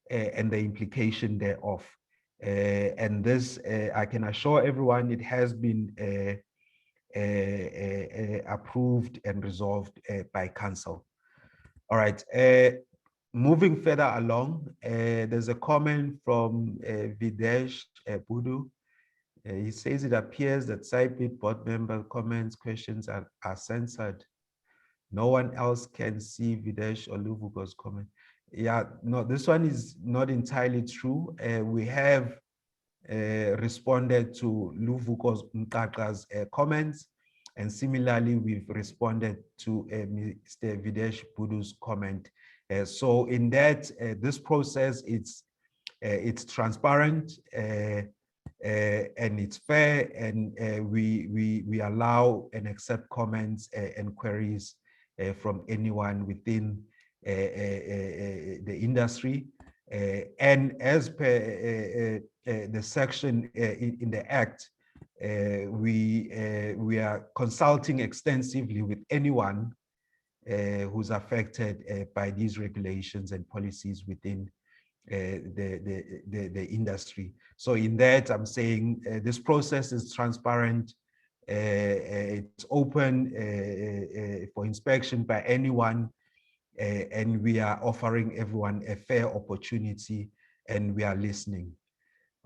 and the implication thereof. And this, I can assure everyone, it has been approved and resolved by council. All right, moving further along, there's a comment from Videsh Budu. He says it appears that SIPID board member comments, questions are censored. No one else can see Videsh or Luvugo's comment. Yeah, no, this one is not entirely true. We have responded to Luvuko's Nkaka's comments, and similarly, we've responded to Mr. Videsh Budu's comment. So in that, this process, it's transparent and it's fair, and we allow and accept comments and queries from anyone within the industry. And as per the section in the Act, we are consulting extensively with anyone who's affected by these regulations and policies within the industry. So in that, I'm saying this process is transparent, it's open for inspection by anyone, and we are offering everyone a fair opportunity, and we are listening.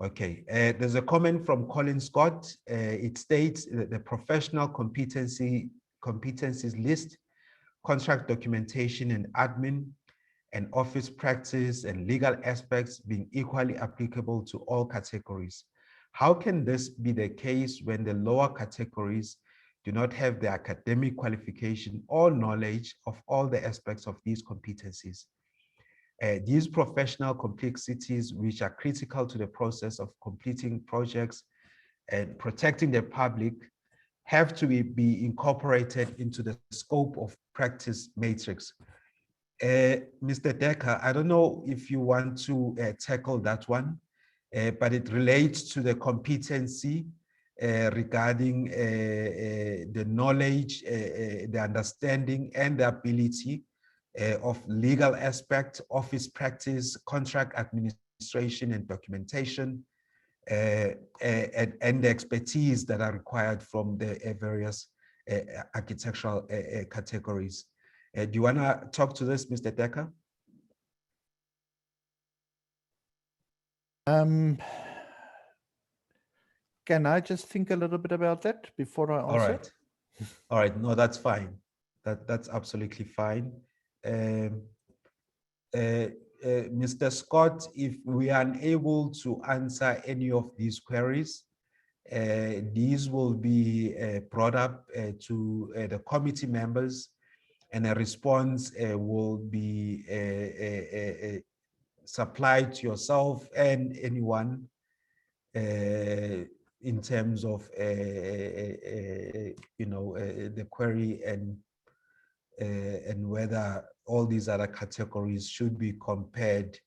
Okay, there's a comment from Colin Scott. It states that the professional competencies list, contract documentation and admin, and office practice and legal aspects being equally applicable to all categories. How can this be the case when the lower categories do not have the academic qualification or knowledge of all the aspects of these competencies? These professional complexities, which are critical to the process of completing projects and protecting the public, have to be incorporated into the scope of practice matrix. Mr. Decker, I don't know if you want to tackle that one, but it relates to the competency regarding the knowledge, the understanding, and the ability of legal aspect, office practice, contract administration and documentation, and the expertise that are required from the various architectural categories. Do you want to talk to this, Mr. Decker? Can I just think a little bit about that before I answer? All right. All right. No, that's fine. That's absolutely fine. Mr. Scott, if we are unable to answer any of these queries, these will be brought up to the committee members, and a response will be supplied to yourself and anyone in terms of the query and whether all these other categories should be compared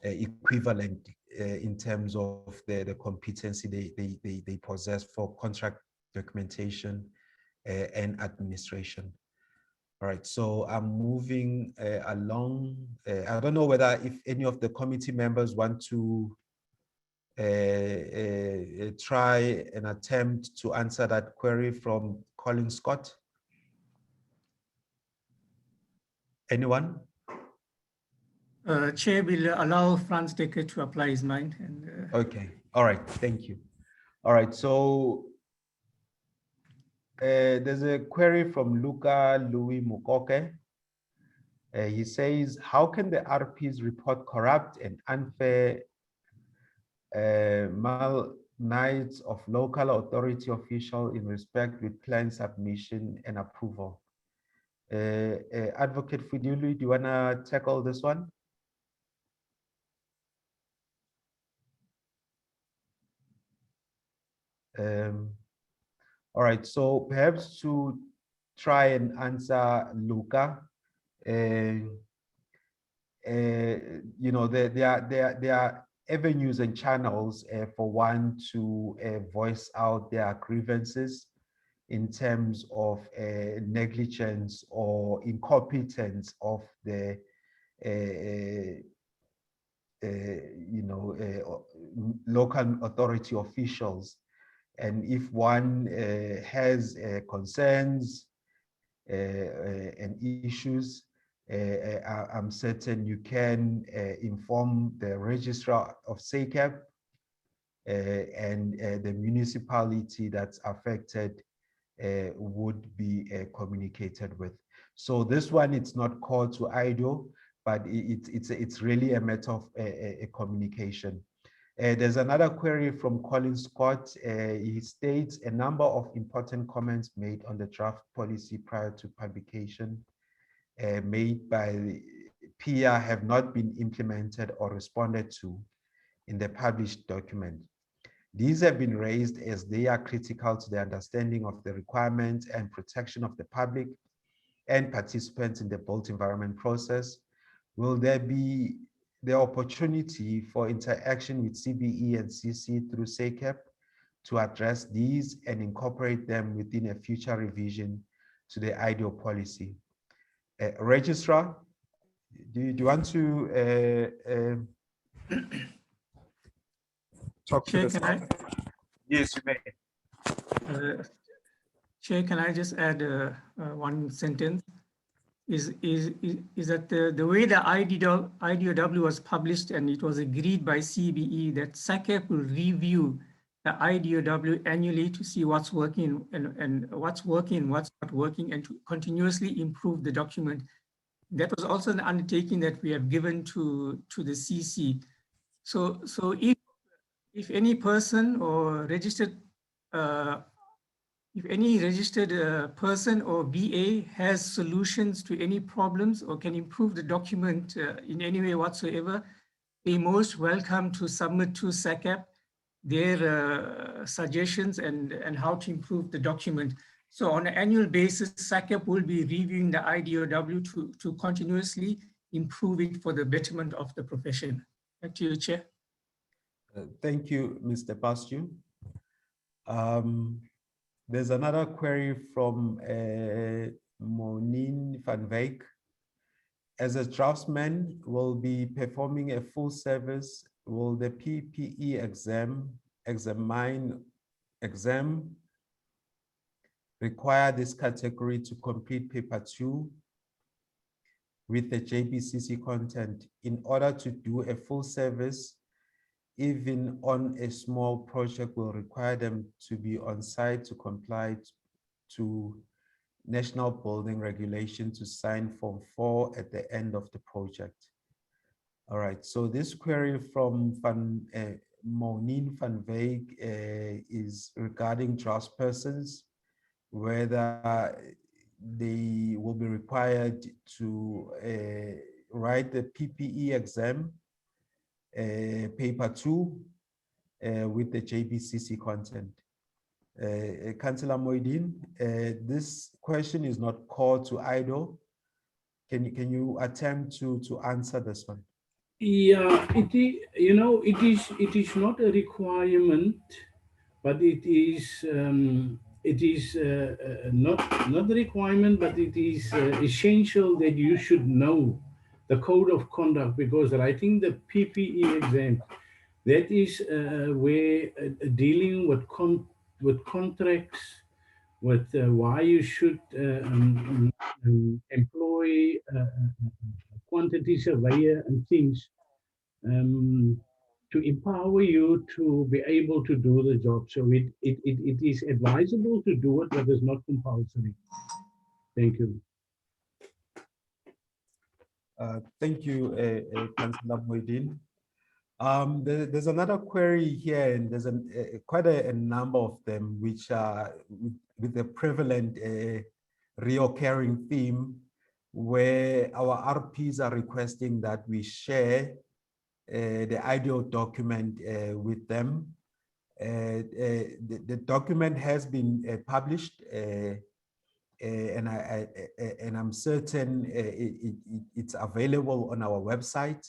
equivalent in terms of the competency they possess for contract documentation and administration. All right, so I'm moving along. I don't know whether if any of the committee members want to try and attempt to answer that query from Colin Scott. Anyone? Chair will allow Franz Decker to apply his mind. And, Okay, all right, thank you. All right, so there's a query from Luca Louis Mukoke. He says, how can the RPs report corrupt and unfair malnights of local authority official in respect with plan submission and approval? Advocate Fiduli, do you want to tackle this one? All right, so perhaps to try and answer Luca, there are avenues and channels for one to voice out their grievances in terms of negligence or incompetence of the local authority officials. And if one has concerns and issues, I'm certain you can inform the registrar of SACAP and the municipality that's affected would be communicated with. So this one, it's not called to IDoW, but it's really a matter of a communication. There's another query from Colin Scott. He states a number of important comments made on the draft policy prior to publication made by the PIA have not been implemented or responded to in the published document. These have been raised as they are critical to the understanding of the requirements and protection of the public and participants in the built environment process. Will there be the opportunity for interaction with CBE and CC through SACEP to address these and incorporate them within a future revision to the IDoW policy? Registrar, do you want to talk to the Chair, Yes, you may. Chair, can I just add one sentence? Is that the way the IDoW was published and it was agreed by CBE that SACEP will review the IDoW annually to see what's working and what's working, what's not working, and to continuously improve the document. That was also an undertaking that we have given to the CC. So if any person or registered if any registered person or BA has solutions to any problems or can improve the document in any way whatsoever, they're most welcome to submit to SACEP their suggestions and how to improve the document. So on an annual basis, SACEP will be reviewing the IDoW to continuously improve it for the betterment of the profession. Back to you, Chair. Thank you, Mr. Pastu. There's another query from Monien van Wyk. As a draftsman will be performing a full service, will the PPE exam require this category to complete paper 2 with the JBCC content in order to do a full service? Even on a small project will require them to be on site to comply to national building regulation to sign Form 4 at the end of the project. All right, so this query from Monien van Wyk is regarding draftspersons, whether they will be required to write the PPE exam paper 2 with the JBCC content. Councillor Moideen, this question is not called to IDoW. Can you attempt to answer this one? Yeah, it is not a requirement, but it is not the requirement, but it is essential that you should know the code of conduct, because writing the PPE exam, that is where dealing with contracts, with why you should employ quantity surveyor and things to empower you to be able to do the job. So it is advisable to do it, but it's not compulsory. Thank you. Thank you, Councillor Moideen. There's another query here, and there's quite a number of them which are with a prevalent reoccurring theme, where our RPs are requesting that we share the IDoW document with them. The document has been published, and I'm certain it's available on our website.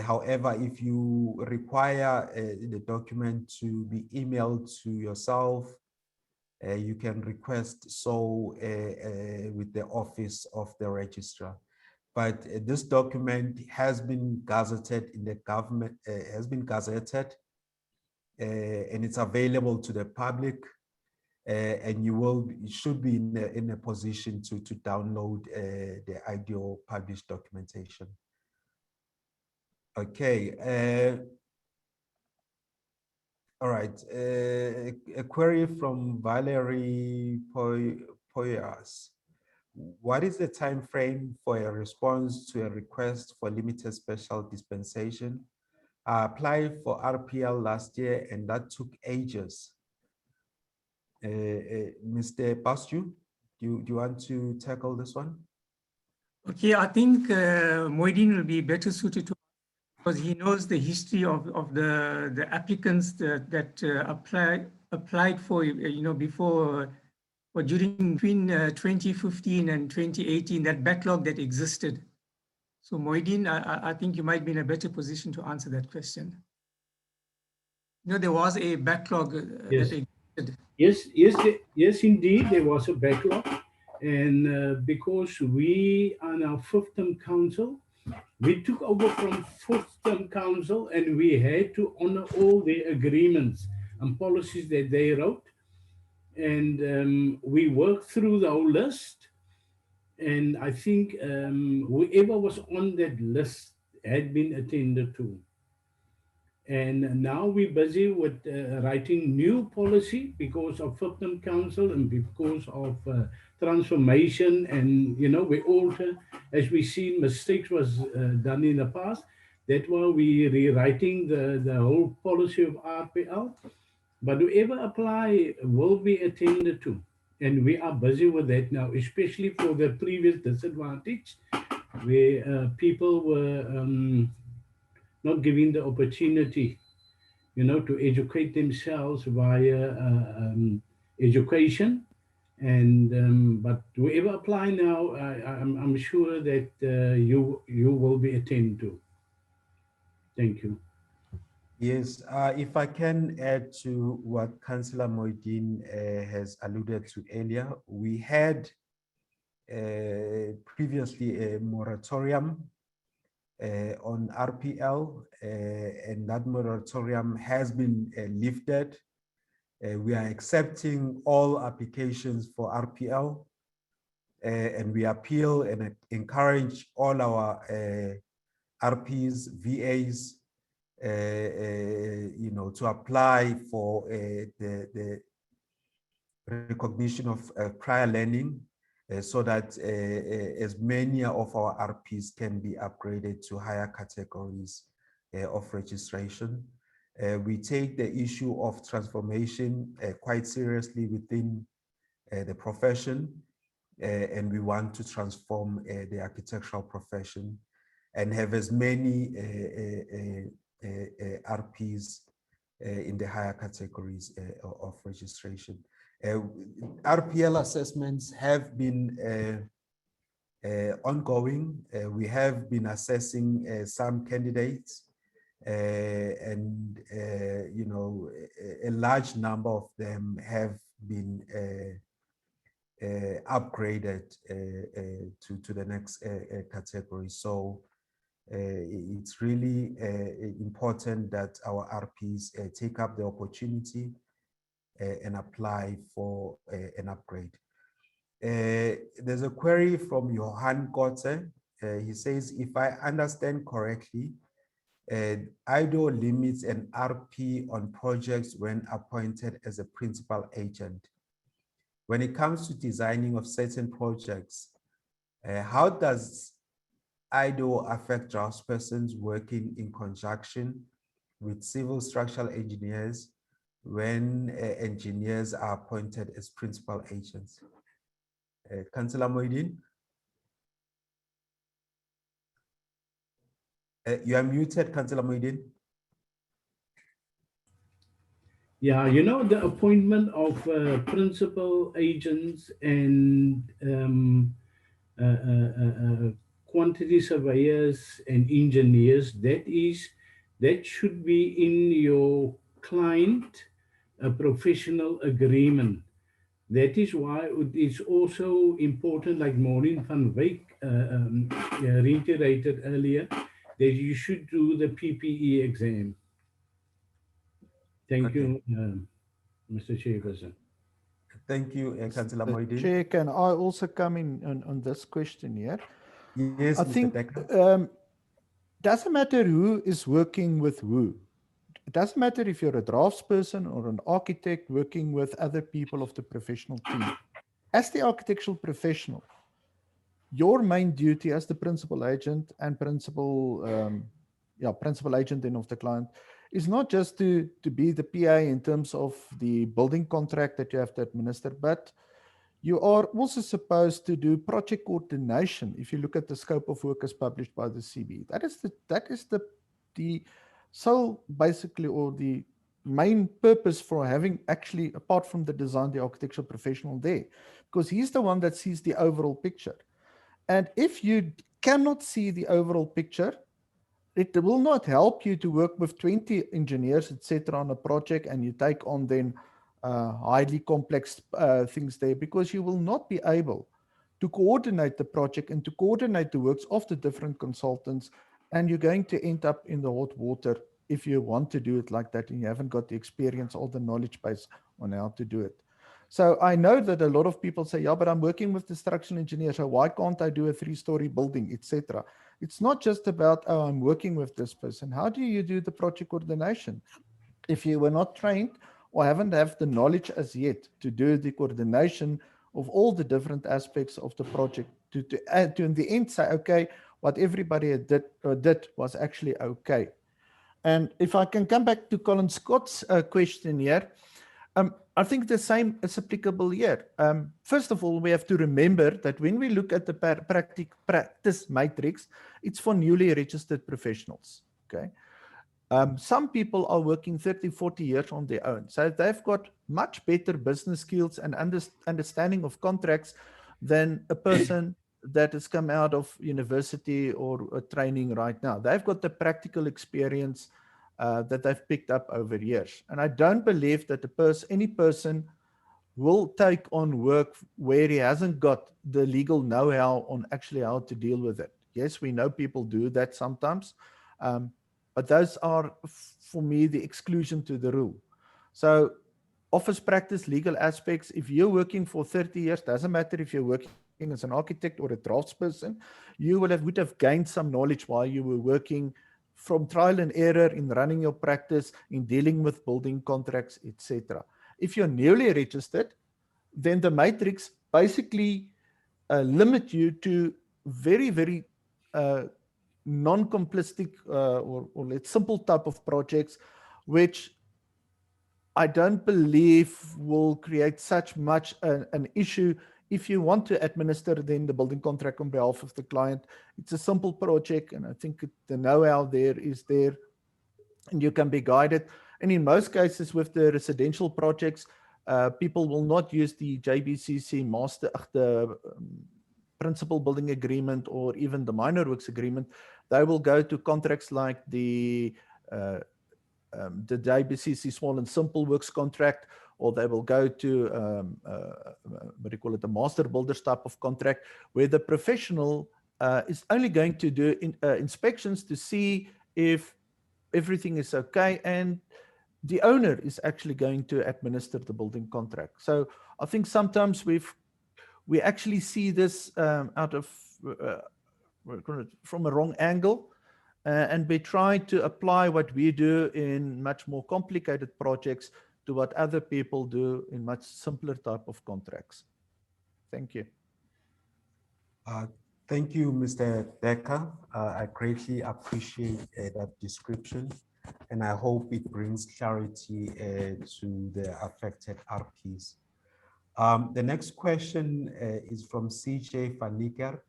However, if you require the document to be emailed to yourself, you can request so with the office of the registrar. But this document has been gazetted in the government, and it's available to the public, and you should be in a position to download the IDoW published documentation. Okay. All right. A query from Valerie Poyas. What is the time frame for a response to a request for limited special dispensation I applied for RPL last year and that took ages. Mr. Bastu, do you want to tackle this one? Okay, I think Moideen will be better suited to, because he knows the history of the applicants that applied for, before or during between 2015 and 2018, that backlog that existed. So Moideen, I think you might be in a better position to answer that question. There was a backlog Yes. that existed. Yes, indeed, there was a backlog. And because we are now fifth term council, we took over from fourth term council and we had to honor all their agreements and policies that they wrote. And we worked through the whole list. And I think whoever was on that list had been attended to. And now we're busy with writing new policy because of fifth term council and because of transformation. And, we alter, as we see mistakes was done in the past. That's why we're rewriting the whole policy of RPL. But whoever apply will be attended to. And we are busy with that now, especially for the previous disadvantage, where people were not given the opportunity, to educate themselves via education. And but whoever apply now, I'm sure that you will be attended to. Thank you. Yes, if I can add to what Councillor Moideen has alluded to earlier, we had previously a moratorium on RPL, and that moratorium has been lifted. We are accepting all applications for RPL, and we appeal and encourage all our RPs, VAs, to apply for the recognition of prior learning, so that as many of our RPs can be upgraded to higher categories of registration. We take the issue of transformation quite seriously within the profession, and we want to transform the architectural profession and have as many RPs in the higher categories of registration. RPL assessments have been ongoing. We have been assessing some candidates, and a large number of them have been upgraded to the next category. So it's really important that our RPs take up the opportunity and apply for an upgrade. There's a query from Johan Kotze. He says, if I understand correctly, IDoW limits an RP on projects when appointed as a principal agent. When it comes to designing of certain projects, how does IDoW affect draftspersons working in conjunction with civil structural engineers when engineers are appointed as principal agents? Councillor Moideen? You are muted, Councillor Moideen. Yeah, the appointment of principal agents and quantity surveyors and engineers, that should be in your client professional agreement. That is why it is also important, like Maureen van Wyk reiterated earlier, that you should do the PPE exam. Thank you, Mr. Chairperson. Thank you, Councillor Moideen. Chair, can I also come in on this question here? Yes, I Mr. think Dekker. doesn't matter who is working with who. It doesn't matter if you're a draftsperson or an architect working with other people of the professional team. As the architectural professional, your main duty as the principal agent and principal principal agent then of the client, is not just to be the PA in terms of the building contract that you have to administer, but you are also supposed to do project coordination. If you look at the scope of work as published by the CB, that is the sole basically, or the main purpose for having, actually, apart from the design, the architectural professional there, because he's the one that sees the overall picture. And if you cannot see the overall picture, it will not help you to work with 20 engineers, etc., on a project, and you take on then highly complex things there, because you will not be able to coordinate the project and to coordinate the works of the different consultants, and you're going to end up in the hot water if you want to do it like that and you haven't got the experience or the knowledge base on how to do it. So I know that a lot of people say, yeah, but I'm working with the structural engineer, so why can't I do a 3-story building, etc.? It's not just about, oh, I'm working with this person. How do you do the project coordination? If you were not trained or haven't have the knowledge as yet to do the coordination of all the different aspects of the project, to in the end say, okay, what everybody did was actually okay. And if I can come back to Colin Scott's question here, I think the same is applicable here. First of all, we have to remember that when we look at the practice matrix, it's for newly registered professionals. Okay. Some people are working 30, 40 years on their own. So they've got much better business skills and understanding of contracts than a person that has come out of university or a training right now. They've got the practical experience that they've picked up over years. And I don't believe that any person will take on work where he hasn't got the legal know-how on actually how to deal with it. Yes, we know people do that sometimes, but those are, for me, the exclusion to the rule. So office practice, legal aspects, if you're working for 30 years, doesn't matter if you're working as an architect or a draftsperson, you would have gained some knowledge while you were working from trial and error in running your practice, in dealing with building contracts, etc. If you're newly registered, then the matrix basically limit you to very, very non-complistic or let's simple type of projects, which I don't believe will create such much an issue. If you want to administer then the building contract on behalf of the client, it's a simple project, and I think the know-how there is there, and you can be guided. And in most cases with the residential projects, people will not use the JBCC master, the principal building agreement, or even the minor works agreement. They will go to contracts like the JBCC small and simple works contract, or they will go to what do you call it, the master builders type of contract, where the professional is only going to do inspections to see if everything is okay, and the owner is actually going to administer the building contract. So I think sometimes we actually see this out of from a wrong angle. And we try to apply what we do in much more complicated projects to what other people do in much simpler type of contracts. Thank you. Thank you, Mr. Decker. I greatly appreciate that description, and I hope it brings clarity to the affected RPs. The next question is from CJ Faniker.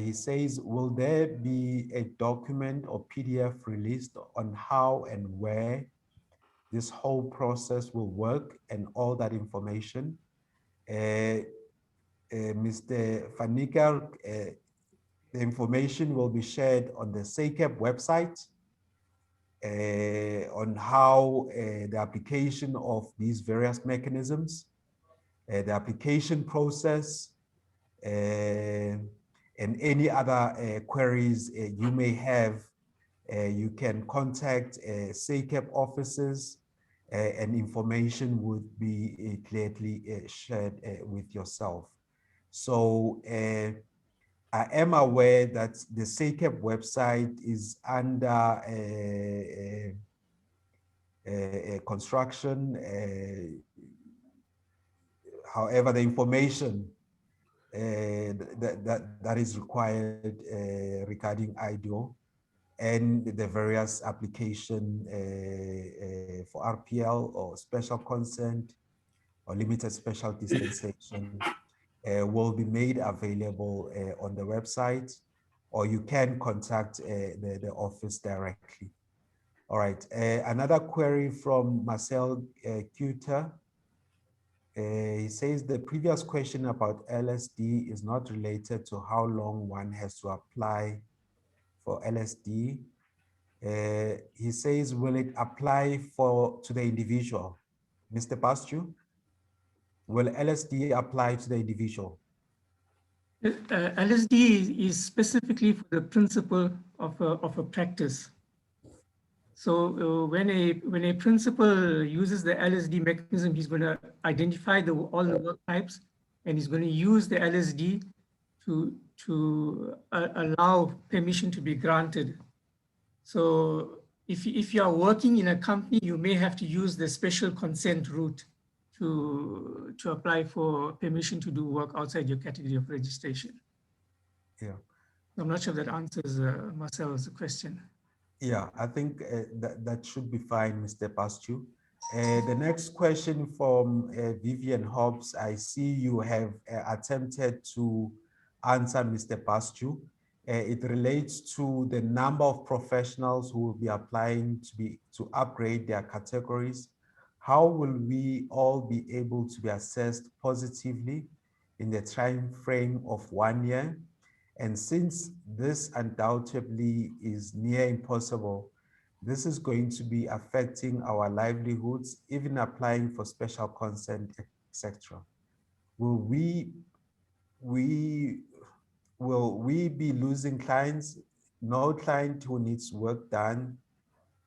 He says, will there be a document or PDF released on how and where this whole process will work and all that information? Mr. Faniker, the information will be shared on the SACEP website on how the application of these various mechanisms, the application process, and any other queries you may have. You can contact SACEP offices, and information would be clearly shared with yourself. So I am aware that the SACEP website is under construction. However, the information that is required regarding IDoW and the various application for RPL or special consent or limited special dispensation will be made available on the website, or you can contact the office directly. All right, another query from Marcel Cuter. He says the previous question about LSD is not related to how long one has to apply for LSD. He says, will it apply to the individual? Mr. Pastu, will LSD apply to the individual? LSD is specifically for the principle of a practice. So when a principal uses the LSD mechanism, he's going to identify all the work types, and he's going to use the LSD to allow permission to be granted. So if you are working in a company, you may have to use the special consent route to apply for permission to do work outside your category of registration. Yeah. I'm not sure if that answers Marcel's question. Yeah, I think that should be fine, Mr. Pastu. The next question from Vivian Hobbs. I see you have attempted to answer Mr. Pastu. It relates to the number of professionals who will be applying to upgrade their categories. How will we all be able to be assessed positively in the time frame of 1 year? And since this undoubtedly is near impossible, this is going to be affecting our livelihoods, even applying for special consent, etc. Will we be losing clients? No client who needs work done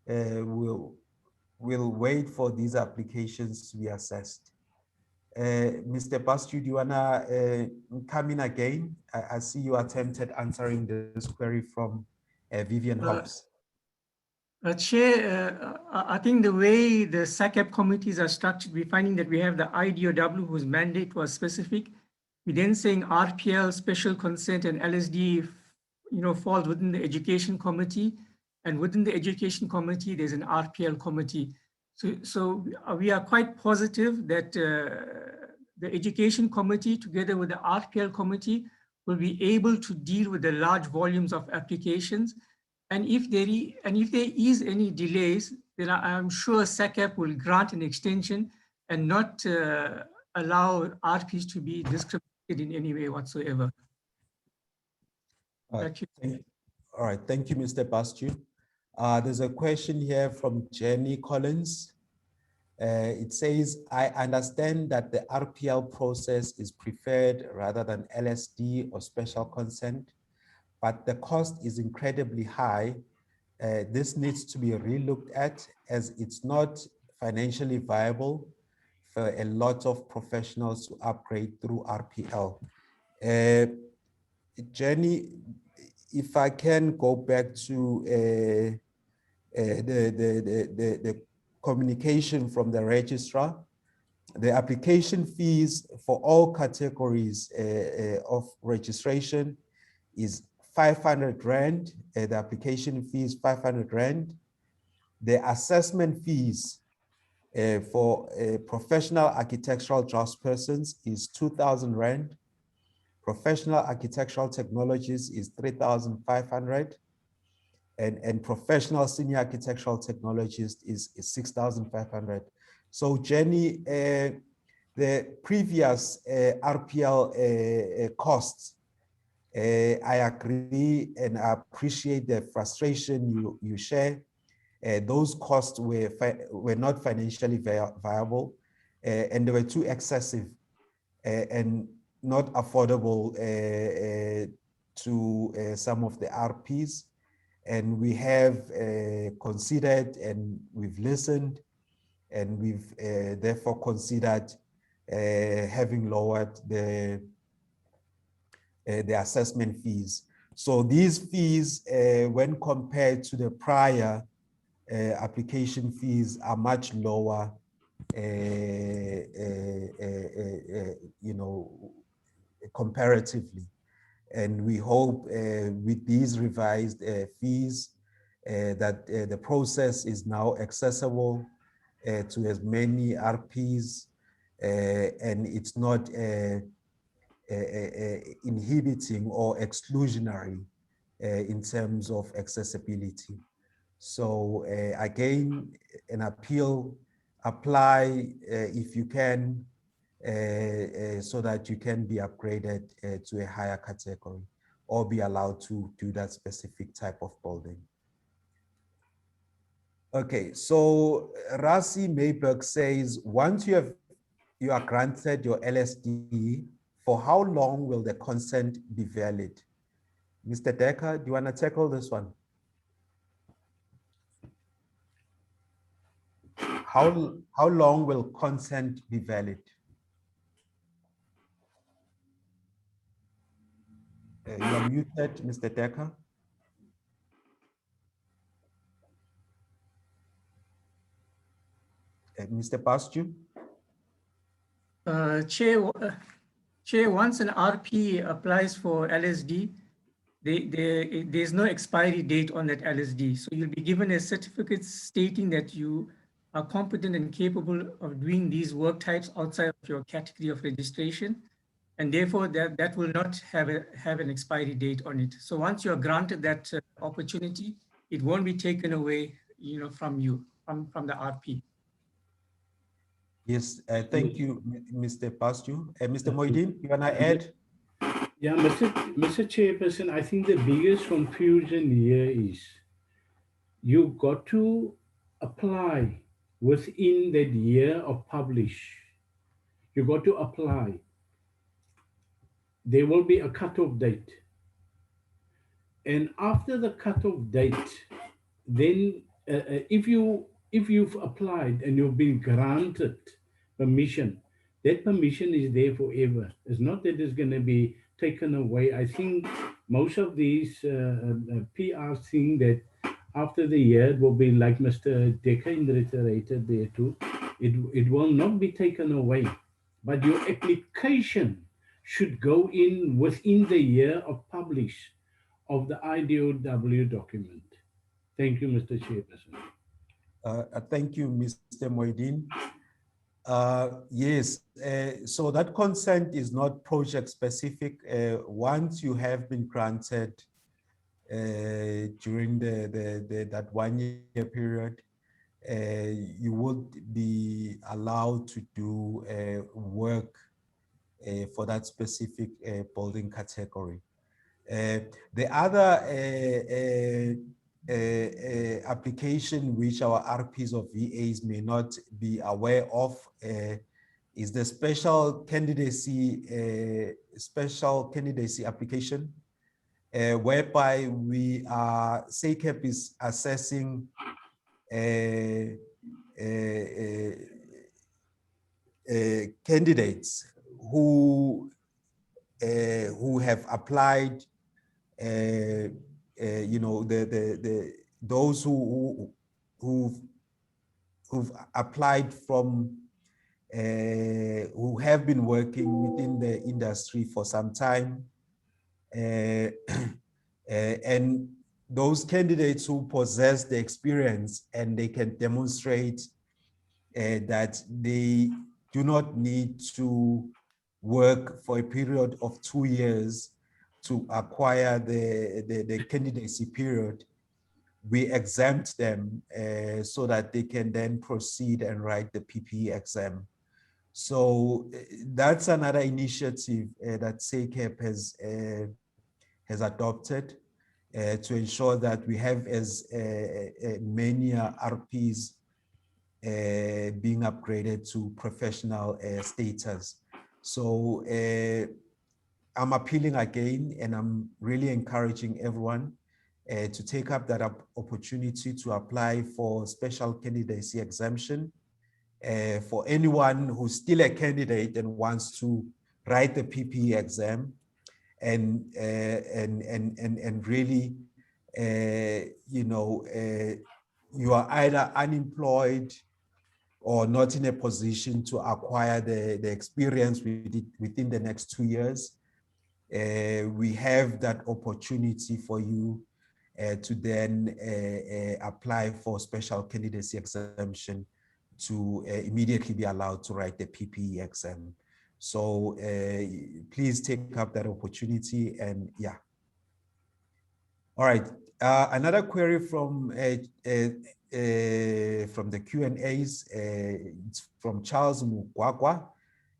will wait for these applications to be assessed. Mr. Pastu, do you wanna come in again? I see you attempted answering this query from Vivian Hobbs. Chair, I think the way the SACAP committees are structured, we're finding that we have the IDoW whose mandate was specific. We're then saying RPL, special consent, and LSD, falls within the education committee. And within the education committee, there's an RPL committee. So we are quite positive that the education committee, together with the RPL committee, will be able to deal with the large volumes of applications. And if there is any delays, then I'm sure SACAP will grant an extension and not allow RPs to be discriminated in any way whatsoever. All right, thank you, Mr. Pastu. There's a question here from Jenny Collins. It says, I understand that the RPL process is preferred rather than LSD or special consent, but the cost is incredibly high. This needs to be relooked at, as it's not financially viable for a lot of professionals to upgrade through RPL. Jenny, if I can go back to the communication from the registrar, the application fees for all categories of registration is 500 Rand. The application fee is 500 Rand. The assessment fees for professional architectural draftspersons is 2,000 Rand. Professional architectural technologies is 3,500. And professional senior architectural technologist is 6,500. So Jenny, the previous RPL costs, I agree and I appreciate the frustration you share. Those costs were not financially viable, and they were too excessive and not affordable to some of the RPs. And we have considered and we've listened and we've therefore considered having lowered the assessment fees. So these fees, when compared to the prior application fees, are much lower, comparatively. And we hope with these revised fees, that the process is now accessible to as many RPs, and it's not inhibiting or exclusionary in terms of accessibility. So again, an appeal, apply if you can, so that you can be upgraded to a higher category or be allowed to do that specific type of building. Okay, so Rasi Mayberg says, once you are granted your LSD, for how long will the consent be valid? Mr. Decker, do you want to tackle this one? How long will consent be valid? You are muted, Mr. Decker. Mr. Pastu? Chair, once an RP applies for LSD, there's no expiry date on that LSD. So you'll be given a certificate stating that you are competent and capable of doing these work types outside of your category of registration. And therefore that will not have an expiry date on it. So once you're granted that opportunity, it won't be taken away, from you, from the RP. Yes, thank you, Mr. Pastu. Mr. Moidin, you want to add? Yeah, Mr. Chairperson, I think the biggest confusion here is you got to apply within that year of publish. You got to apply. There will be a cutoff date. And after the cutoff date, then if you've applied and you've been granted permission, that permission is there forever. It's not that it's going to be taken away. I think most of these PRs think that after the year, it will be like Mr. Decker reiterated there too. It will not be taken away, but your application should go in within the year of publish of the IDoW document. Thank you, Mr. Chairperson. Thank you, Mr. Moidin. Yes, so that consent is not project specific. Once you have been granted during that 1 year period, you would be allowed to do work for that specific building category. The other application which our RPs or VAs may not be aware of is the special candidacy application, whereby we are, SACEP is assessing candidates who have applied, those who've applied from, who have been working within the industry for some time, and those candidates who possess the experience and they can demonstrate that they do not need to work for a period of 2 years to acquire the candidacy period. We exempt them so that they can then proceed and write the PPE exam. So that's another initiative that SACEP has adopted to ensure that we have as many RPs being upgraded to professional status. So I'm appealing again, and I'm really encouraging everyone to take up that opportunity to apply for special candidacy exemption for anyone who's still a candidate and wants to write the PPE exam, and really, you are either unemployed or not in a position to acquire the experience within the next 2 years. We have that opportunity for you, to then apply for special candidacy exemption to immediately be allowed to write the PPE exam. So please take up that opportunity, and yeah. All right, another query from the Q&As, it's from Charles Mugwagwa.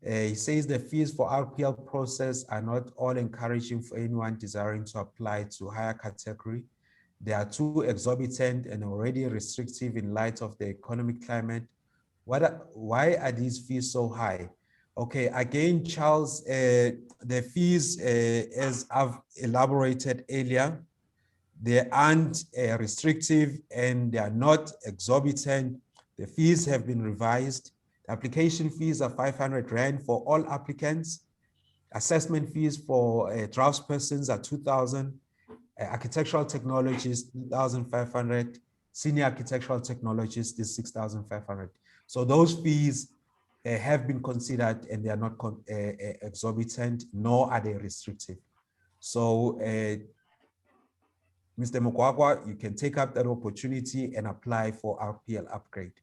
He says the fees for RPL process are not all encouraging for anyone desiring to apply to higher category. They are too exorbitant and already restrictive in light of the economic climate. Why are these fees so high? Okay, again, Charles, the fees, as I've elaborated earlier, they aren't restrictive and they are not exorbitant. The fees have been revised. The application fees are 500 Rand for all applicants. Assessment fees for draftspersons are 2,000. Architectural technologists, 2,500. Senior architectural technologists is 6,500. So those fees have been considered and they are not exorbitant, nor are they restrictive. So Mr. Mugwagwa, you can take up that opportunity and apply for RPL upgrade.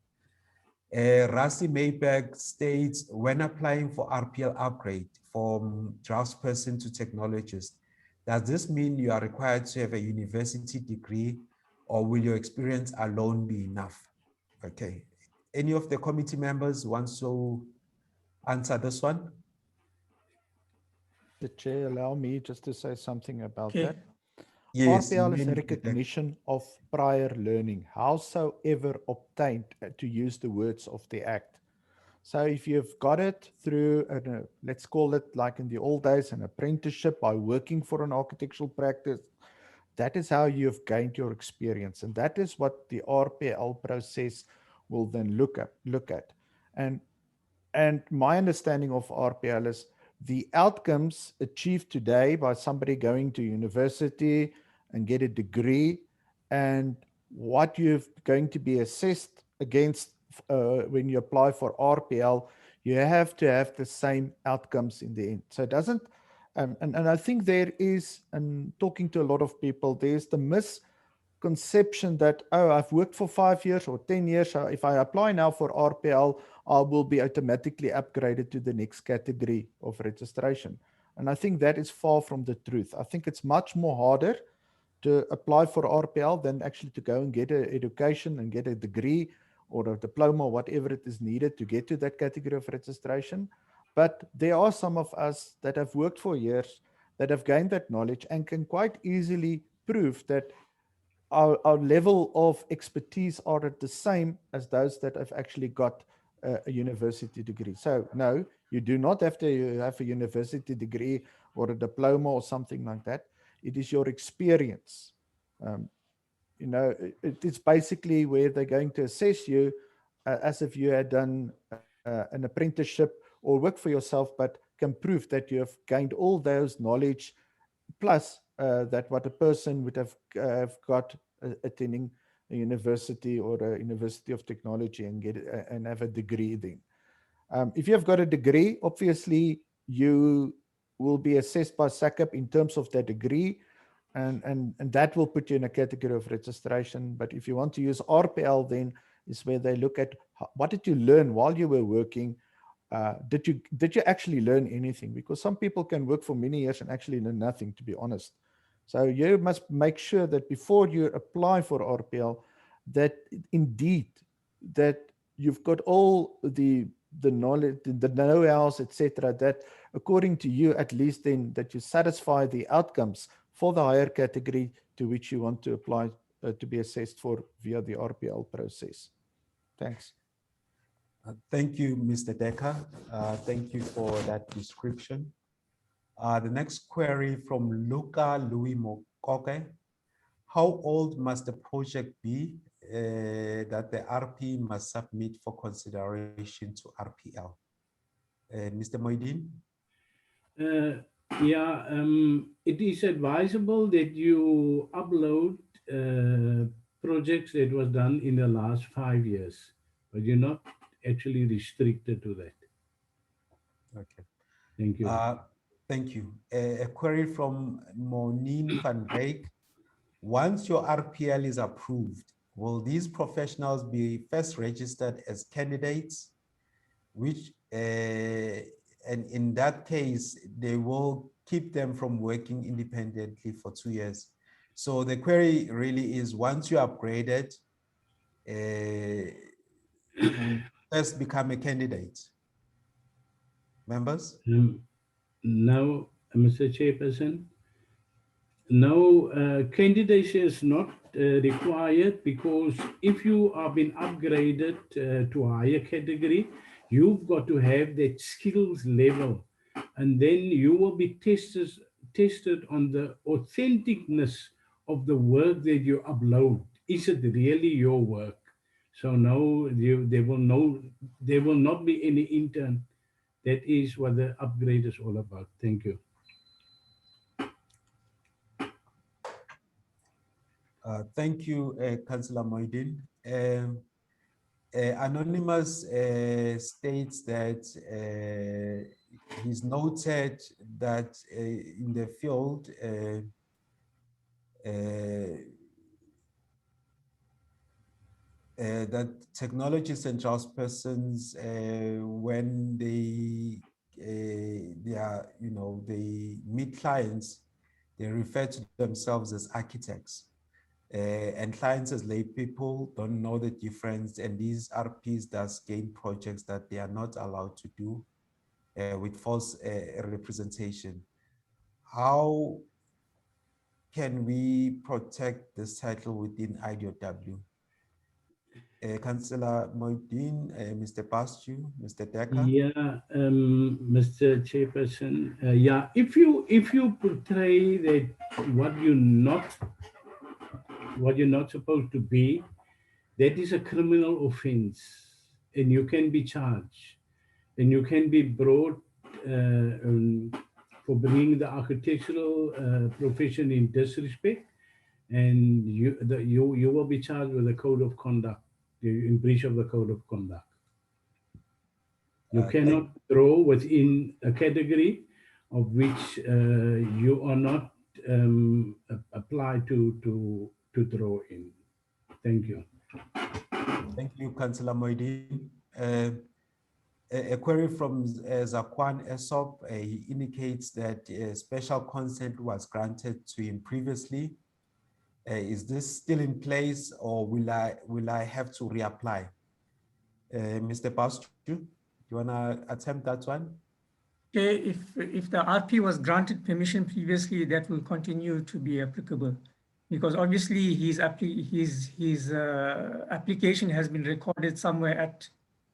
Rasi Mayberg states, when applying for RPL upgrade from draftsperson to technologist, does this mean you are required to have a university degree, or will your experience alone be enough? Okay. Any of the committee members wants to answer this one? The chair, allow me just to say something about Okay. that. Yes. RPL is a recognition of prior learning, howsoever obtained, to use the words of the Act. So if you've got it through, let's call it like in the old days, an apprenticeship by working for an architectural practice, that is how you've gained your experience. And that is what the RPL process will then look at. And my understanding of RPL is the outcomes achieved today by somebody going to university and get a degree, and what you're going to be assessed against when you apply for RPL, you have to have the same outcomes in the end. So it doesn't, and I think there is, and talking to a lot of people, there's the misconception that, oh, I've worked for 5 years or 10 years, so if I apply now for RPL, I will be automatically upgraded to the next category of registration. And I think that is far from the truth. I think it's much more harder to apply for RPL than actually to go and get an education and get a degree or a diploma or whatever it is needed to get to that category of registration. But there are some of us that have worked for years, that have gained that knowledge and can quite easily prove that our level of expertise are at the same as those that have actually got a university degree. So no, you do not have to have a university degree or a diploma or something like that. It is your experience. You know, it's basically where they're going to assess you as if you had done an apprenticeship or work for yourself, but can prove that you have gained all those knowledge, plus that what a person would have got attending a university or a university of technology and get and have a degree then. If you have got a degree, obviously you will be assessed by SACP in terms of that degree, and that will put you in a category of registration. But if you want to use RPL, then is where they look at what did you learn while you were working. Did you actually learn anything? Because some people can work for many years and actually learn nothing, to be honest. So you must make sure that before you apply for RPL, that indeed that you've got all the knowledge, the know-hows, etc., that according to you, at least then, that you satisfy the outcomes for the higher category to which you want to apply to be assessed for via the RPL process. Thanks. Thank you, Mr. Decker. Thank you for that description. The next query from Luca Louis Mokoke. How old must the project be that the RP must submit for consideration to RPL? Mr. Moidin? It is advisable that you upload projects that was done in the last 5 years, but you're not actually restricted to that. Okay. Thank you. Thank you. A query from Monine van Rijk. Once your RPL is approved, will these professionals be first registered as candidates, which, and in that case, they will keep them from working independently for 2 years. So the query really is, once you upgraded, will first become a candidate. Members? Now, Mr. Chairperson, no, candidacy is not required, because if you are being upgraded to a higher category, you've got to have that skills level, and then you will be tested on the authenticness of the work that you upload. Is it really your work? So no, there will not be any intern. That is what the upgrade is all about. Thank you. Thank you, Councillor Moidin. Anonymous states that he's noted that in the field, that technologists and draftspersons, when they are, they meet clients, they refer to themselves as architects. And clients as lay people don't know the difference, and these RPs does gain projects that they are not allowed to do with false representation. How can we protect this title within IDoW? Councillor Moidin, Mr. Bastu, Mr. Decker? Yeah, Mr. Chairperson. Yeah, if you portray that what you're not supposed to be, that is a criminal offense, and you can be charged, and you can be brought for bringing the architectural profession in disrespect, and you will be charged with a code of conduct, in breach of the code of conduct. You cannot draw within a category of which you are not applied to draw in. Thank you. Thank you, Councillor Moidin. A query from Zakwan Esop, he indicates that special consent was granted to him previously. Is this still in place, or will I have to reapply? Mr. Bastu, do you want to attempt that one? Okay, if the RP was granted permission previously, that will continue to be applicable, because obviously his application has been recorded somewhere at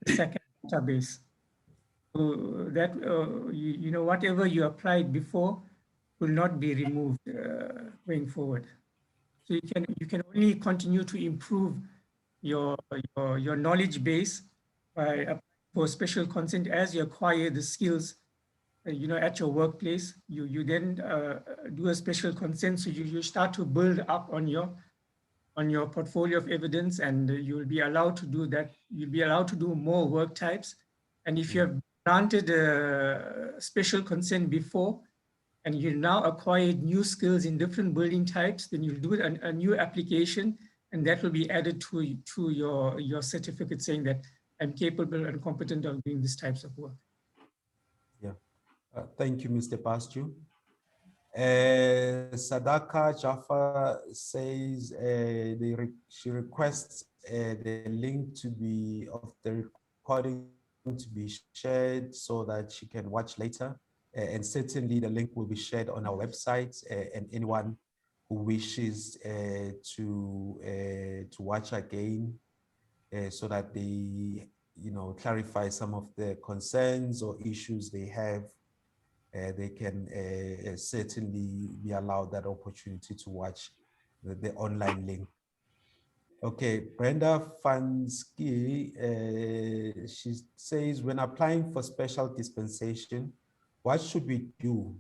the second database. So that whatever you applied before will not be removed going forward. So you can only continue to improve your knowledge base by applying for special consent as you acquire the skills. At your workplace, you then do a special consent, so you start to build up on your portfolio of evidence, and you'll be allowed to do that. You'll be allowed to do more work types, and if you have granted a special consent before, and you now acquired new skills in different building types, then you'll do a new application, and that will be added to your certificate saying that I'm capable and competent of doing these types of work. Yeah. Thank you, Mr. Bastu. Sadaka Jaffa says she requests the link of the recording to be shared so that she can watch later. And certainly the link will be shared on our website, and anyone who wishes to watch again so that they clarify some of the concerns or issues they have, they can certainly be allowed that opportunity to watch the online link. Okay, Brenda Fansky, she says, when applying for special dispensation, what should we do?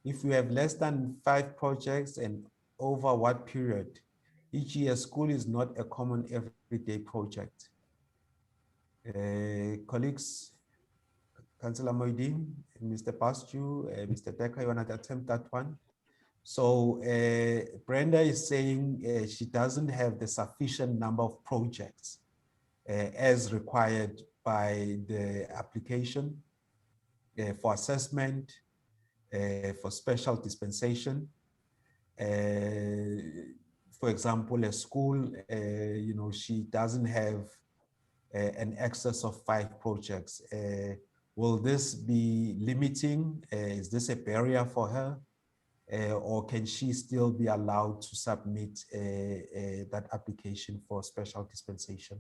If we have less than 5 projects, and over what period? E.g., school is not a common everyday project. Colleagues, Councillor Moidin, Mr. Bastu, Mr. Decker, you want to attempt that one? So Brenda is saying she doesn't have the sufficient number of projects as required by the application for assessment, for special dispensation. For example, a school, she doesn't have an excess of 5 projects. Will this be limiting? Is this a barrier for her? Or can she still be allowed to submit that application for special dispensation?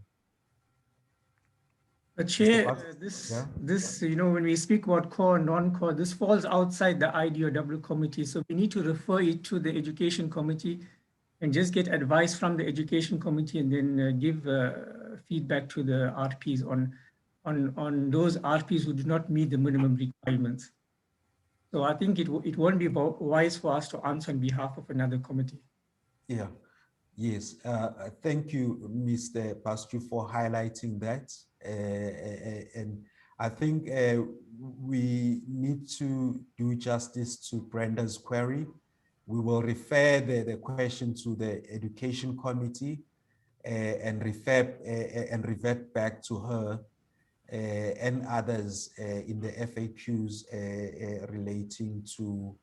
But Chair, Yeah. when we speak about core and non-core, this falls outside the IDoW committee. So we need to refer it to the education committee and just get advice from the education committee and then give feedback to the RPs on those RPs who do not meet the minimum requirements. So I think it won't be wise for us to answer on behalf of another committee. Yeah. Yes, thank you, Mr. Pastu, for highlighting that. And I think we need to do justice to Brenda's query. We will refer the question to the Education Committee and revert back to her and others in the FAQs relating to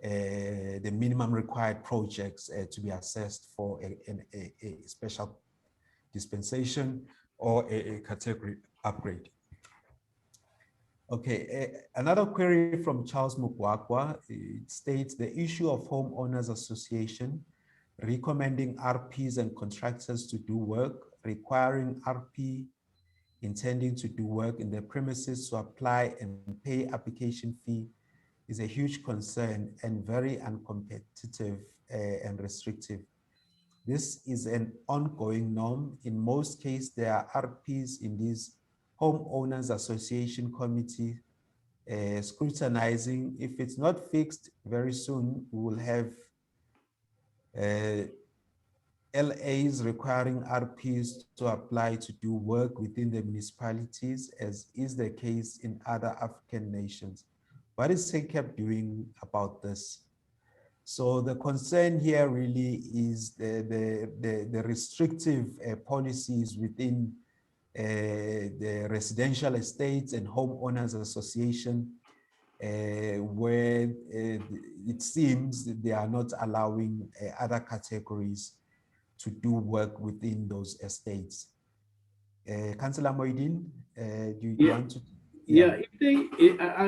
the minimum required projects to be assessed for a special dispensation or a category upgrade. Okay, another query from Charles Mukwakwa. It states the issue of homeowners association recommending RPs and contractors to do work, requiring RP intending to do work in the premises to apply and pay application fee is a huge concern and very uncompetitive and restrictive. This is an ongoing norm. In most cases, there are RPs in these homeowners association committee scrutinizing. If it's not fixed very soon, we will have LAs requiring RPs to apply to do work within the municipalities, as is the case in other African nations. What is SACEP doing about this? So the concern here really is the restrictive policies within the residential estates and homeowners association, where it seems that they are not allowing other categories to do work within those estates. Councillor Moidin, do you want to? Yeah,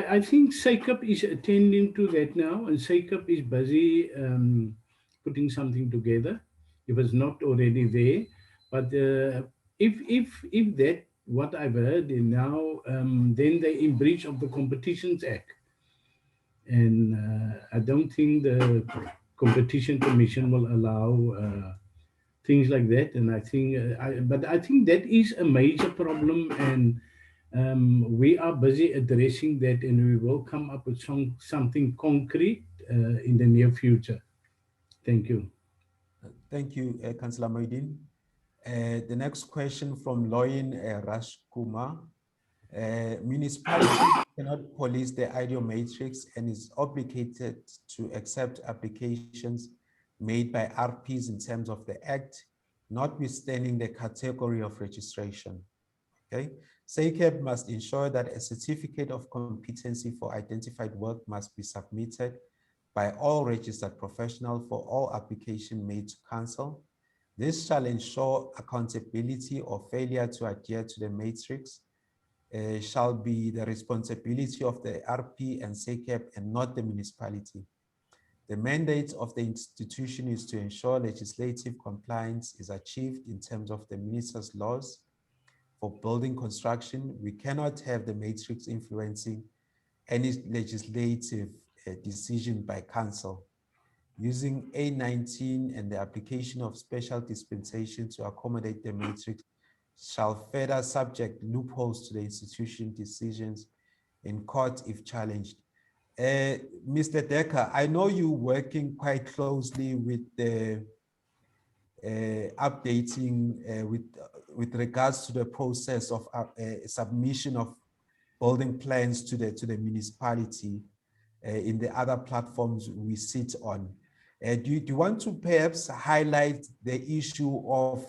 I think SACEP is attending to that now, and SACEP is busy putting something together, if it's not already there. But if that, what I've heard now, then they're in breach of the Competitions Act. And I don't think the Competition Commission will allow things like that. And I think, but I think that is a major problem, and we are busy addressing that, and we will come up with something concrete in the near future. Thank you. Thank you, Councillor Moidin. The next question from Loyin Rashkumar. Municipalities cannot police the IDoW matrix and is obligated to accept applications made by RPs in terms of the Act, notwithstanding the category of registration. Okay, SACEP must ensure that a certificate of competency for identified work must be submitted by all registered professionals for all applications made to council. This shall ensure accountability or failure to adhere to the matrix shall be the responsibility of the RP and SACEP and not the municipality. The mandate of the institution is to ensure legislative compliance is achieved in terms of the minister's laws. For building construction, we cannot have the matrix influencing any legislative decision by council. Using A19 and the application of special dispensation to accommodate the matrix shall further subject loopholes to the institution decisions in court if challenged. Mr. Decker, I know you're working quite closely with the updating with regards to the process of submission of building plans to the municipality in the other platforms we sit on. Do you want to perhaps highlight the issue of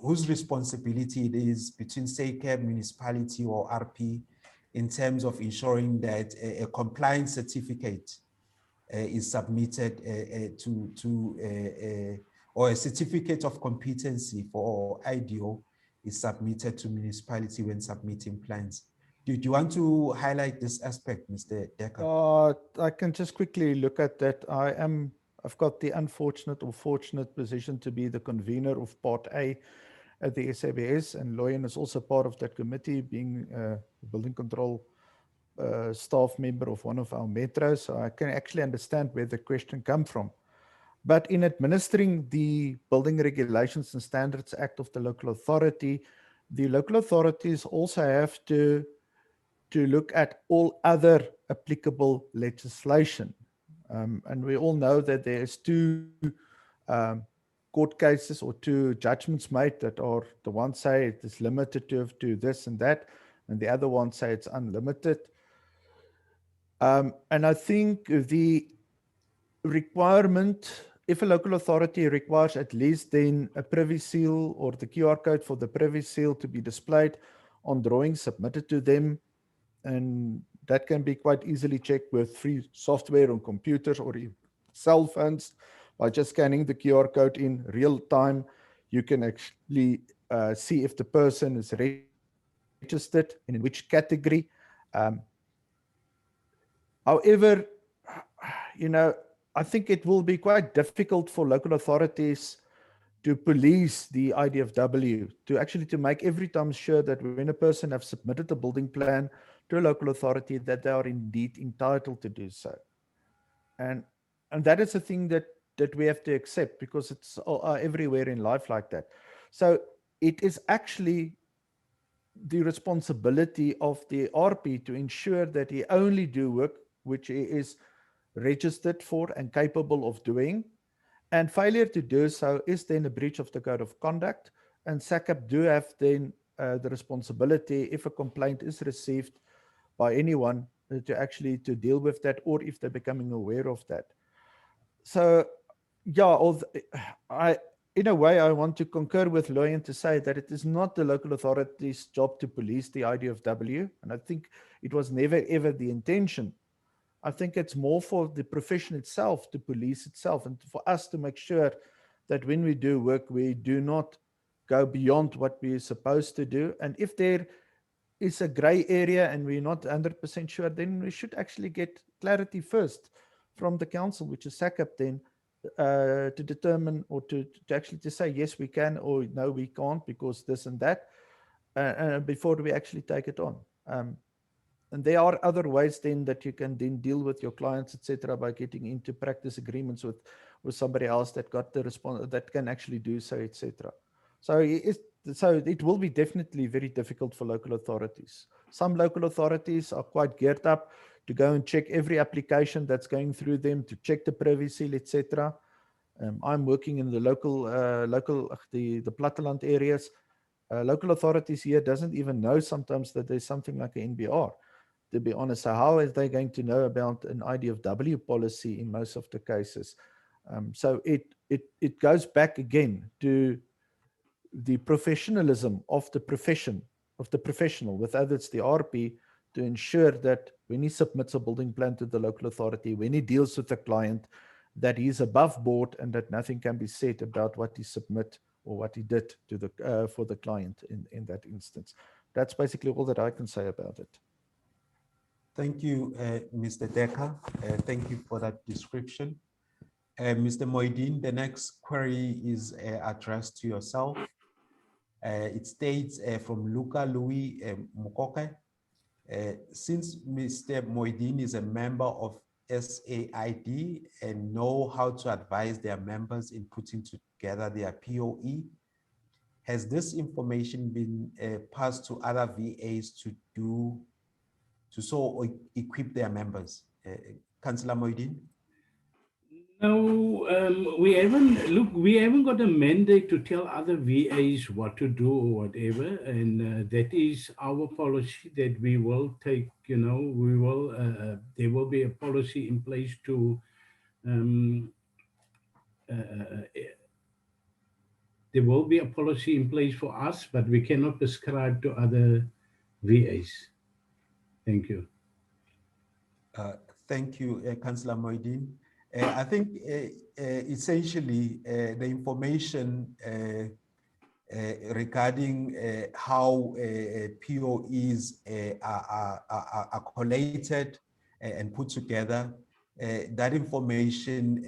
whose responsibility it is between SACEP, municipality or RP in terms of ensuring that a compliance certificate is submitted or a certificate of competency for IDoW is submitted to municipality when submitting plans? Do you want to highlight this aspect, Mr. Dekker? I can just quickly look at that. I've got the unfortunate or fortunate position to be the convener of Part A at the SABS, and Loyan is also part of that committee, being a building control staff member of one of our metros. So I can actually understand where the question comes from. But in administering the Building Regulations and Standards Act of the local authority, the local authorities also have to look at all other applicable legislation. And we all know that there's two court cases or two judgments made that are, the one say it is limited to this and that, and the other one say it's unlimited. And I think the requirement, if a local authority requires at least then a privy seal or the QR code for the privy seal to be displayed on drawings submitted to them, and that can be quite easily checked with free software on computers or cell phones by just scanning the QR code in real time. You can actually see if the person is registered and in which category. However, I think it will be quite difficult for local authorities to police the IDFW, to make every time sure that when a person has submitted a building plan to a local authority, that they are indeed entitled to do so. And that is a thing that we have to accept, because it's everywhere in life like that. So it is actually the responsibility of the RP to ensure that he only do work which he is registered for and capable of doing. And failure to do so is then a breach of the code of conduct. And SACEP do have then the responsibility, if a complaint is received by anyone, to deal with that, or if they're becoming aware of that. So, yeah, in a way, I want to concur with Loyan to say that it is not the local authority's job to police the IDFW. And I think it was never, ever the intention. I think it's more for the profession itself to police itself, and for us to make sure that when we do work, we do not go beyond what we're supposed to do. And if there is a gray area and we're not 100% sure, then we should actually get clarity first from the council, which is SACEP, then to determine, or to actually to say, yes, we can, or no, we can't, because this and that, before we actually take it on. And there are other ways then that you can then deal with your clients, etc., by getting into practice agreements with somebody else that got the response, that can actually do so, etc. So it will be definitely very difficult for local authorities. Some local authorities are quite geared up to go and check every application that's going through them, to check the privy seal, etc. I'm working in the the Platteland areas. Local authorities here doesn't even know sometimes that there's something like an NBR, to be honest. So how are they going to know about an IDoW policy in most of the cases? So it goes back again to the professionalism of the profession, of the professional, whether it's the RP, to ensure that when he submits a building plan to the local authority, when he deals with the client, that he's above board and that nothing can be said about what he submit or what he did to the for the client in that instance. That's basically all that I can say about it. Thank you, Mr. Dekker. Thank you for that description. Mr. Moideen, the next query is addressed to yourself. It states from Luca Louis Mukoke. Since Mr. Moideen is a member of SAID and know how to advise their members in putting together their POE, has this information been passed to other VAs to so equip their members? Councillor Moideen? No, we haven't got a mandate to tell other VAs what to do or whatever, and that is our policy that we will take. There will be a policy in place to. There will be a policy in place for us, but we cannot prescribe to other VAs. Thank you. Thank you, Councillor Moideen. I think essentially the information regarding how POEs are collated and put together, that information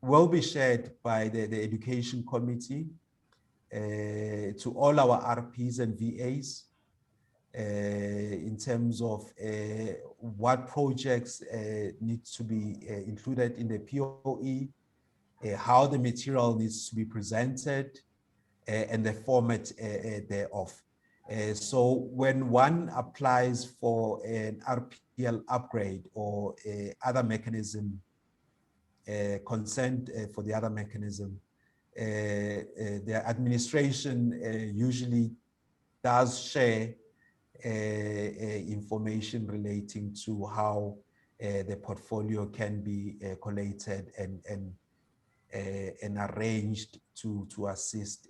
will be shared by the Education Committee to all our RPs and VAs. In terms of what projects need to be included in the POE, how the material needs to be presented, and the format thereof. So when one applies for an RPL upgrade or other mechanism, consent for the other mechanism, the administration usually does share information relating to how the portfolio can be collated and arranged to assist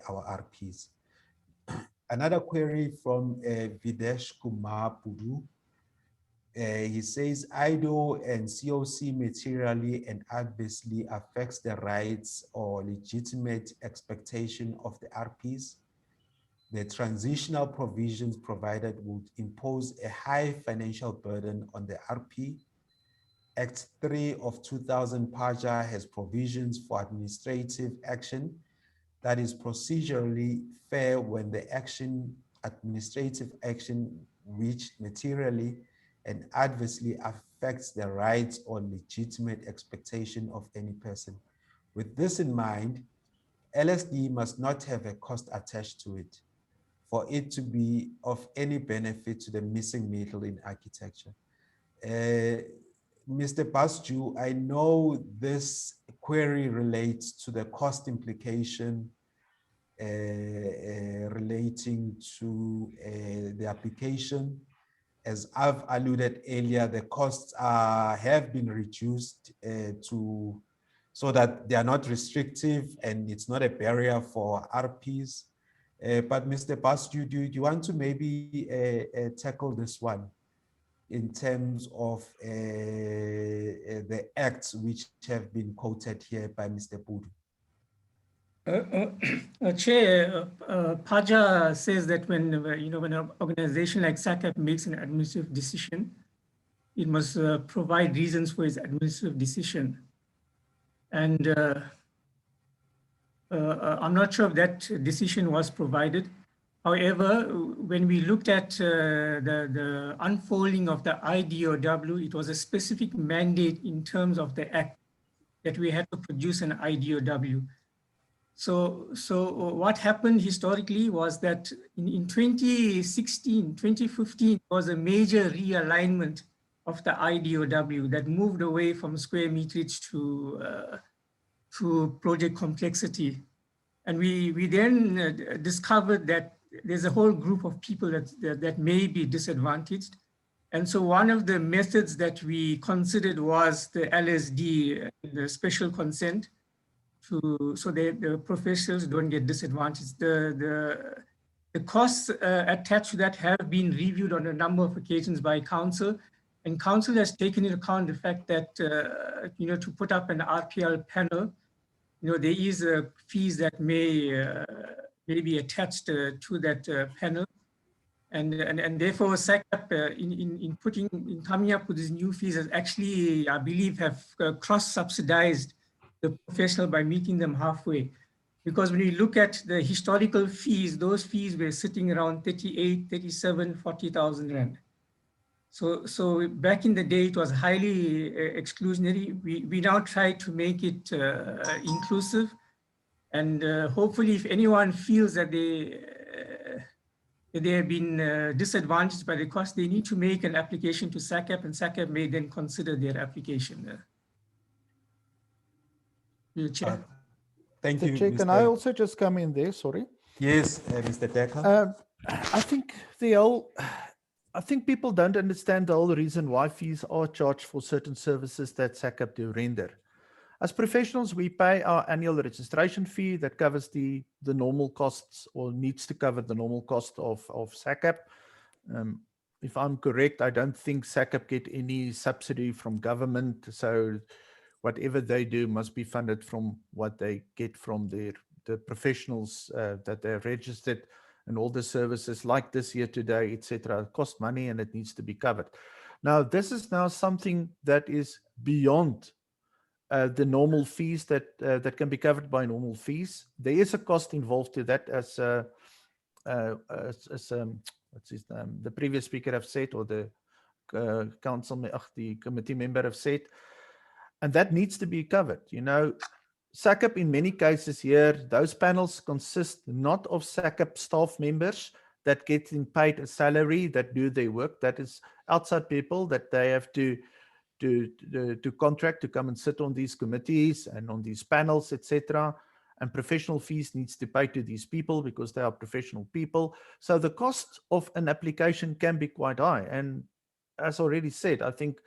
our RPs. Another query from Videsh Kumar Pudu. He says, IDoW and COC materially and adversely affects the rights or legitimate expectation of the RPs. The transitional provisions provided would impose a high financial burden on the RP. Act 3 of 2000 PAJA has provisions for administrative action that is procedurally fair when the administrative action which materially and adversely affects the rights or legitimate expectation of any person. With this in mind, LSD must not have a cost attached to it for it to be of any benefit to the missing middle in architecture. Mr. Basju, I know this query relates to the cost implication relating to the application. As I've alluded earlier, the costs have been reduced so that they are not restrictive and it's not a barrier for RPs. But Mr. Basju, do you want to maybe tackle this one in terms of the acts which have been quoted here by Mr. Pudu? Chair, PAJA says that when when an organization like SACAP makes an administrative decision, it must provide reasons for its administrative decision. And I'm not sure if that decision was provided. However, when we looked at the unfolding of the IDoW, it was a specific mandate in terms of the act that we had to produce an IDoW. So what happened historically was that in 2016, 2015 was a major realignment of the IDoW that moved away from square meterage to project complexity. And we then discovered that there's a whole group of people that may be disadvantaged. And so one of the methods that we considered was the Lsda, the special consent, so that the professionals don't get disadvantaged. The costs attached to that have been reviewed on a number of occasions by council, and council has taken into account the fact that to put up an RPL panel, there is fees that may be attached to that panel, and therefore SACAP in coming up with these new fees has actually, I believe, have cross-subsidized the professional by meeting them halfway. Because when you look at the historical fees, those fees were sitting around 38, 37, 40,000 Rand. So back in the day, it was highly exclusionary. We now try to make it inclusive. And hopefully if anyone feels that they they have been disadvantaged by the cost, they need to make an application to SACAP, and SACAP may then consider their application. Chair. Thank you, Chair, can I also just come in there? Sorry. Yes, Mr. Decker. I think I think people don't understand the whole reason why fees are charged for certain services that SACAP do render. As professionals, we pay our annual registration fee that covers the normal costs, or needs to cover the normal cost of SACAP. If I'm correct, I don't think SACAP get any subsidy from government, so whatever they do must be funded from what they get from the professionals that they're registered, and all the services like this here today, etc., cost money and it needs to be covered. Now, this is now something that is beyond the normal fees that can be covered by normal fees. There is a cost involved to that, as what's his name, the previous speaker have said, or the the committee member have said, and that needs to be covered. You know, SACAP in many cases here, those panels consist not of SACAP staff members that getting paid a salary that do their work. That is outside people that they have to contract to come and sit on these committees and on these panels, etc. And professional fees needs to pay to these people because they are professional people. So the cost of an application can be quite high. And as already said, I think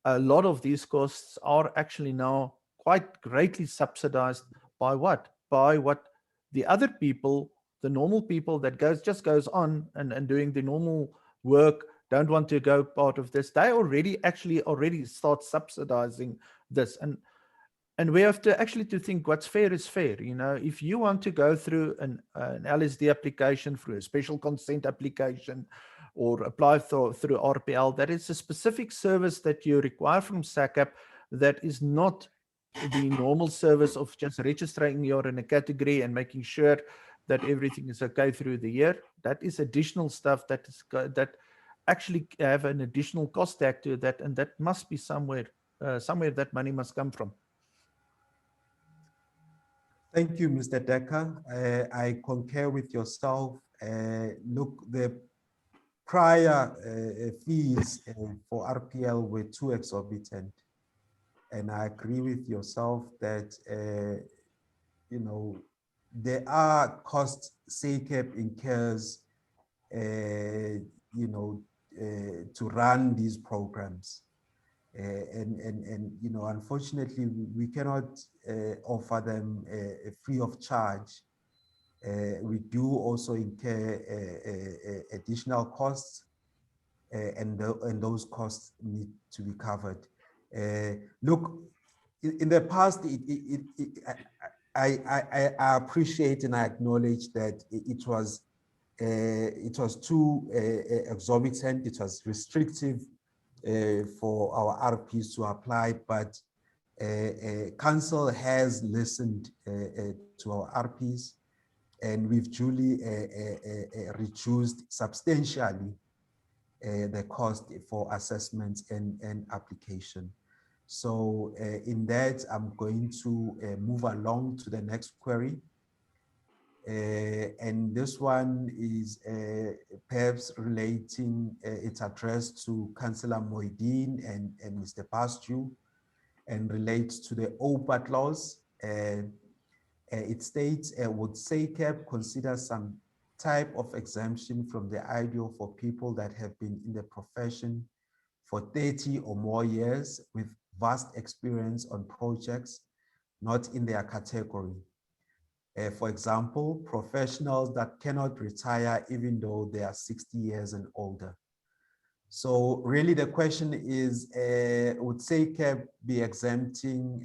a lot of these costs are actually now quite greatly subsidized by what? By what the other people, the normal people that just goes on and doing the normal work, don't want to go part of this. They already start subsidizing this. And we have to actually think what's fair is fair. You know, if you want to go through an LSD application, through a special consent application, or apply through RPL, that is a specific service that you require from SACAP that is not the normal service of just registering you're in a category and making sure that everything is okay through the year. That is additional stuff that actually have an additional cost tag to that, and that must be somewhere that money must come from. Thank you, Mr. Decker. I concur with yourself. Look, the prior fees for RPL were too exorbitant. And I agree with yourself that, you know, there are costs SACAP incurs, you know, to run these programs. And you know, unfortunately, we cannot offer them free of charge. We do also incur additional costs, and those costs need to be covered. Look, in the past, I appreciate and I acknowledge that it was too exorbitant. It was restrictive for our RPs to apply, but council has listened to our RPs, and we've duly reduced substantially the cost for assessments and application. So in that, I'm going to move along to the next query. And this one is perhaps relating, it's addressed to Councillor Moideen and Mr. Pastu, and relates to the OPA clause. It states, would SACAP consider some type of exemption from the IDoW for people that have been in the profession for 30 or more years with vast experience on projects not in their category? For example, professionals that cannot retire even though they are 60 years and older. So really the question is, would SACAP be exempting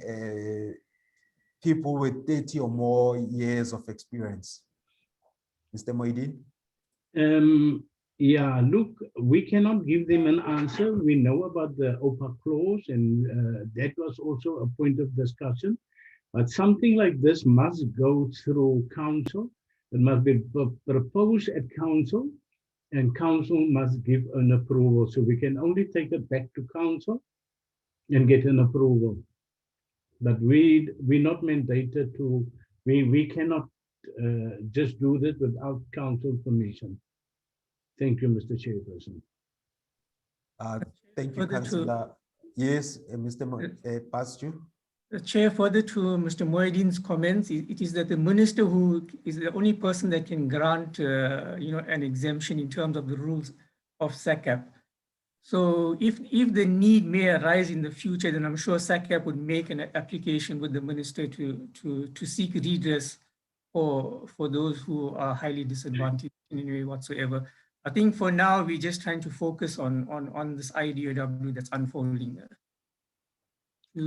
people with 30 or more years of experience? Mr. Moideen? Yeah, look, we cannot give them an answer. We know about the OPA clause, and that was also a point of discussion. But something like this must go through council. It must be proposed at council, and council must give an approval. So we can only take it back to council and get an approval. But we're not mandated to, we cannot just do this without council permission. Thank you, Mr. Chairperson. Thank you, Further to- Councillor. Yes, Mr. Pascu. Chair, further to Mr. Moedin's comments, it is that the minister who is the only person that can grant, an exemption in terms of the rules of SACAP. So if the need may arise in the future, then I'm sure SACAP would make an application with the minister to seek redress for those who are highly disadvantaged in any way whatsoever. I think for now, we're just trying to focus on this IDoW that's unfolding.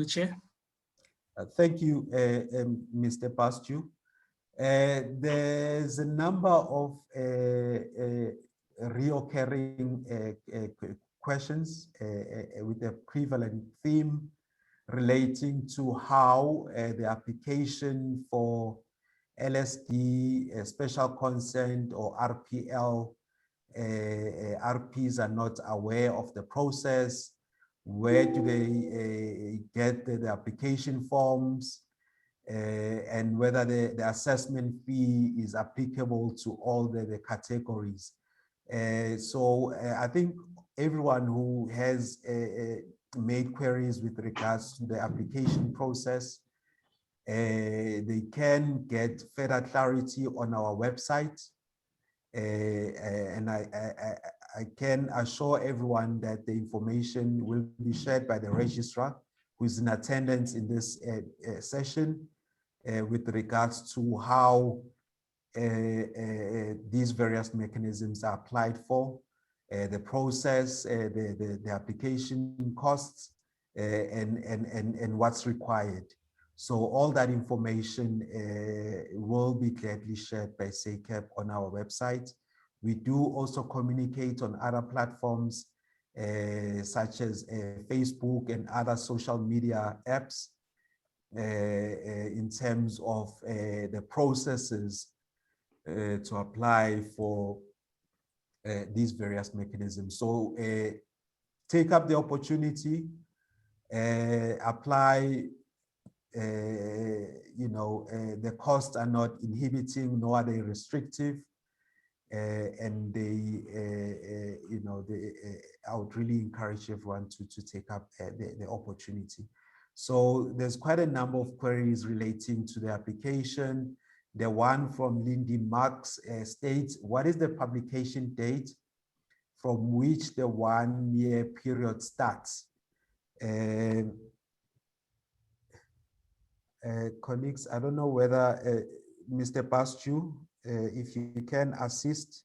Chair. Thank you, Mr. Pascu. There's a number of reoccurring questions with a prevalent theme relating to how the application for Lsd, special consent or RPL, RPs are not aware of the process. Where do they get the application forms, and whether the assessment fee is applicable to all the categories. So I think everyone who has made queries with regards to the application process, they can get further clarity on our website. And I can assure everyone that the information will be shared by the registrar who is in attendance in this session with regards to how these various mechanisms are applied for, the process, the application costs, and what's required. So all that information will be gladly shared by SACAP on our website. We do also communicate on other platforms such as Facebook and other social media apps in terms of the processes to apply for these various mechanisms. So take up the opportunity, apply. The costs are not inhibiting, nor are they restrictive. And I would really encourage everyone to take up the opportunity. So there's quite a number of queries relating to the application. The one from Lindy Marks states, what is the publication date from which the 1 year period starts? Colleagues, I don't know whether Mr. Pascu, if you can assist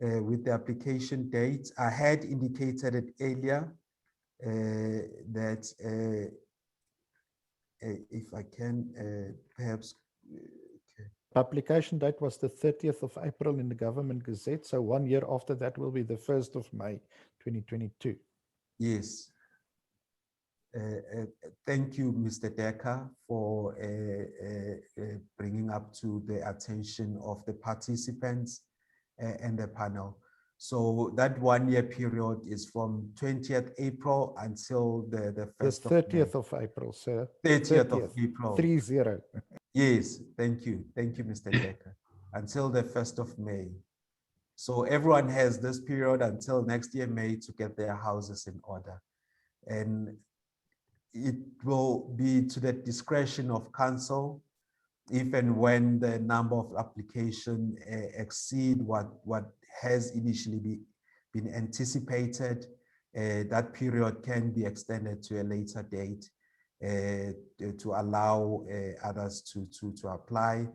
with the application date. I had indicated it earlier that if I can perhaps. Publication date was the 30th of April in the Government Gazette. So 1 year after that will be the 1st of May, 2022. Yes. Thank you, Mr. Decker, for bringing up to the attention of the participants and the panel. So that 1 year period is from 20th April until the 1st of May. 30th of April, sir. 30th of April. 30. Yes, thank you. Thank you, Mr. Decker. Until the 1st of May. So everyone has this period until next year, May, to get their houses in order. And it will be to the discretion of council if and when the number of applications exceed what has initially been anticipated, that period can be extended to a later date to allow others to apply.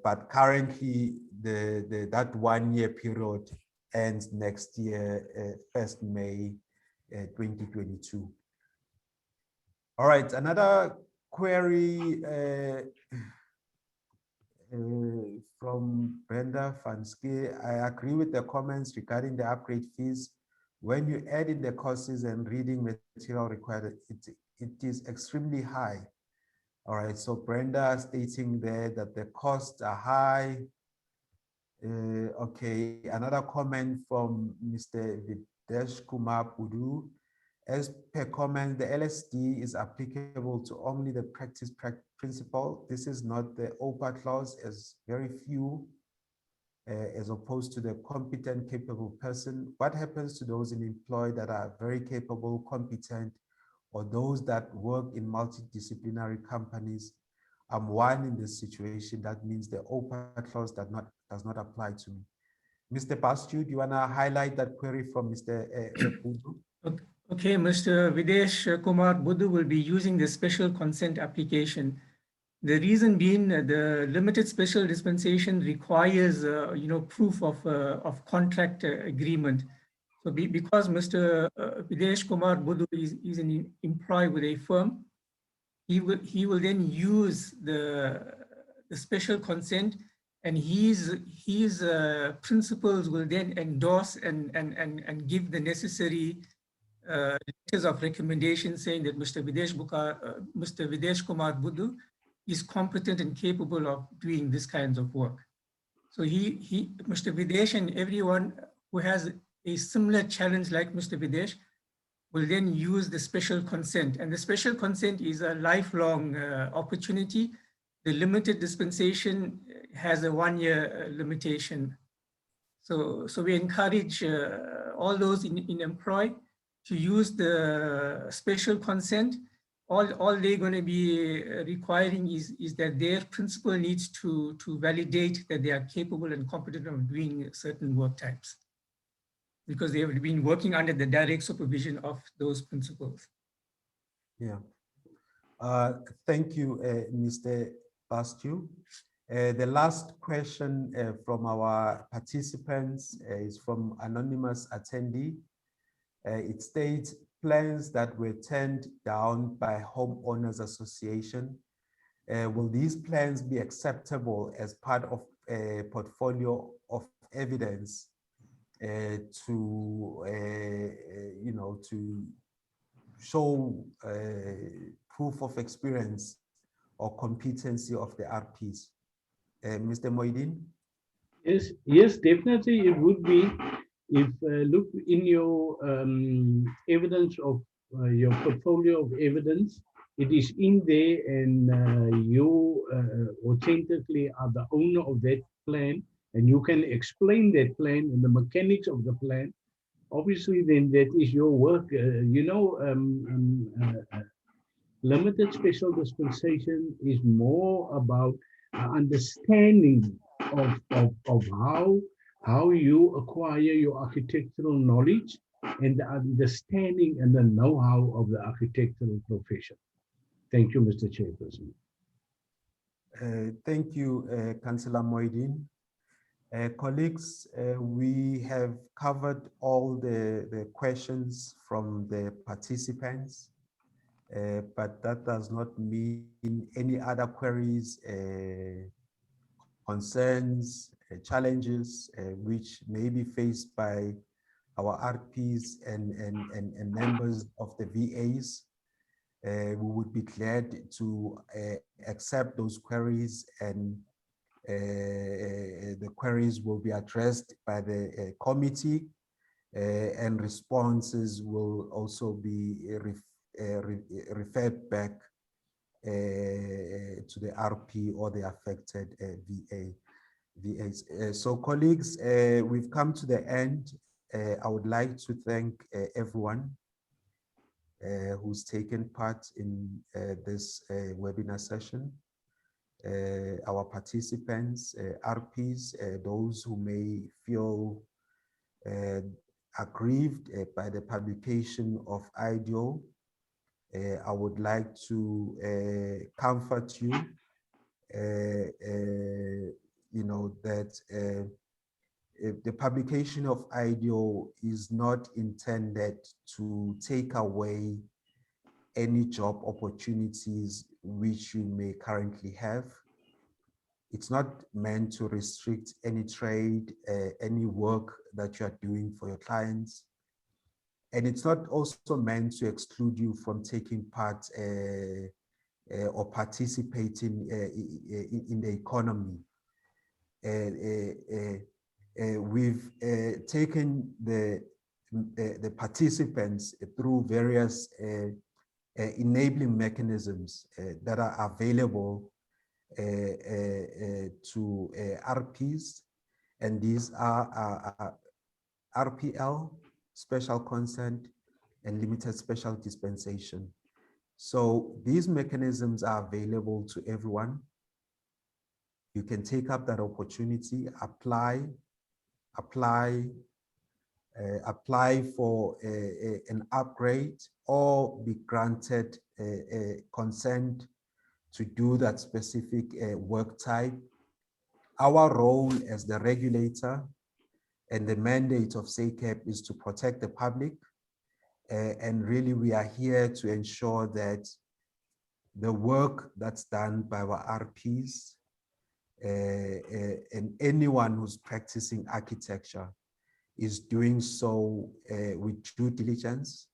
But currently, that 1 year period ends next year, 1st May 2022. All right, another query from Brenda Fanske. I agree with the comments regarding the upgrade fees. When you add in the courses and reading material required, it is extremely high. All right, so Brenda stating there that the costs are high. Okay, another comment from Mr. Videsh Kumar Pudu. As per comment, the Lsd is applicable to only the practice principle. This is not the OPA clause, as very few as opposed to the competent, capable person. What happens to those in employ that are very capable, competent, or those that work in multidisciplinary companies? I'm one in this situation. That means the OPA clause does not apply to me. Mr. Bastu, do you want to highlight that query from Mr. Budu? Okay, Mr. Videsh Kumar Budu will be using the special consent application. The reason being the limited special dispensation requires, proof of contract agreement. So because Mr. Videsh Kumar Budu is an employee with a firm, he will then use the special consent, and his principals will then endorse and give the necessary letters of recommendation saying that Mr. Videsh Kumar Budu is competent and capable of doing this kinds of work. So Mr. Videsh and everyone who has a similar challenge like Mr. Videsh will then use the special consent. And the special consent is a lifelong opportunity. The limited dispensation has a 1-year limitation. So we encourage all those in employ to use the special consent. All they're going to be requiring is that their principal needs to validate that they are capable and competent of doing certain work types, because they have been working under the direct supervision of those principals. Yeah. Thank you, Mr. Bastu. The last question from our participants is from anonymous attendee. It states, plans that were turned down by homeowners association, will these plans be acceptable as part of a portfolio of evidence to show proof of experience or competency of the RPs? Mr. Moidin? Yes, definitely it would be. If look in your evidence of your portfolio of evidence, it is in there, and you authentically are the owner of that plan, and you can explain that plan and the mechanics of the plan. Obviously, then that is your work. Limited special dispensation is more about understanding of how you acquire your architectural knowledge and the understanding and the know-how of the architectural profession. Thank you, Mr. Chairperson. Thank you, Councillor Moidin. Colleagues, we have covered all the questions from the participants, but that does not mean any other queries, concerns, challenges which may be faced by our RPs and members of the VAs. We would be glad to accept those queries, and the queries will be addressed by the committee, and responses will also be referred back to the RP or the affected VAs. So colleagues, we've come to the end. I would like to thank everyone who's taken part in this webinar session. Our participants, RPs, those who may feel aggrieved by the publication of IDoW. I would like to comfort you, that the publication of IDoW is not intended to take away any job opportunities which you may currently have. It's not meant to restrict any trade, any work that you are doing for your clients. And it's not also meant to exclude you from taking part or participating in the economy. We've taken the participants through various enabling mechanisms that are available to RPs, And these are RPL, special consent, and limited special dispensation. So these mechanisms are available to everyone. You can take up that opportunity, apply for an upgrade or be granted consent to do that specific work type. Our role as the regulator and the mandate of SACEP is to protect the public. And really, we are here to ensure that the work that's done by our RPs and anyone who's practicing architecture is doing so with due diligence.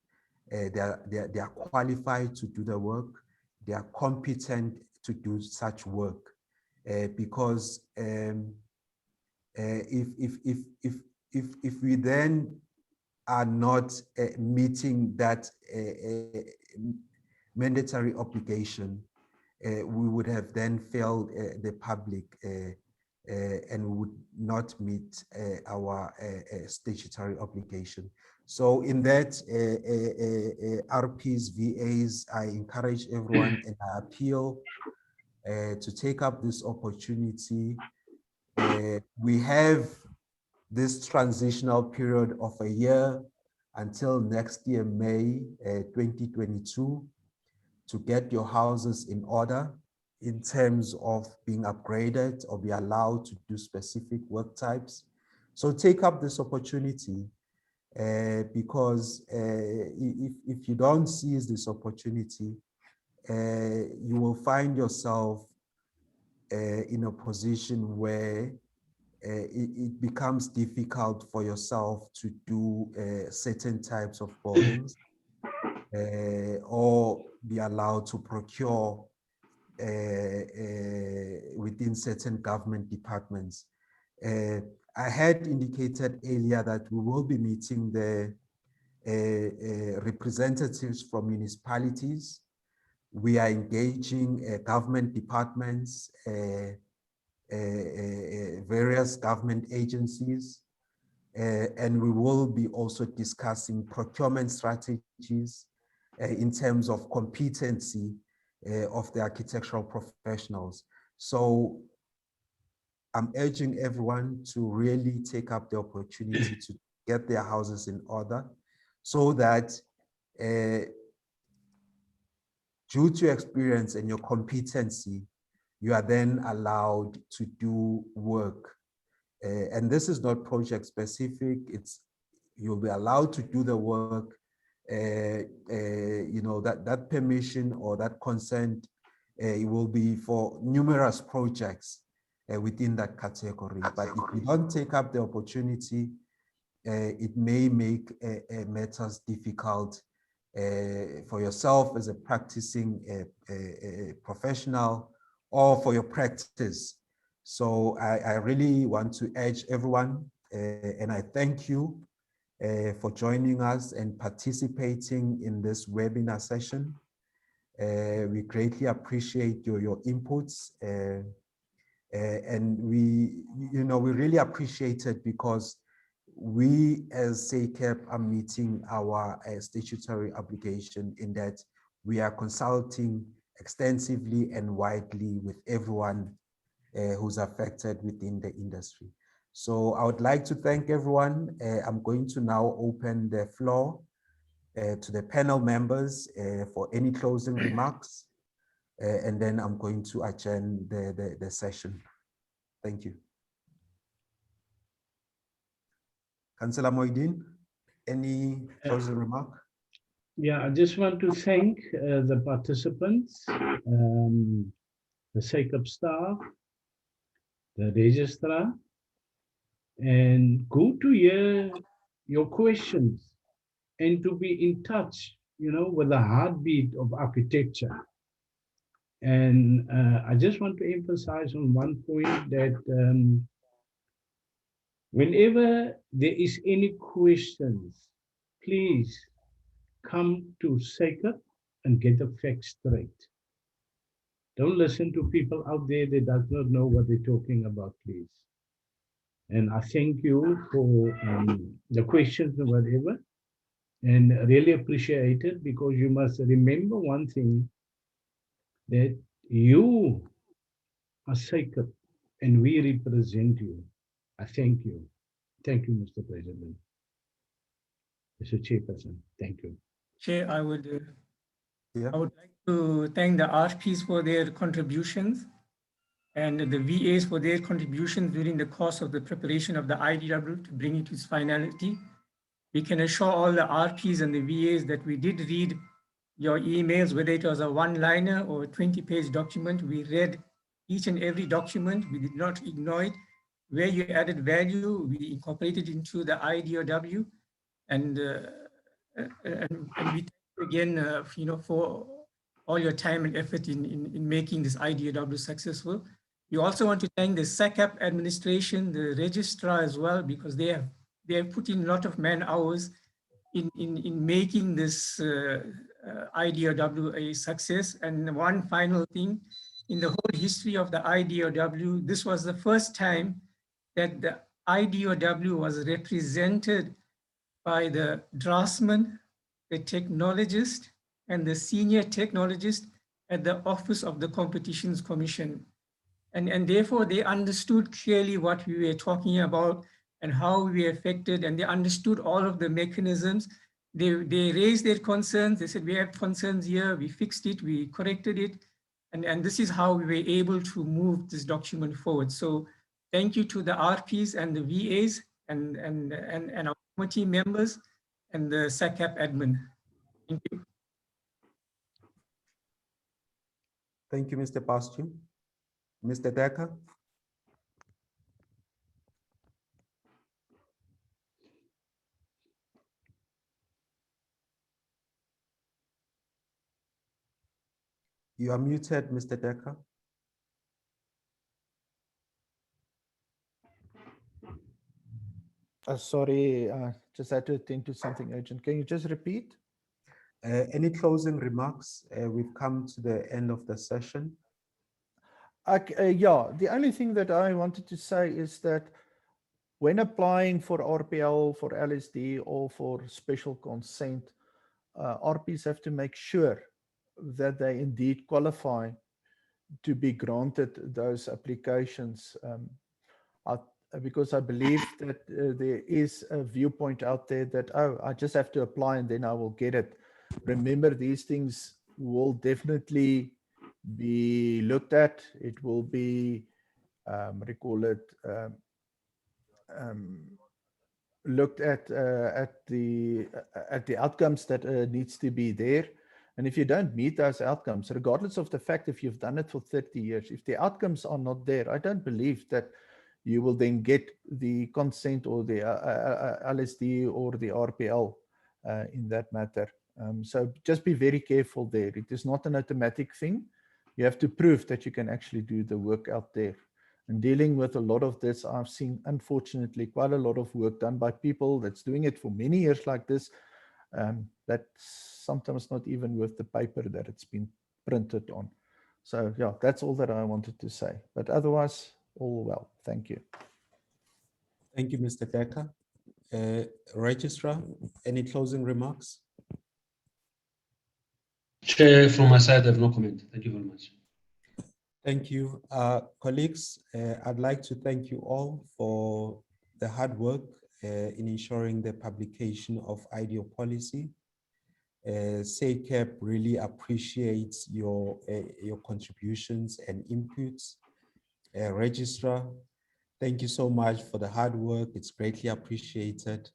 They are qualified to do the work. They are competent to do such work, because if we then are not meeting that mandatory obligation, we would have then failed the public and would not meet our statutory obligation. So in that, RPs, VAs, I encourage everyone and I appeal to take up this opportunity. We have this transitional period of a year until next year, May 2022, to get your houses in order in terms of being upgraded or be allowed to do specific work types. So take up this opportunity because if you don't seize this opportunity, you will find yourself in a position where it becomes difficult for yourself to do certain types of buildings or be allowed to procure within certain government departments. I had indicated earlier that we will be meeting the representatives from municipalities. We are engaging government departments, various government agencies, and we will be also discussing procurement strategies in terms of competency of the architectural professionals. So I'm urging everyone to really take up the opportunity to get their houses in order so that due to your experience and your competency, you are then allowed to do work. And this is not project specific, you'll be allowed to do the work. You know, that permission or that consent, it will be for numerous projects within that category. But if you don't take up the opportunity, it may make matters difficult for yourself as a practicing professional or for your practice. So I really want to urge everyone, and I thank you for joining us and participating in this webinar session. We greatly appreciate your inputs, and we really appreciate it because we as SACEP are meeting our statutory obligation in that we are consulting extensively and widely with everyone who's affected within the industry. So I would like to thank everyone. I'm going to now open the floor to the panel members for any closing remarks, and then I'm going to adjourn the session. Thank you. Councillor Moideen, any closing remark? Yeah, I just want to thank the participants, the SACEP staff, the registrar, and good to hear your questions and to be in touch, with the heartbeat of architecture. And I just want to emphasize on one point that whenever there is any questions, please come to SACEP and get the facts straight. Don't listen to people out there that does not know what they're talking about, please. And I thank you for the questions and whatever, and really appreciate it, because you must remember one thing, that you are sacred and we represent you. I thank you. Thank you, Mr. President. Mr. Chairperson, thank you. Chair, I would Yeah. like to thank the RPs for their contributions and the VAs for their contributions during the course of the preparation of the IDoW to bring it to its finality. We can assure all the RPs and the VAs that we did read your emails, whether it was a one-liner or a 20-page document. We read each and every document. We did not ignore it. Where you added value, we incorporated into the IDoW. And we thank you again, for all your time and effort in making this IDoW successful. We also want to thank the SACAP administration, the registrar as well, because they have put in a lot of man hours in making this IDoW a success. And one final thing, in the whole history of the IDoW, this was the first time that the IDoW was represented by the draftsman, the technologist, and the senior technologist at the Office of the Competitions Commission. And therefore, they understood clearly what we were talking about and how we were affected, and they understood all of the mechanisms. They raised their concerns. They said, we have concerns here, we fixed it, we corrected it. And this is how we were able to move this document forward. So thank you to the RPs and the VAs and our committee members and the SACAP admin. Thank you. Thank you, Mr. Pastor. Mr. Decker? You are muted, Mr. Decker. Sorry, just had to attend to something urgent. Can you just repeat? Any closing remarks? We've come to the end of the session. Yeah, the only thing that I wanted to say is that when applying for RPL, for LSD, or for special consent, RPs have to make sure that they indeed qualify to be granted those applications. Because I believe that there is a viewpoint out there that, oh, I just have to apply and then I will get it. Remember, these things will definitely be looked at. It will be, looked at the outcomes that needs to be there. And if you don't meet those outcomes, regardless of the fact if you've done it for 30 years, if the outcomes are not there, I don't believe that you will then get the consent or the LSD or the RPL in that matter. So just be very careful there. It is not an automatic thing. You have to prove that you can actually do the work out there. And dealing with a lot of this, I've seen, unfortunately, quite a lot of work done by people that's doing it for many years like this, that's sometimes not even worth the paper that it's been printed on. So yeah, that's all that I wanted to say. But otherwise, all well. Thank you. Thank you, Mr. Decker. Registrar, any closing remarks? Chair, from my side, I have no comment. Thank you very much. Thank you. Colleagues, I'd like to thank you all for the hard work in ensuring the publication of IDoW Policy. SACAP really appreciates your contributions and inputs. Registrar, thank you so much for the hard work. It's greatly appreciated.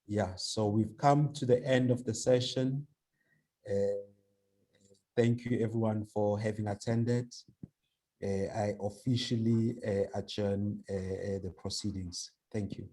Yeah, so we've come to the end of the session. Thank you everyone for having attended. I officially adjourn the proceedings. Thank you.